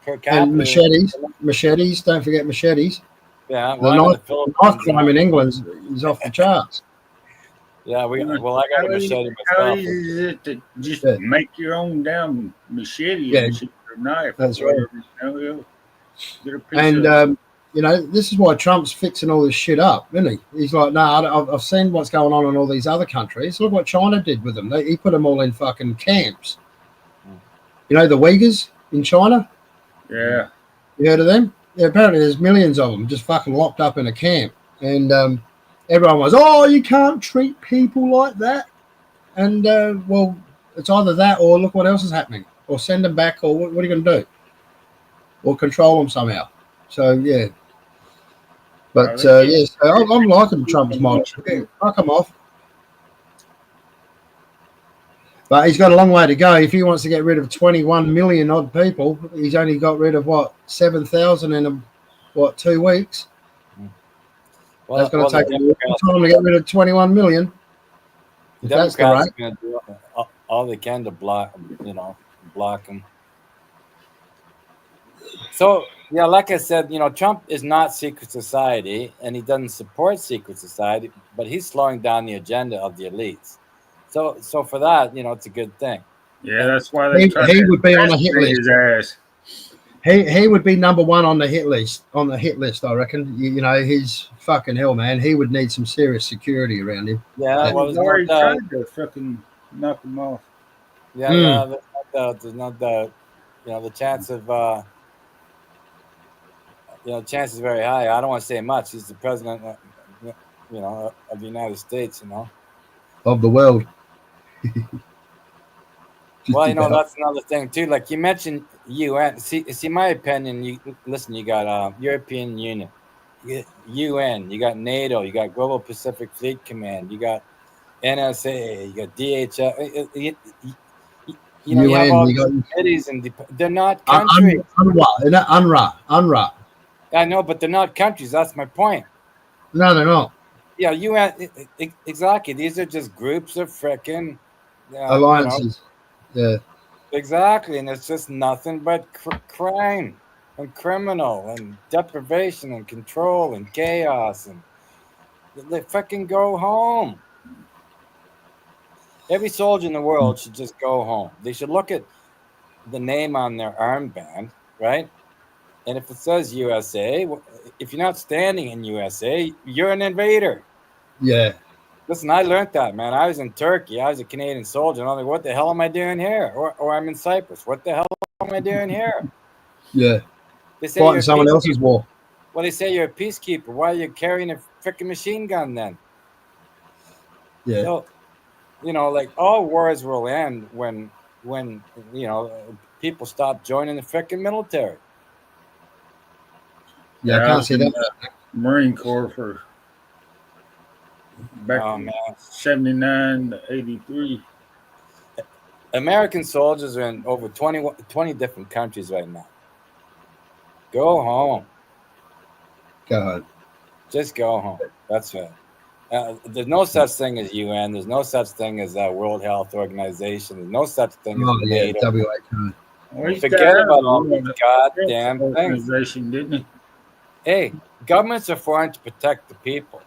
per capita. And machetes. Don't forget machetes. Yeah, the knife crime in England is off the charts. Yeah, I got a machete myself. How easy is it to just make your own damn machete or knife? That's right. Get a piece and this is why Trump's fixing all this shit up, isn't he? He's like, no, I've seen what's going on in all these other countries. Look what China did with them. He put them all in fucking camps. The Uyghurs in China? Yeah. You heard of them? Yeah, apparently there's millions of them just fucking locked up in a camp. And everyone was, oh, you can't treat people like that. And, well, it's either that or look what else is happening. Or send them back, or what are you going to do? Or control them somehow. So, yeah. But, so I'm liking Trump's model. Fuck him off. But he's got a long way to go. If he wants to get rid of 21 million odd people, he's only got rid of what 7,000 in 2 weeks. Well, That's going to the take a long time to get rid of 21 million. If that's the Democrats right. are going to do all they can to block him. So yeah, like I said, Trump is not secret society, and he doesn't support secret society, but he's slowing down the agenda of the elites. So for that, it's a good thing. Yeah, that's why they tried He to would be on a hit assassinate list. his ass. He would be number one on the hit list. I reckon. He's fucking hell, man. He would need some serious security around him. Yeah, well, He's there's already no doubt. tried to fucking knock him off. Yeah, there's no doubt. The chance of chance is very high. I don't want to say much. He's the president, of the United States. Of the world. Well, that's another thing too. Like you mentioned, UN. See, my opinion. You got European Union, you got UN, you got NATO, you got Global Pacific Fleet Command, you got NSA, you got DHL. You have all these committees, and they're not countries. UNRWA. I know, but they're not countries. That's my point. No, they're not. Yeah, UN. Exactly. These are just groups of frickin' alliances. Yeah. Exactly, and it's just nothing but crime and criminal and deprivation and control and chaos, and they fucking go home. Every soldier in the world should just go home. They should look at the name on their armband, right? And if it says USA, if you're not standing in USA, you're an invader. Yeah. Listen, I learned that, man. I was in Turkey. I was a Canadian soldier. And I'm like, what the hell am I doing here? Or I'm in Cyprus. What the hell am I doing here? Yeah. They say fighting someone else's war. Well, they say you're a peacekeeper. Why are you carrying a freaking machine gun then? Yeah. So, like all wars will end when people stop joining the freaking military. Yeah, I can't see that. Marine Corps for back in 79 to 83. American soldiers are in over 20 different countries right now. Go home. Go home. Just go home. That's it. There's no such thing as UN. There's no such thing as World Health Organization. There's no such thing as NATO. WHO. Well, Forget about all these goddamn things. Organization, didn't he? Hey, governments are formed to protect the people.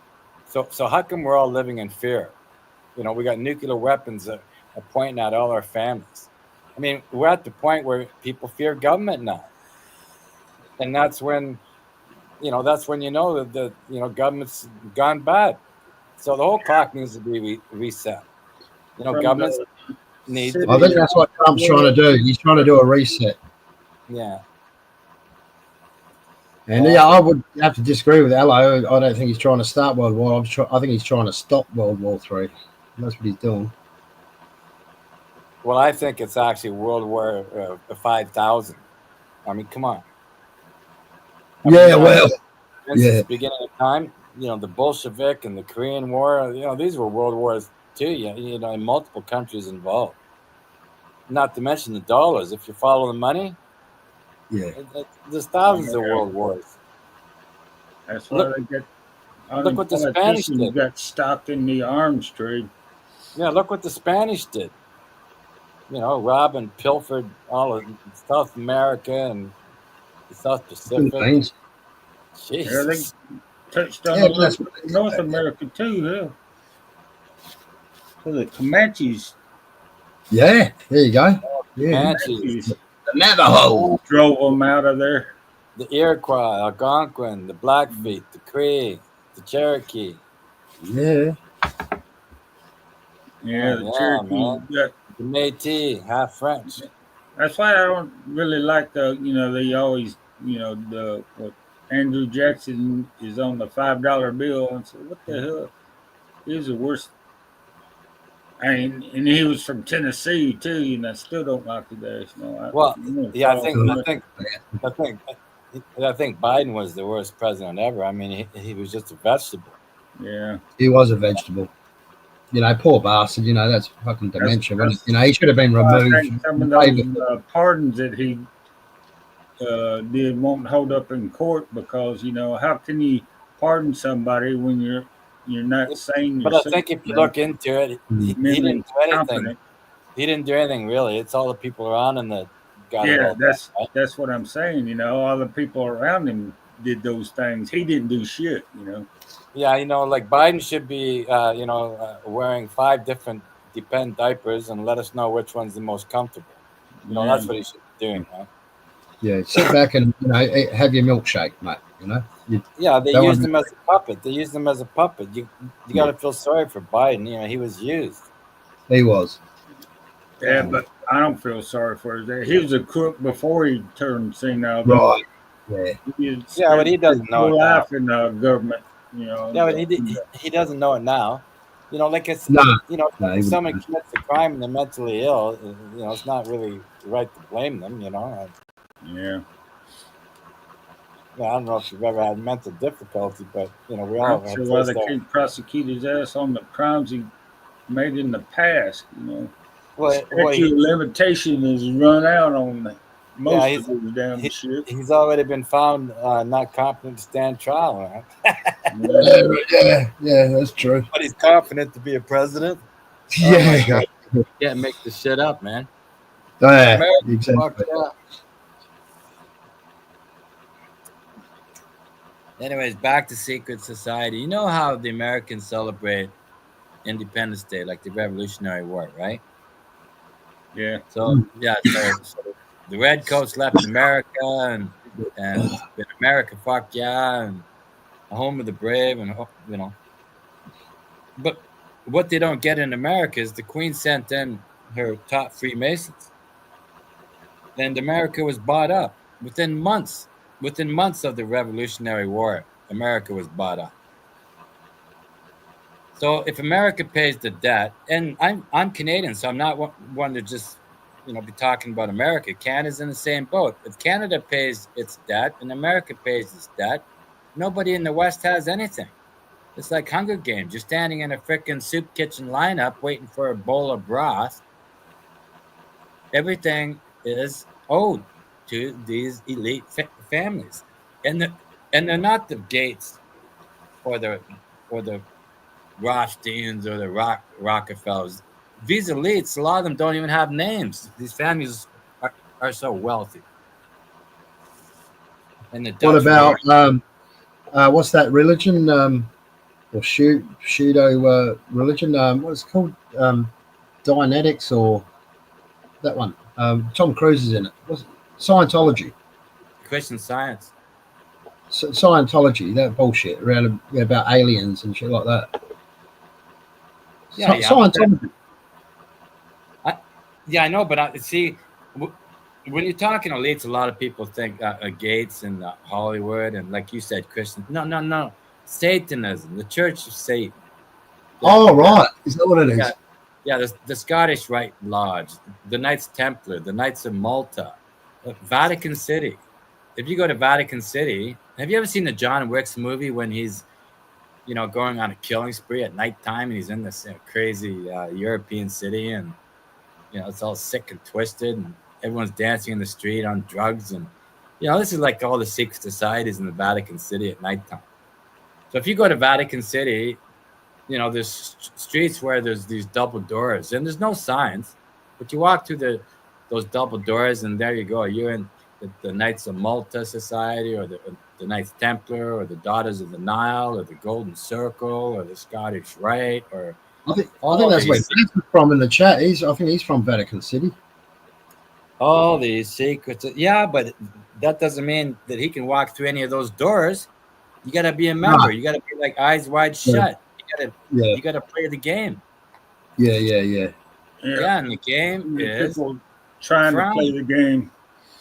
So how come we're all living in fear? We got nuclear weapons that are pointing at all our families. I mean, we're at the point where people fear government now. And that's when that government's gone bad. So the whole clock needs to be reset. Governments need to I think that's what Trump's trying to do. He's trying to do a reset. Yeah. And I would have to disagree with Allo. I don't think he's trying to start World War. I think he's trying to stop World War III. That's what he's doing. Well, I think it's actually World War 5000. I mean, come on. Since the beginning of time, the Bolshevik and the Korean War, these were World Wars too, in multiple countries involved. Not to mention the dollars. If you follow the money, there's thousands of world wars. That's why they get. Look what the Spanish did. Got stopped in the arms trade. Yeah, look what the Spanish did. Robbed and pilfered all of South America and the South Pacific. Jesus. Yeah, they touched on North America too. So the Comanches. Yeah, there you go. Comanches. The Navajo drove them out of there. The Iroquois, Algonquin, the Blackfeet, the Cree, the Cherokee. Yeah. Yeah, the Cherokee. The Métis, half French. That's why I don't really like they always, what Andrew Jackson is on the $5 bill. And so what the hell? He's the worst. And he was from Tennessee too, and I still don't like the guy. I think Biden was the worst president ever. I mean, he was just a vegetable. Yeah, he was a vegetable. You know, poor bastard. You know, that's fucking dementia. Wasn't it? that's- You know, he should have been I removed. think some of those pardons that he did won't hold up in court because, you know, how can you pardon somebody when you're not sane But I yourself? think if you you know? look into it, he Mentally didn't do anything. competent. He didn't do anything really. It's all the people around him that got it Yeah, all done, right? that's what I'm saying. You know, all the people around him did those things. He didn't do shit. You know. Yeah, you know, like Biden should be, wearing 5 different depend diapers and let us know which one's the most comfortable. You know, that's what he should be doing, right? Yeah, sit back and, you know, have your milkshake, mate. You know. Yeah, they That used one- him as a puppet. They used him as a puppet. You got to feel sorry for Biden. You know, he was used. He was. Yeah, but I don't feel sorry for him. He was a crook before he turned senile. Right. Yeah. Yeah, but he doesn't know his it now. life in government. You know. Yeah, but he doesn't know it now. You know, like it's No. you know, No, he if someone wouldn't. commits a crime and they're mentally ill, you know, it's not really right to blame them. You know. Yeah. I don't know if you've ever had mental difficulty, but you know, we all I'm have sure why they faced that. can't prosecute his ass on the crimes he made in the past. You know. Well, Statute of limitation is run out on most he's- of those damn shit. he's already been found not competent to stand trial, right? Yeah, that's true. But he's confident to be a president. Yeah. You can't make this shit up, man. Yeah, America, exactly. fuck yeah. Anyways, back to secret society. You know how the Americans celebrate Independence Day, like the Revolutionary War, right? Yeah. So yeah, so the redcoats left America, and it's been America, fuck yeah, and a home of the brave, and you know. But what they don't get in America is the Queen sent in her top Freemasons, and America was bought up within months. Within months of the Revolutionary War, America was bought up. So if America pays the debt, and I'm Canadian, so I'm not one to just be talking about America. Canada's in the same boat. If Canada pays its debt and America pays its debt, nobody in the West has anything. It's like Hunger Games. You're standing in a frickin' soup kitchen lineup waiting for a bowl of broth. Everything is owed to these elite families, and they're not the Gates or the Rothschilds or the Rockefellers. These elites, a lot of them don't even have names. These families are so wealthy. And the What Dutch about what's that religion? Or pseudo religion? What's it called? Dianetics or that one? Tom Cruise is in it. What's it? Scientology. Christian Science. Scientology, that bullshit around about aliens and shit like that. Yeah, Scientology. Yeah, I know, but I see when you're talking elites, a lot of people think Gates and Hollywood, and like you said, Christian. No. Satanism, the Church of Satan. Oh, right. Is that what it is? Yeah, the Scottish Rite Lodge, the Knights Templar, the Knights of Malta, Vatican City. If you go to Vatican City, have you ever seen the John Wick's movie when he's, going on a killing spree at nighttime and he's in this crazy European city and, it's all sick and twisted and everyone's dancing in the street on drugs and, this is like all the secret societies in the Vatican City at nighttime. So if you go to Vatican City, there's streets where there's these double doors and there's no signs, but you walk through those double doors and there you go. You're in the Knights of Malta Society or the Knights Templar or the Daughters of the Nile or the Golden Circle or the Scottish Rite or I think that's where he's from in the chat. I think he's from Vatican City. all these secrets. Yeah, but that doesn't mean that he can walk through any of those doors. You got to be a member. You got to be like eyes wide shut. You got to play the game. Yeah. Yeah, and the game is people trying to play the game.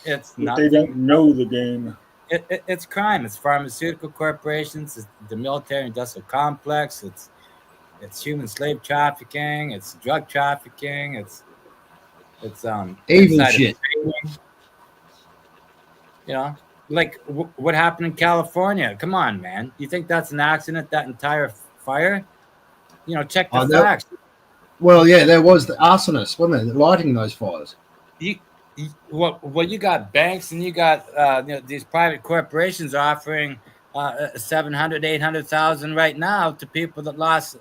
It's But not. they don't know the game. It's crime. It's pharmaceutical corporations. It's the military-industrial complex. It's human slave trafficking. It's drug trafficking. It's evil insider shit. trading. Like what happened in California. Come on, man. You think that's an accident? That entire fire? Check the Oh, no. facts. Well, yeah, there was the arsonists, wasn't there, lighting those fires. Well, you got banks and you got these private corporations offering 700, 800,000 right now to people that lost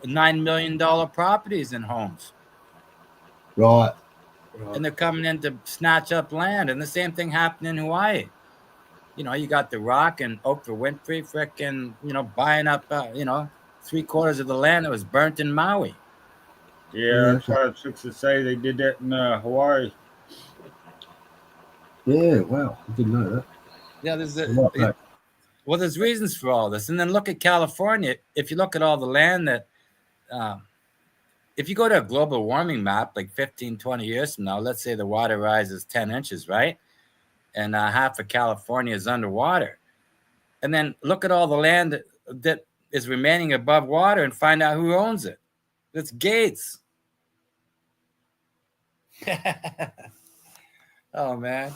$9 million properties and homes. Right. And they're coming in to snatch up land. And the same thing happened in Hawaii. You know, you got The Rock and Oprah Winfrey frickin', buying up, 3/4 of the land that was burnt in Maui. Yeah, that's what I was fixed to say. They did that in Hawaii. Yeah, wow. I didn't know that. Yeah, there's reasons for all this. And then look at California. If you look at all the land that, if you go to a global warming map, like 15, 20 years from now, let's say the water rises 10 inches, right? And half of California is underwater. And then look at all the land that is remaining above water and find out who owns it. It's Gates. Oh, man.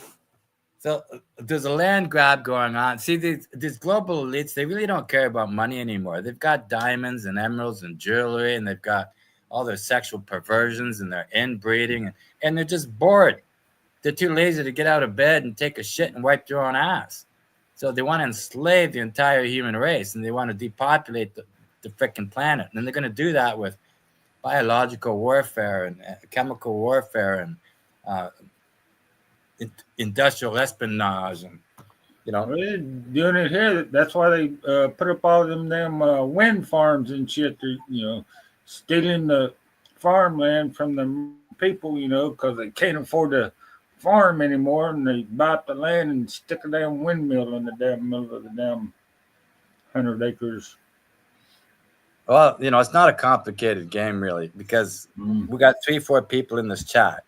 So there's a land grab going on. See, these global elites, they really don't care about money anymore. They've got diamonds and emeralds and jewelry, and they've got all their sexual perversions and their inbreeding, and they're just bored. They're too lazy to get out of bed and take a shit and wipe their own ass. So they want to enslave the entire human race, and they want to depopulate the freaking planet. And they're going to do that with biological warfare and chemical warfare and industrial espionage, and Well, they're doing it here. That's why they put up all them damn wind farms and shit. They're, stealing the farmland from the people, because they can't afford to farm anymore, and they buy up the land and stick a damn windmill in the damn middle of the damn 100 acres. Well, it's not a complicated game, really, because we got 3-4 people in this chat.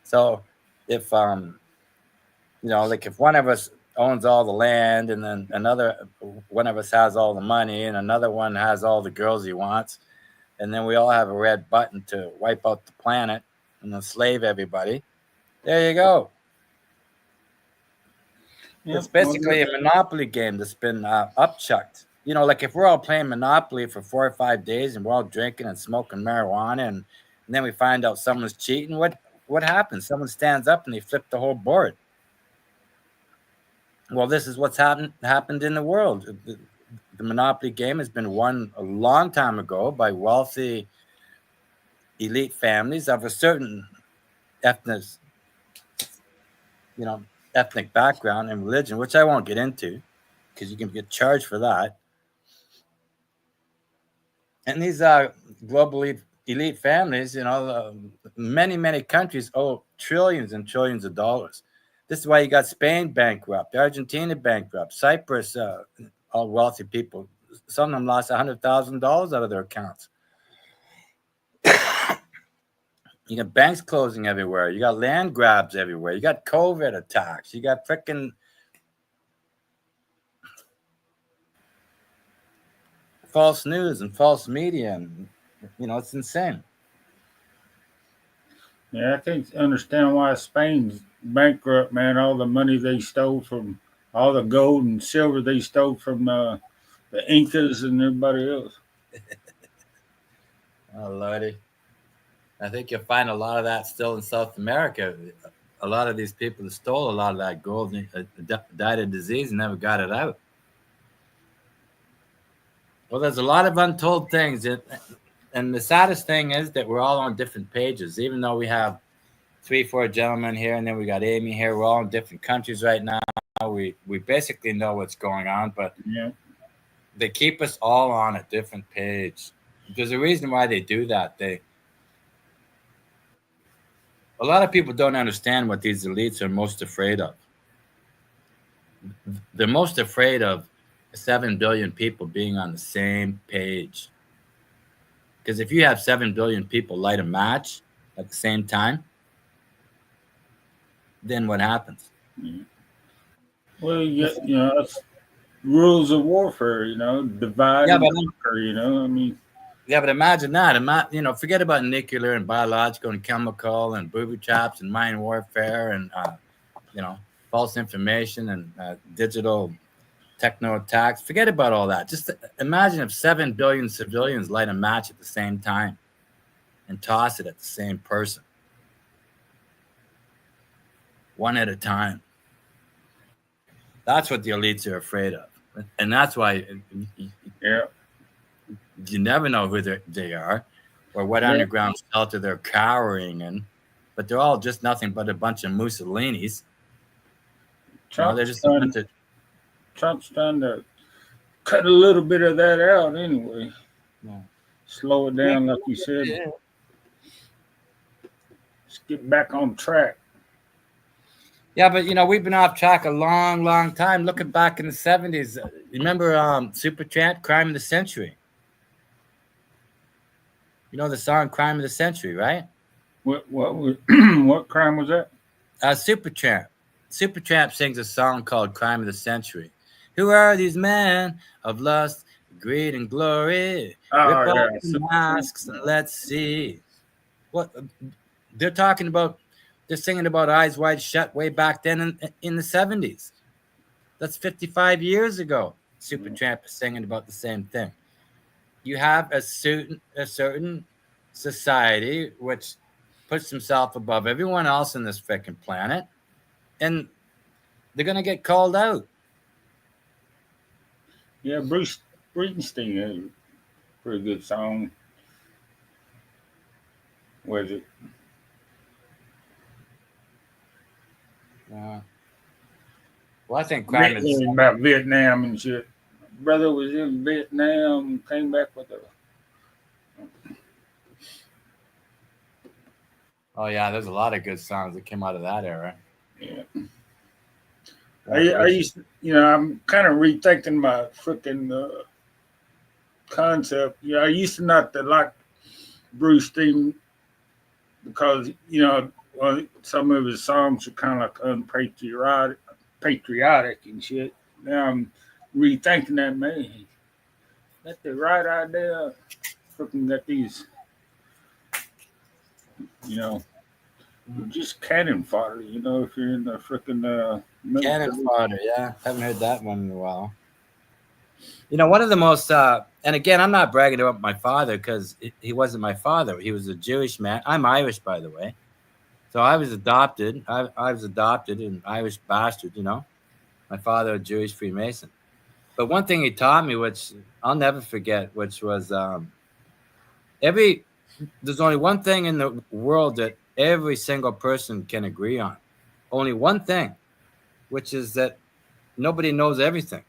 So if like if one of us owns all the land, and then another one of us has all the money, and another one has all the girls he wants, and then we all have a red button to wipe out the planet and enslave everybody, there you go. It's basically a Monopoly game that's been upchucked. Like if we're all playing Monopoly for 4 or 5 days and we're all drinking and smoking marijuana, and then we find out someone's cheating, what happens? Someone stands up and they flip the whole board. Well, this is what's happened in the world. The Monopoly game has been won a long time ago by wealthy elite families of a certain ethnic background and religion, which I won't get into because you can get charged for that. And these global elite families, many, many countries owe trillions and trillions of dollars. This is why you got Spain bankrupt, Argentina bankrupt, Cyprus, all wealthy people. Some of them lost $100,000 out of their accounts. You got banks closing everywhere. You got land grabs everywhere. You got COVID attacks. You got freaking false news and false media. And, it's insane. Yeah, I can't understand why Spain's bankrupt, man. All the money they stole from, all the gold and silver they stole from the Incas and everybody else. Oh, Lordy. I think you'll find a lot of that still in South America. A lot of these people that stole a lot of that gold died of disease and never got it out. Well, there's a lot of untold things. And the saddest thing is that we're all on different pages, even though we have 3-4 gentlemen here, and then we got Amy here. We're all in different countries right now. We basically know what's going on, but they keep us all on a different page. There's a reason why they do that. A lot of people don't understand what these elites are most afraid of. They're most afraid of 7 billion people being on the same page. Because if you have 7 billion people light a match at the same time, then what happens? Well, it's rules of warfare, divide and conquer, Yeah, but imagine that. Forget about nuclear and biological and chemical and booby traps and mind warfare and, false information and digital techno attacks. Forget about all that. Just imagine if 7 billion civilians light a match at the same time. and toss it at the same person, one at a time. That's what the elites are afraid of. And that's why Yeah. you never know who they are or what Yeah. underground shelter they're cowering in. But they're all just nothing but a bunch of Mussolinis. They're just a bunch of, Trump's trying to cut a little bit of that out anyway. Yeah. Slow it down, like you said. Let's get back on track. Yeah, but we've been off track a long, long time. Looking back in the 70s, remember Supertramp, Crime of the Century? You know the song Crime of the Century, right? What crime was that? Supertramp. Supertramp sings a song called Crime of the Century. Who are these men of lust, greed, and glory? Oh, Rip yeah. off the masks and let's see. What they're talking about. They're singing about Eyes Wide Shut way back then in the 70s. That's 55 years ago. Supertramp is singing about the same thing. You have a certain society which puts himself above everyone else on this freaking planet, and they're going to get called out. Yeah, Bruce Springsteen has a pretty good song. Was it? Well, I think crime is about Vietnam and shit. Brother was in Vietnam, came back with a. Oh yeah, there's a lot of good songs that came out of that era. Yeah. I used to, I'm kind of rethinking my freaking concept. Yeah, I used to not to like Bruce Springsteen because some of his songs are kind of like patriotic and shit. Now I'm rethinking that, man. That's the right idea. Freaking got these, just cannon fodder. If you're in the freaking cannon fodder. Yeah, haven't heard that one in a while. One of the most, and again, I'm not bragging about my father because he wasn't my father. He was a Jewish man. I'm Irish, by the way. So I was adopted. I was adopted, an Irish bastard, My father, a Jewish Freemason. But one thing he taught me, which I'll never forget, which was there's only one thing in the world that every single person can agree on. Only one thing, which is that nobody knows everything.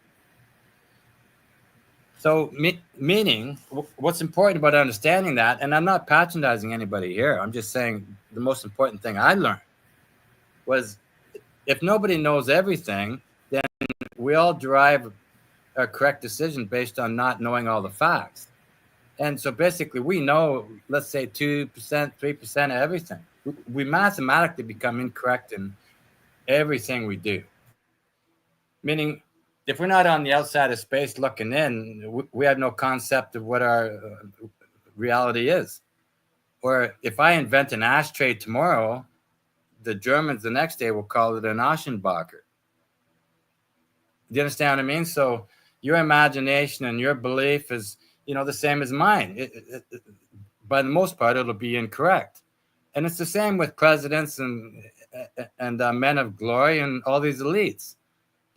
So, meaning, what's important about understanding that, and I'm not patronizing anybody here, I'm just saying the most important thing I learned was if nobody knows everything, then we all derive a correct decision based on not knowing all the facts. And so basically we know, let's say 2%, 3% of everything. We mathematically become incorrect in everything we do. Meaning, if we're not on the outside of space looking in, we have no concept of what our reality is. Or if I invent an ashtray tomorrow, the Germans the next day will call it an Aschenbacher. Do you understand what I mean? So your imagination and your belief is, the same as mine. By the most part, it'll be incorrect. And it's the same with presidents and men of glory and all these elites.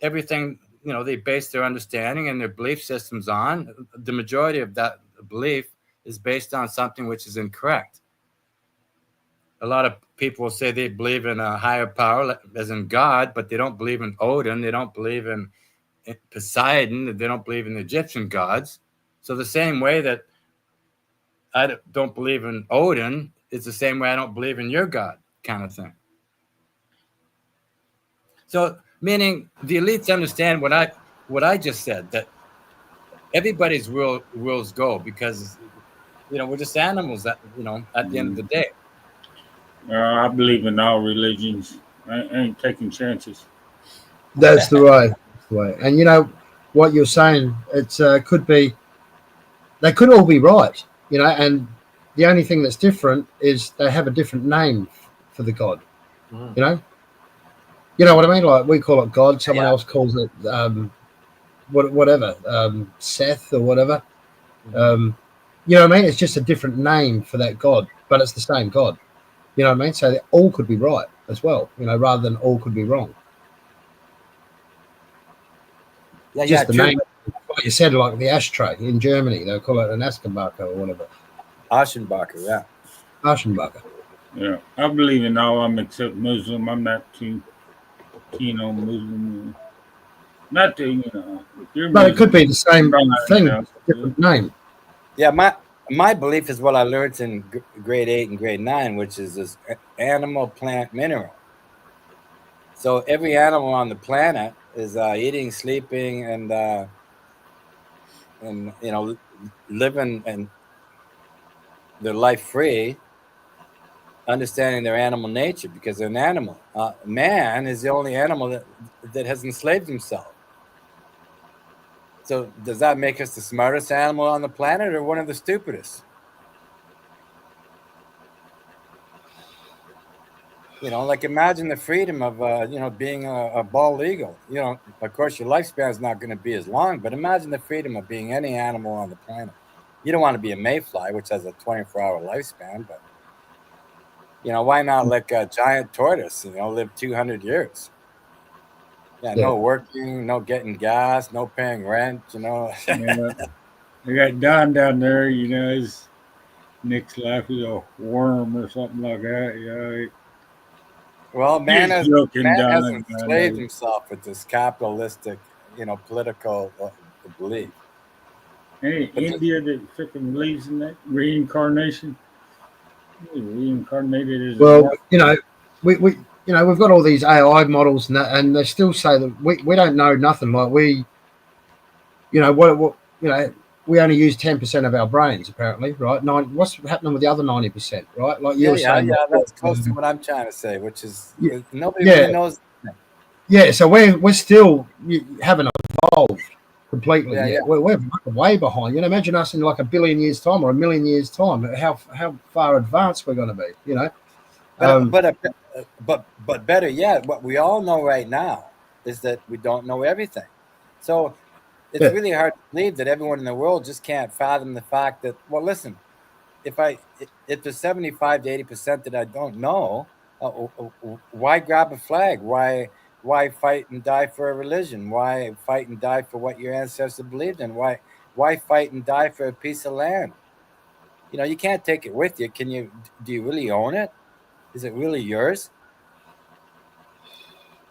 Everything, they base their understanding and their belief systems on. The majority of that belief is based on something which is incorrect. A lot of people will say they believe in a higher power, as in God, but they don't believe in Odin. They don't believe in Poseidon. They don't believe in the Egyptian gods. So the same way that I don't believe in Odin, it's the same way I don't believe in your God, kind of thing. So, meaning the elites understand what I just said, that everybody's rules go because, we're just animals at the end of the day. I believe in all religions. I ain't taking chances. That's the way. And what you're saying, it's could be, they could all be right, and the only thing that's different is they have a different name for the God. You know what I mean? Like we call it God, someone else calls it whatever, Seth or whatever. You know what I mean? It's just a different name for that God. but it's the same God. You know what I mean? So they all could be right as well, you know, rather than all could be wrong. Yeah, Just the true. name, like you said, like the ashtray in Germany, they'll call it an Askenbacher or whatever. Aschenbacher, yeah. Aschenbacher. Yeah, I believe in all of them except Muslim. I'm not too keen on Muslim. Not to, you know. If you're But it could Muslim, be the same right, thing, yeah. different name. Yeah, my belief is what I learned in grade 8 and grade 9, which is this animal, plant, mineral. So every animal on the planet is eating, sleeping, and you know, living and their life free, understanding their animal nature because they're an animal. Man is the only animal that has enslaved himself. So does that make us the smartest animal on the planet or one of the stupidest? You know, like imagine the freedom of, you know, being a bald eagle. You know, of course, your lifespan is not going to be as long, but imagine the freedom of being any animal on the planet. You don't want to be a mayfly, which has a 24-hour lifespan, but, you know, why not like a giant tortoise, you know, live 200 years? Yeah, no working, no getting gas, no paying rent, you know. Yeah. I got Don down there, you know, his next life is a worm or something like that. You know, Well, man has Don, enslaved himself with this capitalistic, you know, political belief. Hey, India that freaking believes in that reincarnation. Reincarnated as well, you know, we you know, we've got all these AI models and they still say that we don't know nothing. Like we, you know, what you know, we only use 10% of our brains apparently, right? What's happening with the other 90%, right? Like you were saying, that's close to what I'm trying to say, which is nobody yeah. really knows. Yeah, so we're still haven't evolved completely Yeah, yet. yeah. We're way behind. You know, imagine us in like a billion years' time or a million years' time. How far advanced we're going to be. You know, but better yet, what we all know right now is that we don't know everything. So it's really hard to believe that everyone in the world just can't fathom the fact that, well, listen, if there's 75 to 80% that I don't know, why grab a flag? Why fight and die for a religion? Why fight and die for what your ancestors believed in? Why fight and die for a piece of land? You know, you can't take it with you. Do you really own it? Is it really yours?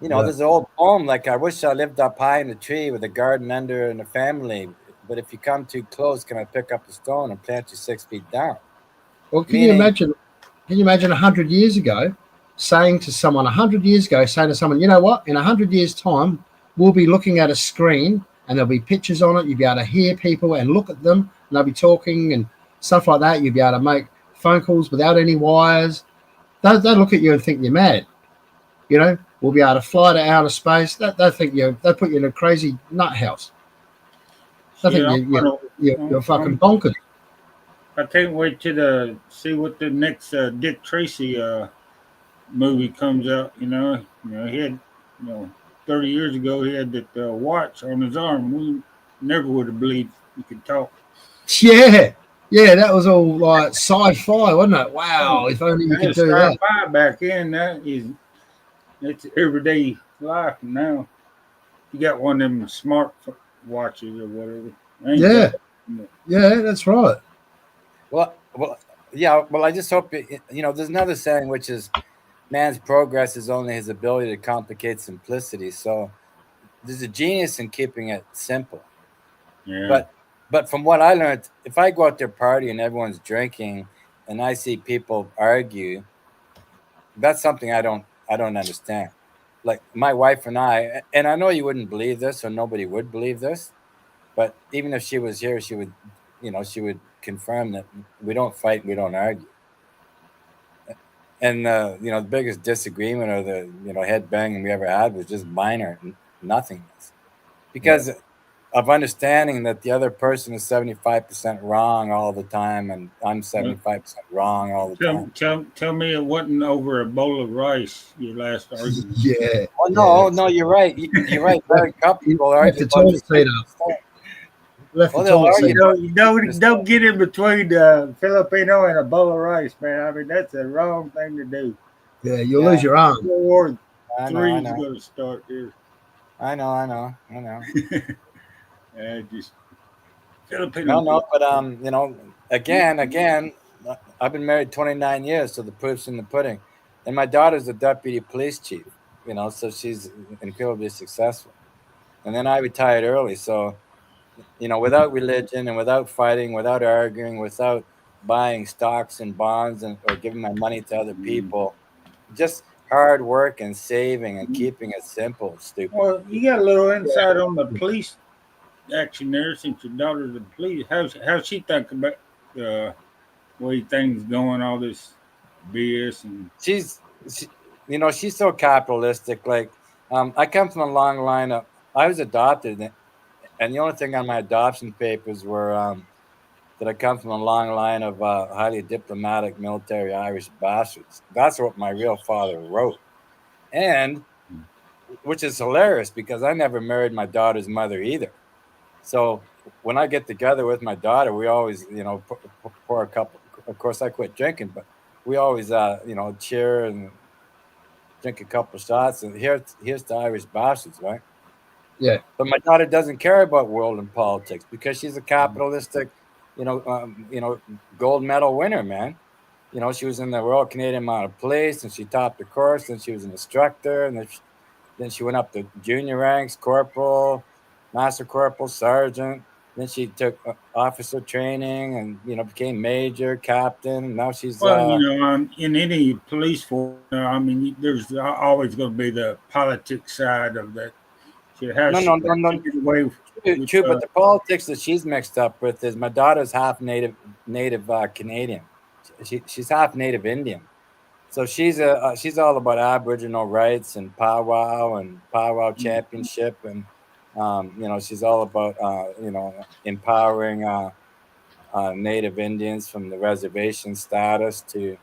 You know, there's an old poem like, I wish I lived up high in a tree with a garden under and a family. But if you come too close, can I pick up a stone and plant you 6 feet down? Well, can you imagine 100 years ago saying to someone, you know what, in 100 years' time, we'll be looking at a screen and there'll be pictures on it. You'll be able to hear people and look at them and they'll be talking and stuff like that. You'll be able to make phone calls without any wires. They'll look at you and think you're mad. You know, we'll be able to fly to outer space. They'll think they'll put you in a crazy nut house. They think you're fucking bonkers. I can't wait to see what the next Dick Tracy movie comes out. You know, he had, 30 years ago he had that watch on his arm. We never would have believed he could talk. Yeah, that was all like sci-fi, wasn't it? Wow, if only you could do that. Sci-fi back then, it's everyday life now. You got one of them smart watches or whatever. Yeah, that's right. Well, yeah. Well, I just hope there's another saying which is, man's progress is only his ability to complicate simplicity. So there's a genius in keeping it simple. Yeah. But from what I learned, if I go out there party and everyone's drinking, and I see people argue, that's something I don't understand. Like my wife and I know you wouldn't believe this, or nobody would believe this, but even if she was here, she would confirm that we don't fight, we don't argue. And the biggest disagreement or the head banging we ever had was just minor nothingness, because of understanding that the other person is 75% wrong all the time, and I'm 75% wrong all the time. Tell me it wasn't over a bowl of rice, your last argument. Yeah. Oh no, you're right. You're right. Very couple people argue. left Well, the they'll toilet argue. seat. Don't get in between the Filipino and a bowl of rice, man. I mean, that's the wrong thing to do. Yeah, you'll Yeah. lose your arm. World War I Three is know. going to start there. I know. Just Filipino. No, but you know, again, I've been married 29 years, so the proof's in the pudding. And my daughter's a deputy police chief, you know, so she's incredibly successful. And then I retired early, so you know, without religion and without fighting, without arguing, without buying stocks and bonds or giving my money to other people, just hard work and saving and keeping it simple, stupid. Well, you got a little insight on the police action there since your daughter's the police. How's she think about the way things going, all this BS and You know, she's so capitalistic. Like, I come from a long line of, I was adopted, and the only thing on my adoption papers were that I come from a long line of highly diplomatic military Irish bastards. That's what my real father wrote. And which is hilarious because I never married my daughter's mother either. So when I get together with my daughter, we always, you know, pour a couple. Of course, I quit drinking, but we always, you know, cheer and drink a couple shots. And here's the Irish bastards, right? Yeah. But my daughter doesn't care about world and politics because she's a capitalistic, you know, gold medal winner, man. You know, she was in the Royal Canadian Mounted Police, and she topped the course, and she was an instructor, and then she went up to junior ranks, corporal, master corporal, sergeant. Then she took officer training, and you know, became major, captain. And now she's well, you know, in any police force, I mean, there's always going to be the politics side of that. No. True, but the politics that she's mixed up with is my daughter's half native Canadian. She's half native Indian, so she's all about Aboriginal rights and powwow championship, and you know, she's all about you know, empowering native Indians from the reservation status to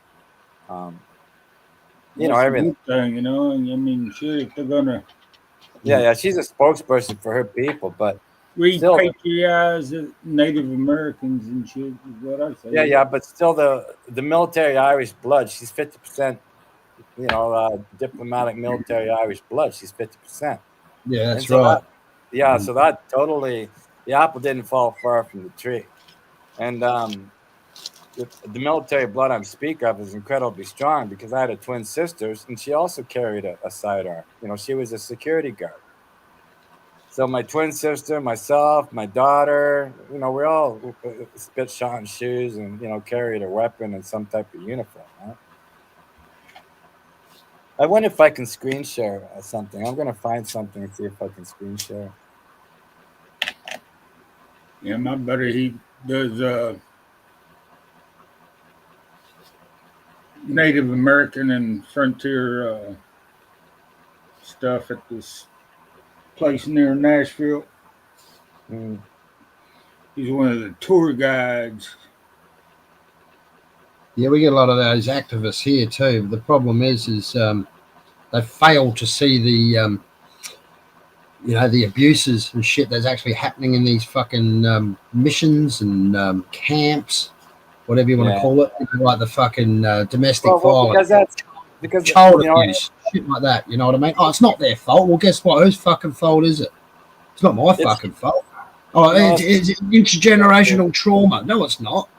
you know, everything. Thing, you know, I mean, sure, if they're gonna she's a spokesperson for her people, but repatriate Native Americans and shit is what I say. Yeah, but still the military Irish blood, she's 50%, you know, diplomatic military Irish blood, she's 50%. Yeah, that's right. So that totally, the apple didn't fall far from the tree. And the military blood I speak of is incredibly strong because I had a twin sisters, and she also carried a sidearm. You know, she was a security guard. So my twin sister, myself, my daughter, you know, we all spit shot in shoes and, you know, carried a weapon and some type of uniform. Right? I wonder if I can screen share something. I'm going to find something and see if I can screen share. Yeah, my buddy, he does Native American and frontier stuff at this place near Nashville. He's one of the tour guides. Yeah, we get a lot of those activists here too. The problem is they fail to see the you know, the abuses and shit that's actually happening in these fucking missions and camps, whatever you want to call it, you know, like the fucking domestic violence, because child abuse, shit like that. You know what I mean? Oh, it's not their fault. Well, guess what? Whose fucking fault is it? It's not my fucking fault. Oh, it's intergenerational trauma. No, it's not.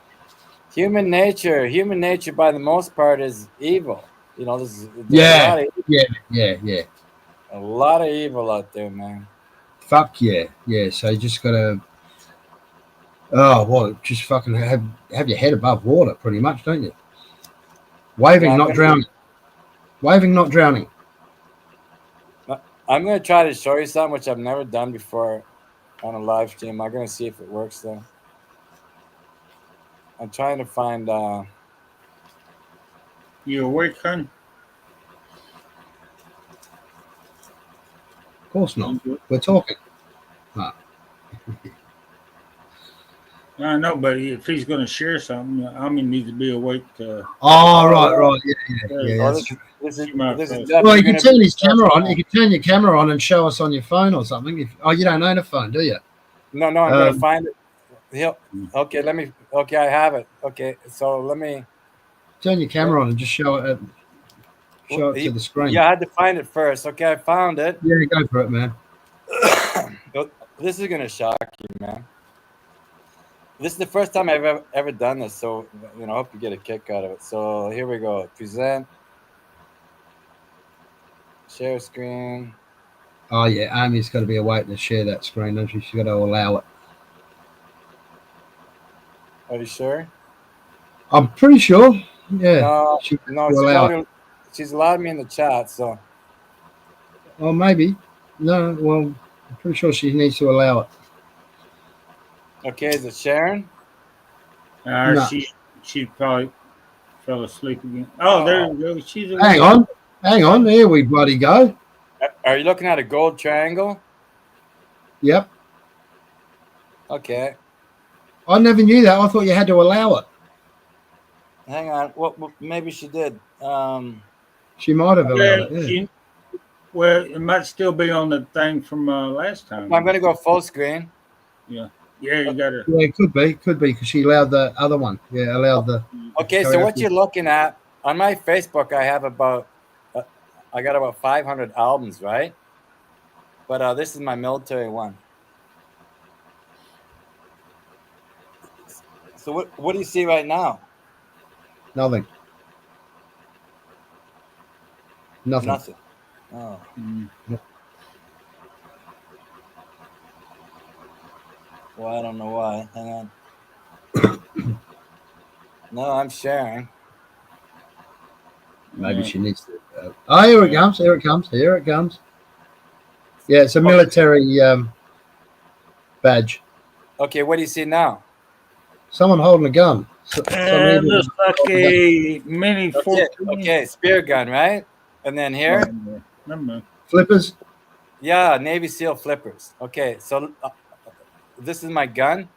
Human nature by the most part is evil. You know, there's a lot of evil out there, man. Fuck yeah. So you just gotta just fucking have your head above water pretty much, don't you? Waving, not drowning. Waving, not drowning. I'm gonna try to show you something which I've never done before on a live stream. I'm gonna see if it works though. I'm trying to find You awake, hon? Of course not. We're talking. I know, but if he's going to share something, he needs to be awake. Right. Yeah. Well, you can turn his camera on. You can turn your camera on and show us on your phone or something. You don't own a phone, do you? No, I'm going to find it. Okay, let me. Okay, I have it. Okay, so let me. Turn your camera on and just show it to the screen. Yeah, I had to find it first. Okay, I found it. Yeah, go for it, man. This is gonna shock you, man. This is the first time I've ever done this, so I hope you get a kick out of it. So here we go. Present, share screen. Oh yeah, Amy's got to be awake to share that screen, doesn't she? She's got to allow it. Are you sure? I'm pretty sure. Yeah. No, She no, will allow it. she's allowed me in the chat. So Oh, maybe. No, well, I'm pretty sure she needs to allow it. okay, is it Sharon? No. She probably fell asleep again. Oh, there you go. She's awake. Hang on. There we bloody go. Are you looking at a gold triangle? Yep. Okay. I never knew that. I thought you had to allow it. Hang on. Well, maybe she did. She might have allowed it. Yeah. Well, it might still be on the thing from last time. I'm gonna go full screen. Yeah, you got to. Yeah, it could be because she allowed the other one. Yeah, allowed the. Okay, so what you're looking at on my Facebook, I have I got about 500 albums, right? But this is my military one. So what do you see right now? Nothing. Nothing. Oh. Well, I don't know why. Hang on. No, I'm sharing. Maybe she needs to. Oh, here it comes. Here it comes. Yeah, it's a military badge. Okay, what do you see now? Someone holding a gun. It looks like a mini 14. Okay, spear gun, right? And then here? Flippers? Yeah, Navy SEAL flippers. Okay, so this is my gun.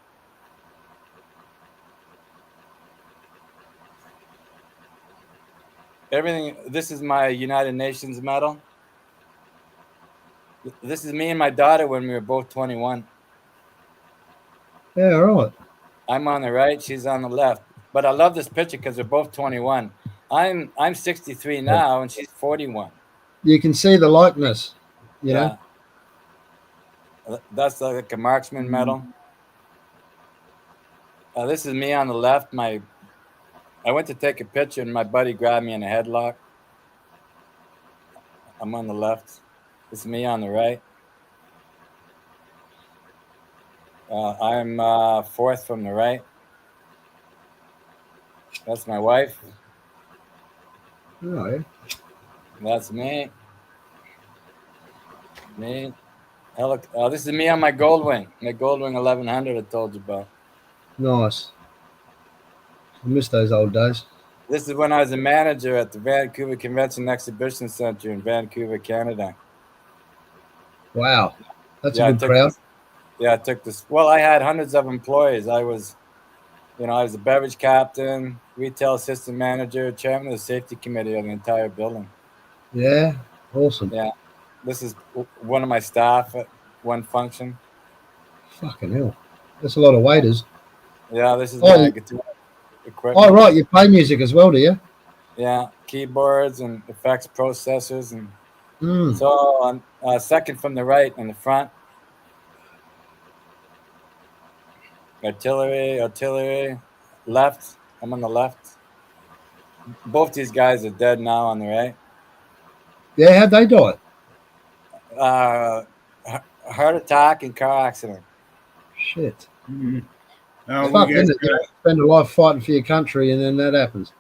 Everything, this is my United Nations medal. This is me and my daughter when we were both 21. Yeah, right. I'm on the right, she's on the left. But I love this picture because we're both 21. I'm 63 now and she's 41. You can see the likeness, you know? That's like a marksman medal. This is me on the left. I went to take a picture and my buddy grabbed me in a headlock. I'm on the left. This is me on the right. I'm fourth from the right. That's my wife. Oh, yeah. That's me. Me. This is me on my Goldwing. My Goldwing 1100 I told you about. Nice. I miss those old days. This is when I was a manager at the Vancouver Convention Exhibition Center in Vancouver, Canada. Wow. That's a good crowd. I took this. Well, I had hundreds of employees. I was a beverage captain, retail assistant manager, chairman of the safety committee of the entire building. Yeah, awesome. Yeah, this is one of my staff at one function. Fucking hell. That's a lot of waiters. Yeah, this is my guitar equipment. Oh, right. You play music as well, do you? Yeah, keyboards and effects processors. And so I'm second from the right in the front. Artillery, left. I'm on the left. Both these guys are dead now on the right. Yeah, how'd they die? Heart attack and car accident. Shit. Fuck, isn't it? You spend a life fighting for your country and then that happens.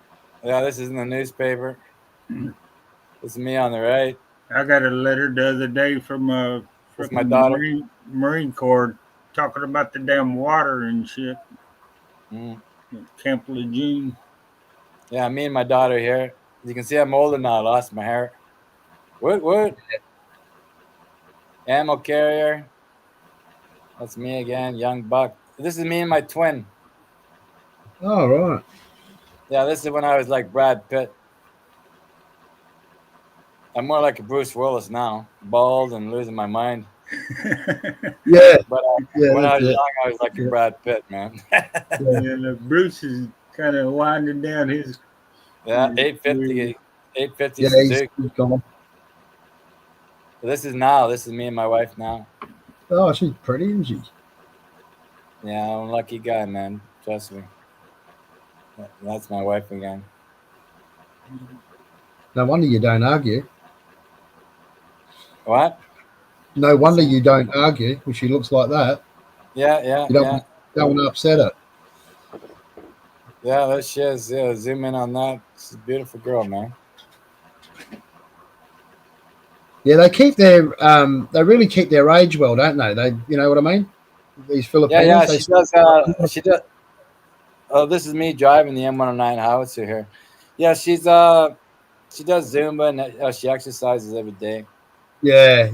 Yeah, this is in the newspaper. This is me on the right. I got a letter the other day from my daughter. Marine Corps talking about the damn water and shit. Camp Lejeune. Yeah, me and my daughter here. You can see I'm older now. I lost my hair. What? Ammo carrier. That's me again, young buck. This is me and my twin. Oh, right. Yeah, this is when I was like Brad Pitt. I'm more like a Bruce Willis now, bald and losing my mind. Yeah, But yeah, when I that's was it. young, I was like a Yeah. Brad Pitt, man. And Bruce is kind of winding down his. Yeah, career. 850 Yeah, Suzuki. he's gone. This is now. This is me and my wife now. Oh, she's pretty, isn't she? Yeah, I'm a lucky guy, man. Trust me. That's my wife again. No wonder you don't argue. What? No wonder you don't argue when she looks like that. Yeah. You don't want to upset her. Yeah, there she is. Yeah, zoom in on that. She's a beautiful girl, man. Yeah, they they really keep their age well, don't they? They, you know what I mean? These Filipinos. Yeah, they she does. She does. Oh, this is me driving the M109 howitzer here. Yeah, she does Zumba and she exercises every day. Yeah.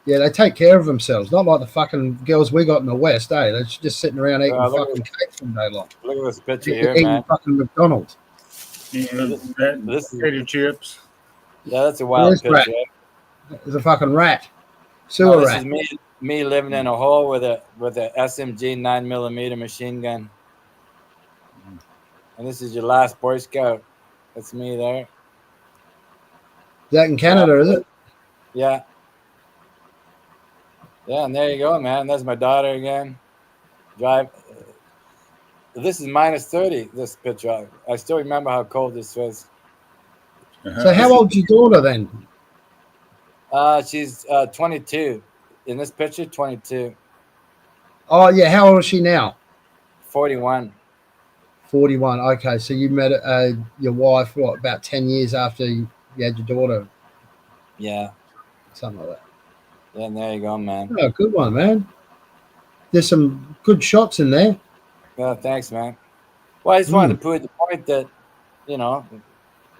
They take care of themselves. Not like the fucking girls we got in the West, eh? They're just sitting around eating look fucking cakes all day long. Look at this picture here, Eating man. fucking McDonald's. This is, Potato chips. yeah, that's a wild Where's picture. There's a fucking rat. No, Sewer this rat. is me living in a hole with a SMG 9mm machine gun. And this is your last Boy Scout. That's me there. That in Canada, is it? Yeah. Yeah, and there you go, man. That's my daughter again. Drive. This is -30, this picture. I still remember how cold this was. So how old's your daughter then? She's 22. In this picture, 22. Oh yeah, how old is she now? 41. 41. Okay, so you met your wife what about 10 years after you had your daughter, Yeah. something like that. Yeah, and there you go, man. Oh, good one, man. There's some good shots in there. Yeah, thanks, man. Well, I just wanted to prove the point that, you know,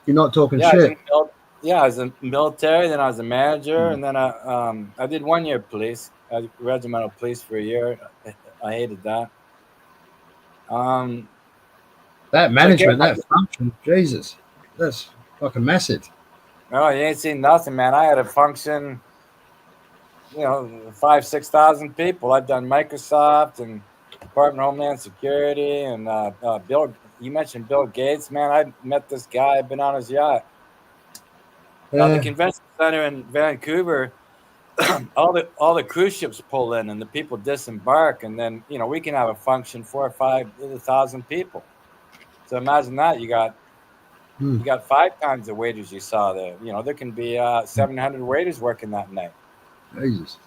You're not talking yeah, shit. I was in the military, then I was a manager, and then I did 1 year police. I did regimental police for a year. I hated that. That management, that function, Jesus, that's fucking massive. No, you ain't seen nothing, man. I had a function, 5,000-6,000 people. I've done Microsoft and Department of Homeland Security and Bill. You mentioned Bill Gates, man. I met this guy. I've been on his yacht. The convention center in Vancouver, all the cruise ships pull in and the people disembark, and then we can have a function 4,000 or 5,000 people. So imagine that you got 5 times the waiters you saw there. There can be 700 waiters working that night. Jesus.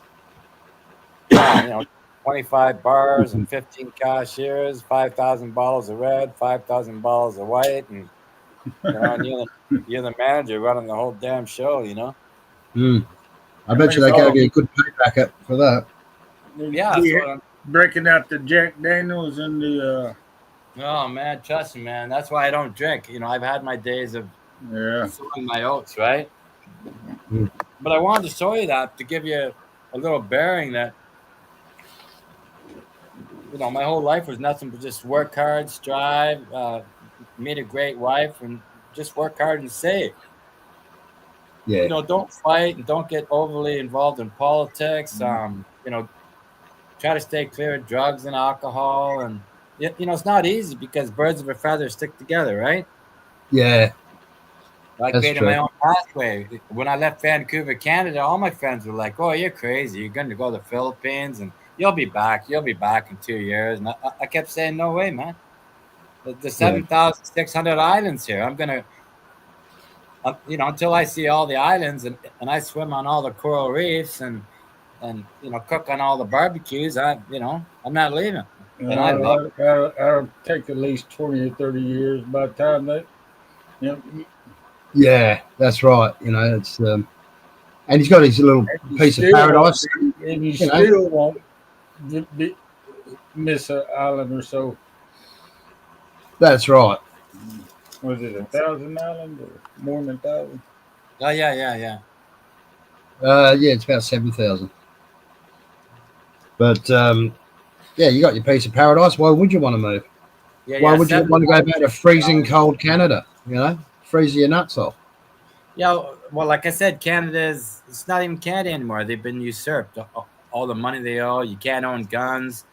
25 bars and 15 cashiers, 5,000 bottles of red, 5,000 bottles of white, and you're the manager running the whole damn show. I bet you they gave you a good pay packet for that. Yeah. Breaking out the Jack Daniels and the. Oh man, trust me, man. That's why I don't drink. I've had my days of throwing my oats, right? But I wanted to show you that to give you a little bearing that my whole life was nothing but just work hard, strive, meet a great wife, and just work hard and save. Yeah. Don't fight and don't get overly involved in politics. Try to stay clear of drugs and alcohol, and it's not easy because birds of a feather stick together, right? Yeah. I created my own pathway. When I left Vancouver, Canada, all my friends were like, "Oh, you're crazy. You're going to go to the Philippines and you'll be back. You'll be back in 2 years." And I kept saying, "No way, man. The 7,600 islands here. I'm going to, until I see all the islands and I swim on all the coral reefs and cook on all the barbecues, I'm not leaving." And I love it. I'll take at least 20 or 30 years by the time that. Yeah, that's right. It's and he's got his little piece of paradise. And you still won't miss an island or so. That's right. Was it 1,000 islands or more than 1,000? Oh yeah. Yeah, it's about 7,000. But yeah, you got your piece of paradise. Why would you want to move? Why would you want to go back to freezing cold Canada? Freeze your nuts off. Yeah, well, like I said, it's not even Canada anymore. They've been usurped. All the money they owe. You can't own guns.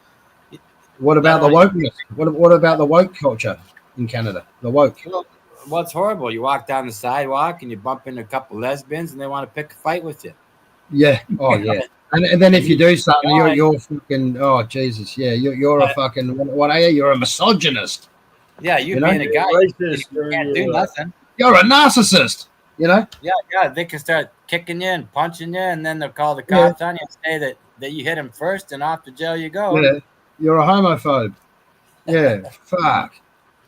What Not about the only wokeness? What about the woke culture in Canada? The woke. well, it's horrible. You walk down the sidewalk and you bump into a couple lesbians and they want to pick a fight with you. Yeah. Oh yeah. And then if you do something, Guy. you're fucking. Oh Jesus. Yeah. You're a fucking. What are you? You're a misogynist. Yeah, you You know? being a guy, Racist you or can't do you're nothing. You're a narcissist. You know. Yeah, they can start kicking you and punching you, and then they'll call the cops on you and say that you hit him first, and off to jail you go. Yeah. You're a homophobe. Yeah. Fuck.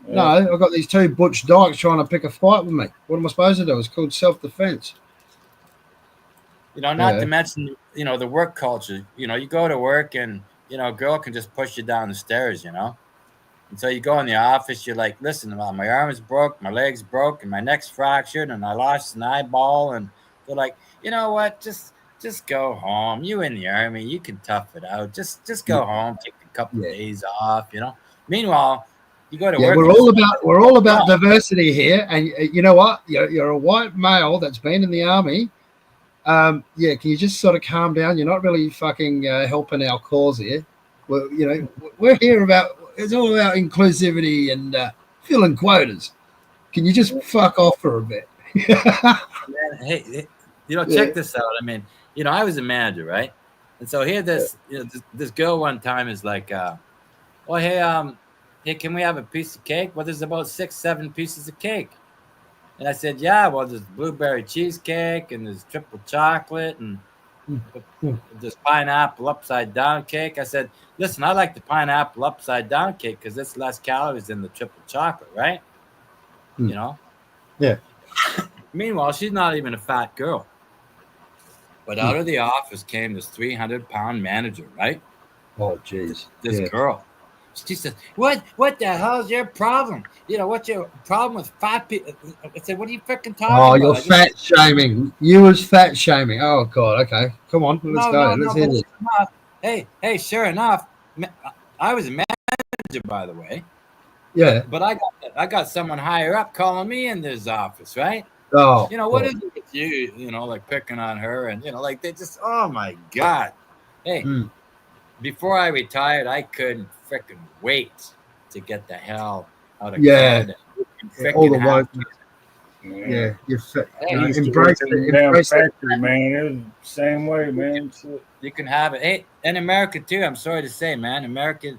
No, I've got these two butch dykes trying to pick a fight with me. What am I supposed to do? It's called self-defense. Not to mention, the work culture. You go to work and, a girl can just push you down the stairs, And so you go in the office, you're like, listen, my arm is broke, my leg's broke, and my neck's fractured, and I lost an eyeball. And they're like, you know what? Just go home. You in the army, you can tough it out. Just go home, take a couple of days off, Meanwhile, you go to work. We're all about diversity here, and you know what? You're a white male that's been in the army. Can you just sort of calm down? You're not really fucking helping our cause here. We're here about. It's all about inclusivity and filling quotas. Can you just fuck off for a bit? Hey, check this out. I mean, I was a manager, right? And so here, this girl one time is like, "Oh, hey, can we have a piece of cake?" Well, there's about 6-7 pieces of cake, and I said, "Yeah, well, there's blueberry cheesecake and there's triple chocolate and there's pineapple upside down cake." I said, "Listen, I like the pineapple upside down cake because it's less calories than the triple chocolate, right?" Yeah. Meanwhile, she's not even a fat girl. But out of the office came this 300-pound manager, right? Oh, jeez. This girl. She said, what the hell is your problem? What's your problem with fat people? I said, what are you freaking talking about? Oh, you're fat shaming. You was fat shaming. Oh, God. Okay. Come on. Let's go. Let's hear this. Hey, sure enough, I was a manager, by the way. Yeah. But I got someone higher up calling me in this office, right? Oh. What is it with you, like picking on her and, like they just, oh, my God. Hey, before I retired, I couldn't freaking wait to get the hell out of Canada. All the woke. Yeah, you're fit. Embrace it. Factory, man. It was the same way, man. You can have it. Hey, in America too. I'm sorry to say, man. America,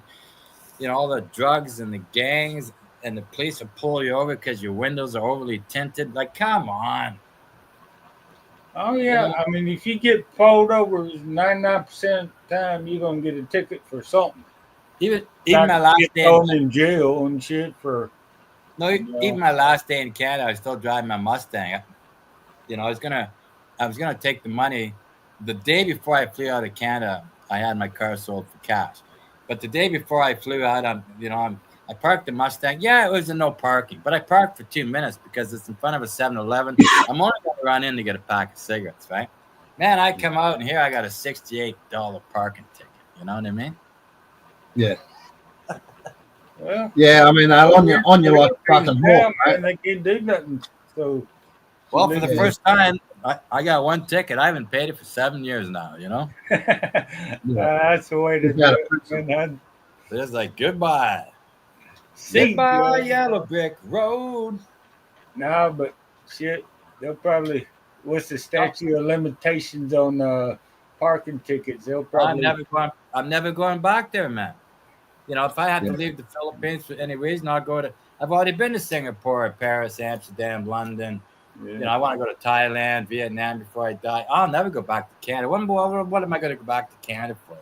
all the drugs and the gangs and the police will pull you over because your windows are overly tinted. Like, come on. Oh yeah, I mean, if you get pulled over, 99% of the time you're gonna get a ticket for something. Even my last day in jail and shit for. No, even my last day in Canada, I still drive my Mustang. I was gonna take the money. The day before I flew out of Canada, I had my car sold for cash. But the day before I flew out, I parked the Mustang. Yeah, it was a no parking, but I parked for 2 minutes because it's in front of a 7-Eleven. I'm only going to run in to get a pack of cigarettes, right? Man, I come out and here I got a $68 parking ticket. You know what I mean? Yeah. Well, yeah, I mean, on you like fucking hawk, right? They can't do nothing. So, well, for the first time, I got one ticket. I haven't paid it for 7 years now. That's the way to do it. It's like goodbye. Goodbye, Yellow Brick Road. No, but shit, they'll probably. What's the statute of limitations on parking tickets? They'll probably. I'm never going back there, man. If I have to leave the Philippines for any reason, I'll go to. I've already been to Singapore, Paris, Amsterdam, London. I want to go to Thailand, Vietnam before I die. I'll never go back to Canada. What am I going to go back to Canada for?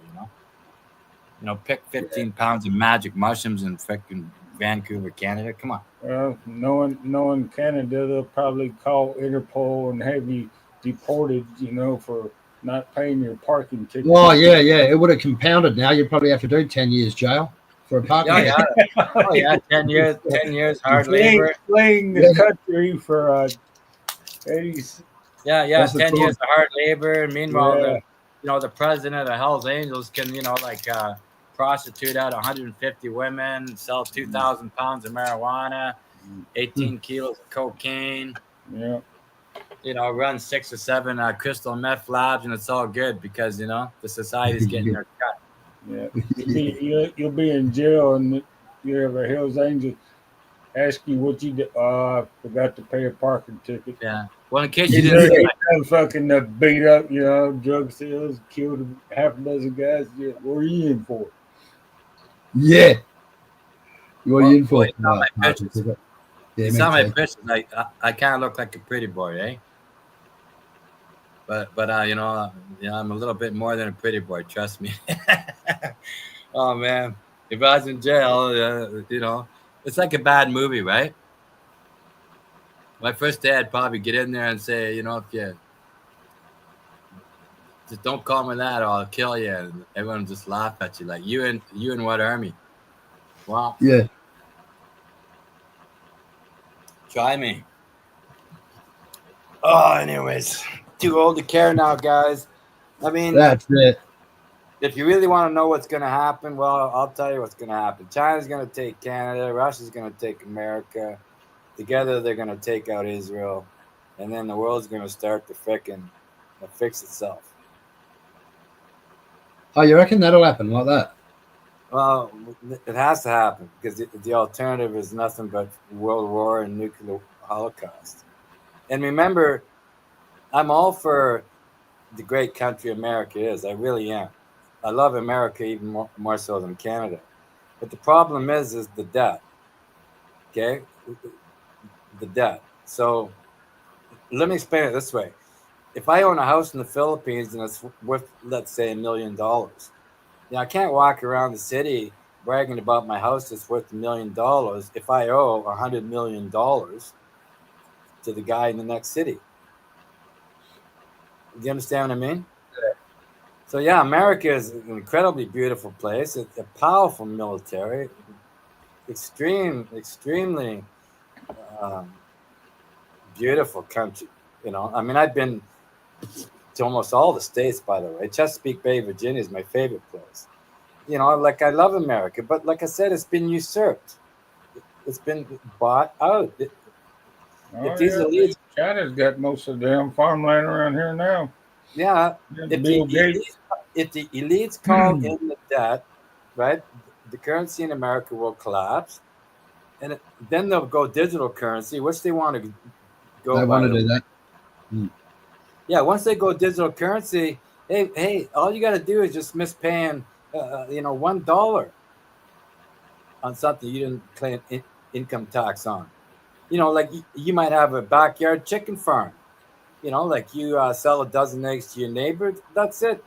Pick 15 pounds of magic mushrooms in freaking Vancouver, Canada. Come on. Well, knowing Canada, they'll probably call Interpol and have you deported. For not paying your parking ticket. Oh yeah. It would have compounded. Now you'd probably have to do 10 years jail for a parking. Oh yeah, 10 years. 10 years hard labor. Fleeing the country for 80s. Yeah. 10 years of hard labor. Meanwhile, the president of Hell's Angels can, prostitute out 150 women, sell 2,000 pounds of marijuana, 18 kilos of cocaine. Yeah. run 6 or 7 crystal meth labs, and it's all good because the society's getting their cut. Yeah, you'll be in jail, and you have a Hell's Angel ask you what you did. Forgot to pay a parking ticket. Yeah. Well, in case you You didn't see know, fucking beat up, drug sales, killed half a dozen guys. Yeah, what are you in for? Yeah. What are you in for? Well, you saw my pictures. Yeah, You me saw my too. pictures. I kind of look like a pretty boy, eh? But I'm a little bit more than a pretty boy. Trust me. Oh man, if I was in jail, it's like a bad movie, right? My first day, I'd probably get in there and say, if you just don't call me that, or I'll kill you, and everyone just laugh at you, like you in what army? Wow. Yeah. Try me. Oh, anyways, too old to care now, guys. I mean, That's it. if you really want to know what's going to happen, well, I'll tell you what's going to happen. China's going to take Canada. Russia's going to take America. Together, they're going to take out Israel. And then the world's going to start to fix itself. Oh, you reckon that'll happen like that? Well, it has to happen because the alternative is nothing but world war and nuclear holocaust. And remember, I'm all for the great country America is. I really am. I love America even more so than Canada. But the problem is the debt. Okay? The debt. So let me explain it this way. If I own a house in the Philippines and it's worth, let's say, $1 million, I can't walk around the city bragging about my house that's worth $1 million if I owe $100 million to the guy in the next city. Do you understand what I mean? Yeah. So yeah, America is an incredibly beautiful place. It's a powerful military, extremely beautiful country. I mean, I've been to almost all the states, by the way. Chesapeake Bay, Virginia is my favorite place. I love America, but like I said, it's been usurped. It's been bought out. China's got most of the damn farmland around here now. Yeah. If the elites call in the debt, right, the currency in America will collapse, and then they'll go digital currency, which they want to go. They want to do that. Yeah, once they go digital currency, hey, all you got to do is just miss paying, $1 on something you didn't claim income tax on. Like you might have a backyard chicken farm. Like you sell a dozen eggs to your neighbor. That's it.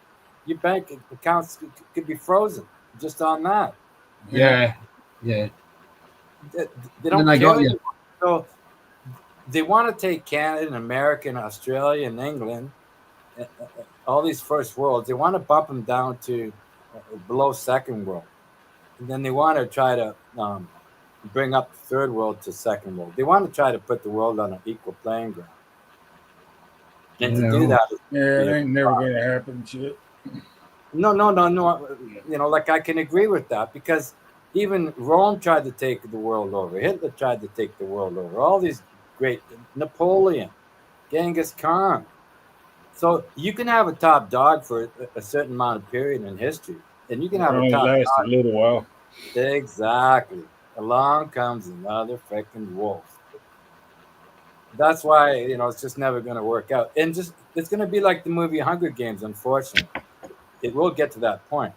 Your bank accounts could be frozen just on that. Yeah. They don't care anymore. So they want to take Canada and America and Australia and England, all these first worlds. They want to bump them down to below second world. And then they want to try to bring up the third world to second world. They want to try to put the world on an equal playing ground. And to do that, it ain't never gonna happen. Shit. No. Like I can agree with that because even Rome tried to take the world over. Hitler tried to take the world over. All these great Napoleon, Genghis Khan. So you can have a top dog for a certain amount of period in history, and you can have a top last dog. a little while. Exactly. Along comes another freaking wolf. That's why it's just never going to work out, and it's going to be like the movie Hunger Games. Unfortunately, it will get to that point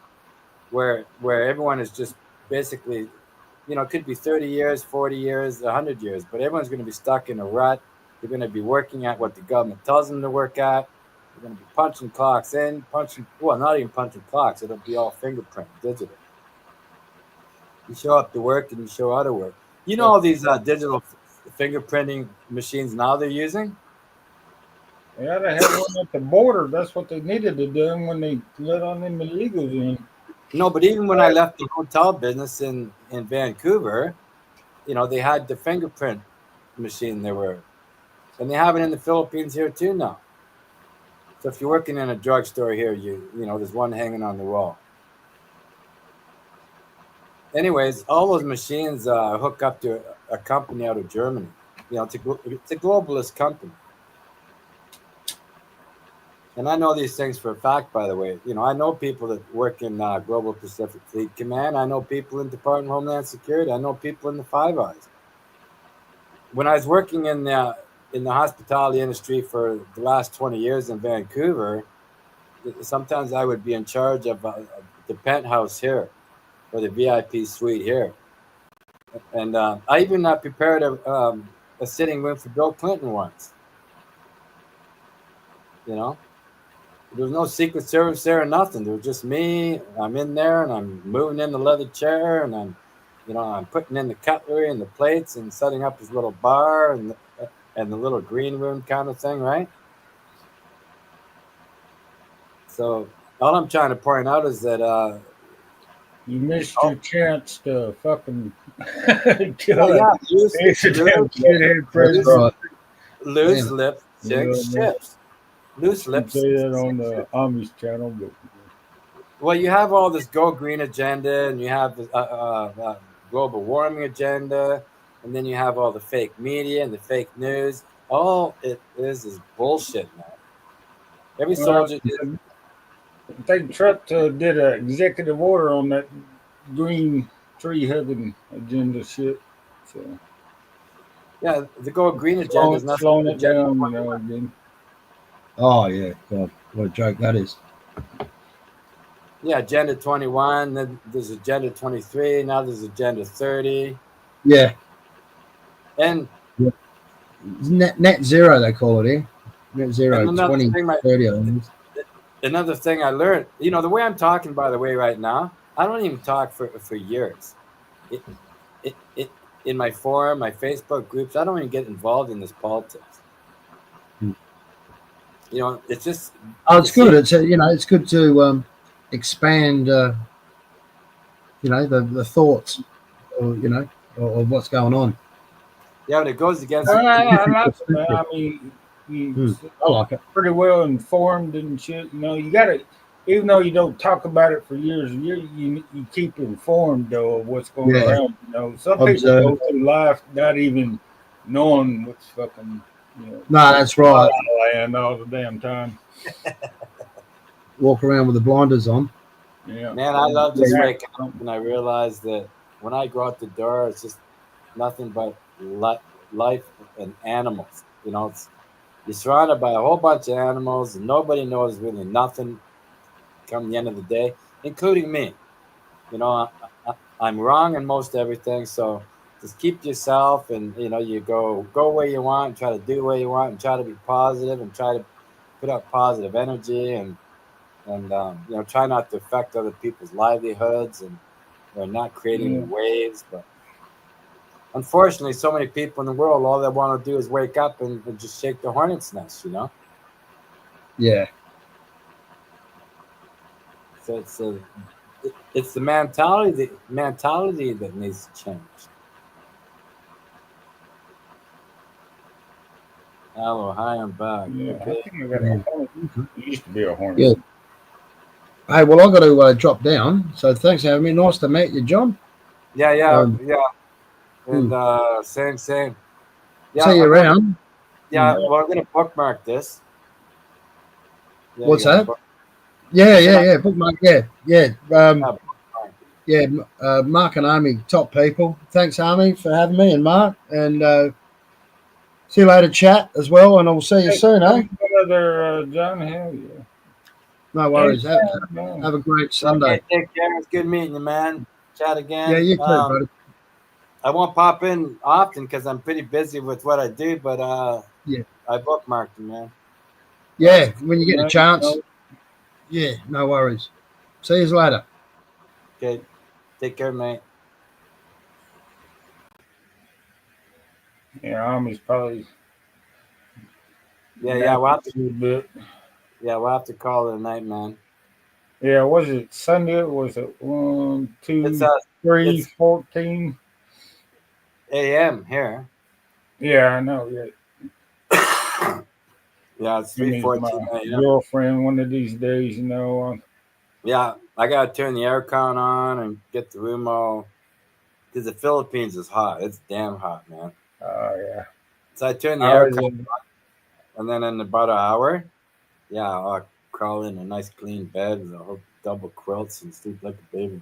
where everyone is just basically, it could be 30 years, 40 years, 100 years, but everyone's going to be stuck in a rut. They're going to be working at what the government tells them to work at. They're going to be punching clocks in, not even punching clocks. It'll be all fingerprint, digital. You show up to work and you show out of work. All these digital fingerprinting machines now they're using? Yeah, they had one at the border. That's what they needed to do when they let on them illegals in. No, but even when I left the hotel business in Vancouver, they had the fingerprint machine there and they have it in the Philippines here too now. So if you're working in a drugstore here, there's one hanging on the wall. Anyways, all those machines hook up to a company out of Germany. It's a globalist company. And I know these things for a fact, by the way. You know, I know people that work in Global Pacific Fleet Command. I know people in Department of Homeland Security. I know people in the Five Eyes. When I was working in the hospitality industry for the last 20 years in Vancouver, sometimes I would be in charge of the penthouse here or the VIP suite here. And I even prepared a sitting room for Bill Clinton once. You know, there was no Secret Service there or nothing. There was just me. I'm in there and I'm moving in the leather chair and I'm putting in the cutlery and the plates and setting up his little bar and the little green room kind of thing, right? So all I'm trying to point out is that You missed your chance to fucking kill yeah, It's a damn shithead president. Right. loose Yeah. lips, chicks, Yeah, man. chips. Loose You lips. say that on the Amish channel, but Well, you have all this Go Green agenda, and you have the global warming agenda, and then you have all the fake media and the fake news. All it is bullshit, man. Every soldier. I think Trump did an executive order on that green tree hugging agenda shit. So Yeah, the Go Green agenda is nothing. slowing it down, again. Oh yeah, God, what a joke that is. Yeah, Agenda 21. Then there's Agenda 23. Now there's Agenda 30. Yeah, And net zero they call it here. Net zero And another 2030. I think. another thing I learned, the way I'm talking, by the way, right now, I don't even talk for years. In my forum, my Facebook groups, I don't even get involved in this politics. It's just. Oh, it's good. It's it's good to expand. The thoughts, or or what's going on. Yeah, but it goes against. I like it, man. I mean, I like it. Pretty well informed and shit. You gotta, even though you don't talk about it for years and years, you keep informed though of what's going around. Some people go through life not even knowing what's fucking. No, that's right. Land all the damn time. Walk around with the blinders on. Yeah. Man, I love just waking up and I realize that when I go out the door, it's just nothing but life and animals. You're surrounded by a whole bunch of animals, and nobody knows really nothing come the end of the day, including me. I'm wrong in most everything, so just keep yourself, and you go where you want, and try to do what you want, and try to be positive, and try to put out positive energy, and try not to affect other people's livelihoods, and not creating waves. But unfortunately, so many people in the world, all they want to do is wake up and just shake the hornet's nest, Yeah. So it's the mentality that needs to change. Hello, hi, I'm back. Yeah, Okay. I think I got a hornet. It used to be a hornet. Yeah. Hey, well, I've got to drop down. So thanks for having me. Nice to meet you, John. Yeah. And same. Yeah, see you around. Well, I'm gonna bookmark this. Yeah, what's that? Yeah. Bookmark. Yeah. Mark and Amy, top people. Thanks, Amy, for having me, and Mark. And see you later, chat as well. And I'll see you soon, eh? John, hell yeah. No worries. Have a great Sunday. Okay, take care. It's good meeting you, man. Chat again. Yeah, you too, buddy. I won't pop in often because I'm pretty busy with what I do, but I bookmarked you, man. Yeah, when you get a chance. Yeah, no worries. See you later. Okay, take care, mate. Yeah, Army's probably. Yeah, we'll have to. A little bit. Yeah, we'll have to call it a night, man. Yeah, was it Sunday? Was it 1, 2, 3, 14 a.m. here? Yeah, I know. Yeah. Yeah, it's 3:14. My girlfriend one of these days, Yeah, I gotta turn the aircon on and get the room all, because the Philippines is hot. It's damn hot, man. Oh yeah. So I turn the aircon on, and then in about an hour, Yeah, I'll crawl in a nice clean bed with a whole double quilts and sleep like a baby.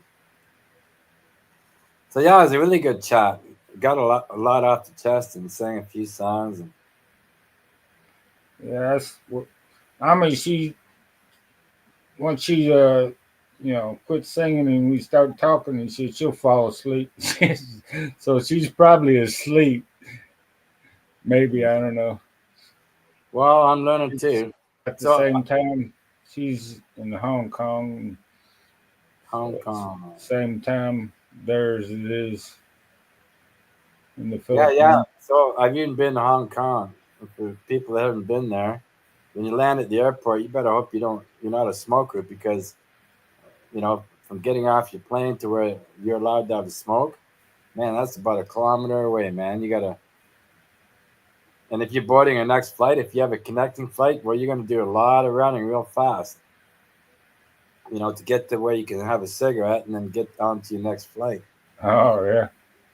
So yeah, it was a really good chat. Got a lot off the chest and sang a few songs. And Yeah, that's what. I mean, once she quit singing and we start talking and shit, she'll fall asleep. So she's probably asleep. Maybe, I don't know. well, I'm learning too. At the So same time, she's in Hong Kong. Hong So it's Kong. same time theirs it is in the Yeah, yeah. Philippines. So I've even been to Hong Kong. For people that haven't been there, when you land at the airport, you better hope you're not a smoker because from getting off your plane to where you're allowed to have a smoke, man, that's about a kilometer away, man. You gotta, and if you're boarding a next flight, if you have a connecting flight, well, you're gonna do a lot of running real fast, to get to where you can have a cigarette and then get on to your next flight. Oh yeah.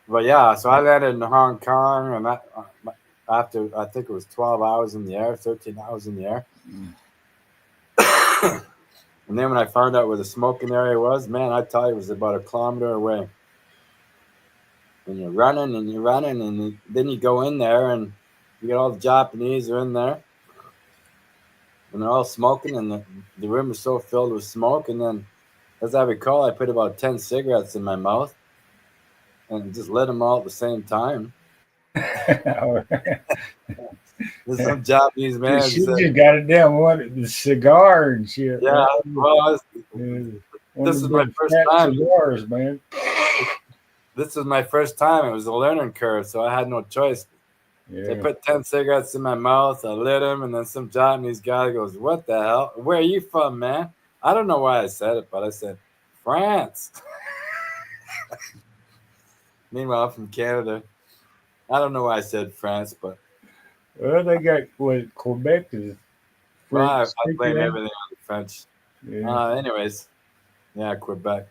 But yeah, so I landed in Hong Kong, and after I think it was 12 hours in the air, 13 hours in the air. And then when I found out where the smoking area was, man, I tell you, it was about a kilometer away. And you're running and you're running, and then you go in there, and you get all the Japanese are in there, and they're all smoking, and the room is so filled with smoke. And then, as I recall, I put about 10 cigarettes in my mouth and just lit them all at the same time. There's some Japanese man. She just got a damn the cigar and shit. Yeah, well, This is my first time. Cigars, man. This was my first time. It was a learning curve, so I had no choice. Yeah. So I put 10 cigarettes in my mouth. I lit them, and then some Japanese guy goes, "What the hell? Where are you from, man?" I don't know why I said it, but I said, "France." Meanwhile, I'm from Canada. I don't know why I said France, but well, they got what Quebec is. well, I blame everything on the French. Yeah. Anyways, yeah, Quebec.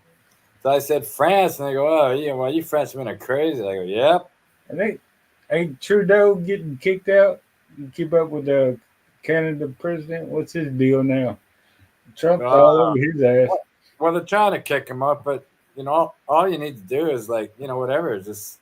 So I said France, and they go, "Oh, yeah, well, you Frenchmen are crazy." I go, "Yep." I think ain't Trudeau getting kicked out? You keep up with the Canada president? What's his deal now? Trump all over his ass. Well, they're trying to kick him up, but all you need to do is whatever, just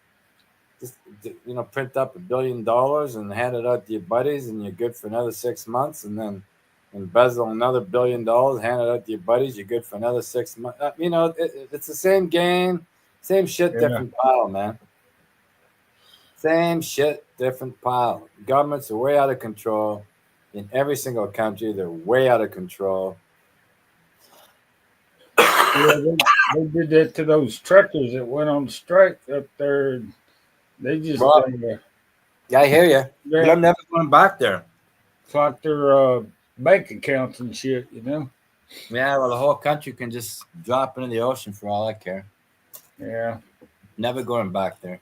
print up $1 billion and hand it out to your buddies, and you're good for another 6 months, and then embezzle another $1 billion, hand it out to your buddies, you're good for another 6 months. It's the same game, same shit, different pile, man. Same shit, different pile. Governments are way out of control in every single country. They're way out of control. Yeah, they did that to those truckers that went on strike up there. They just yeah, I hear you. But I'm never going back there. Clock their bank accounts and shit, Yeah, well, the whole country can just drop into the ocean for all I care. Yeah. Never going back there.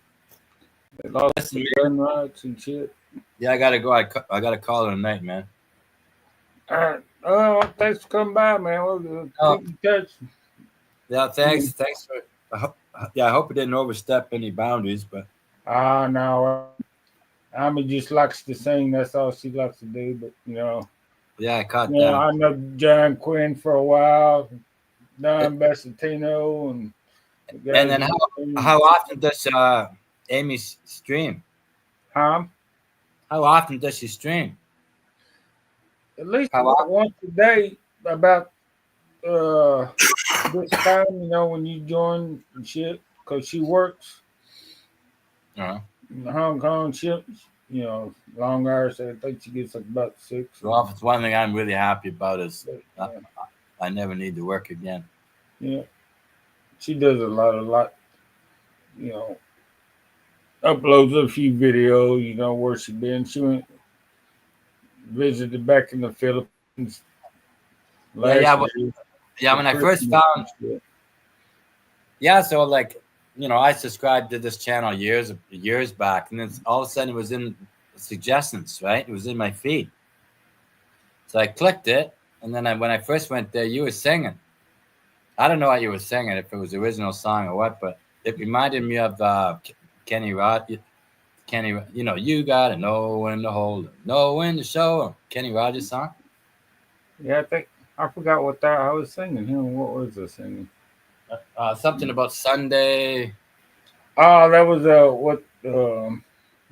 They lost gun rights and shit. Yeah, I gotta go. I gotta call it a night, man. All right. Oh, thanks for coming by, man. We'll keep in touch. Yeah, thanks. Thanks for. I hope it didn't overstep any boundaries, but. No. Amy just likes to sing. That's all she likes to do. But Yeah, I caught that. I know John Quinn for a while, Don Bassatino, and then how often does Amy stream? Huh? How often does she stream? At least once a day, about this time, when you join and shit, because she works in the Hong Kong ships, long hours. I think she gets about 6. Well, it's one thing I'm really happy about is I never need to work again. Yeah. She does a lot, uploads a few videos, where she been. She went visited back in the Philippines. When I first found, so I subscribed to this channel years back, and then all of a sudden it was in suggestions, right? It was in my feed. So I clicked it, and then when I first went there, you were singing. I don't know what you were singing, if it was the original song or what, but it reminded me of Kenny Rogers. You gotta know when to hold 'em, know when to show 'em. Kenny Rogers song. Yeah, I think I forgot what that I was singing. What was I singing? Something about Sunday. Oh, that was what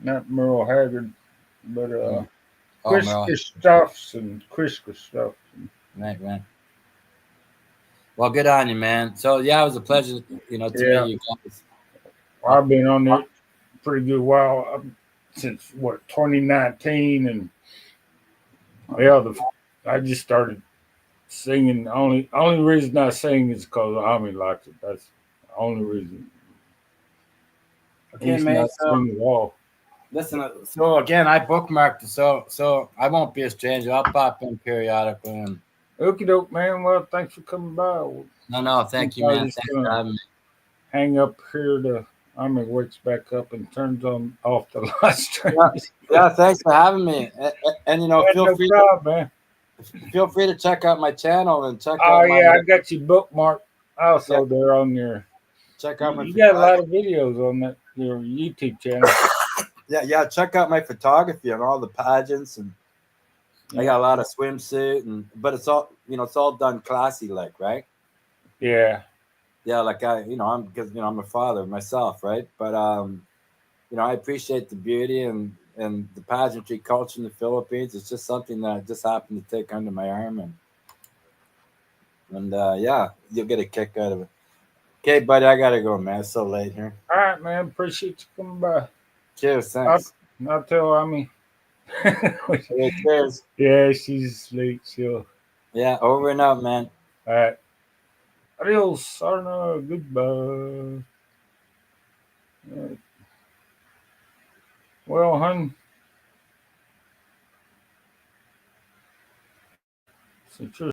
not Merle Haggard, but Oh, Chris Merle. Christopherson. Chris Christopherson. Right. Well, good on you, man. So yeah, it was a pleasure, to meet Yeah, you guys. I've been on it pretty good while since what 2019, and yeah, I just started singing. Only reason I sing is because Ami likes it. That's the only reason. I Okay, used man. not to So sing at all. listen. So again, I bookmarked it, so I won't be a stranger. I'll pop in periodically. And Okie doke, man. Well, thanks for coming by. no, I'm thank you, probably man. just Thanks for gonna having me. hang up here to Ami wakes back up and turns on off the live stream. Yeah, yeah. Thanks for having me. And Yeah, no problem, man. feel free to check out my channel and check Oh out my yeah, I got you bookmarked yeah, also there on your. check out my You got a lot of videos on that your YouTube channel. yeah. Check out my photography and all the pageants, and I got a lot of swimsuit, but it's all it's all done classy, like, right? Yeah, Yeah, like I'm because I'm a father myself, right? But I appreciate the beauty and the pageantry culture in the Philippines. It's just something that I just happened to take under my arm, and yeah, you'll get a kick out of it. Okay, buddy, I gotta go, man. It's so late here. all right, man. Appreciate you coming by. Cheers, I'll, thanks. I'll tell Ami. Yeah, cheers. Yeah, she's asleep. She'll. Yeah, over and out, man. All right. Adios, Arna. Goodbye. Well, hun, since you're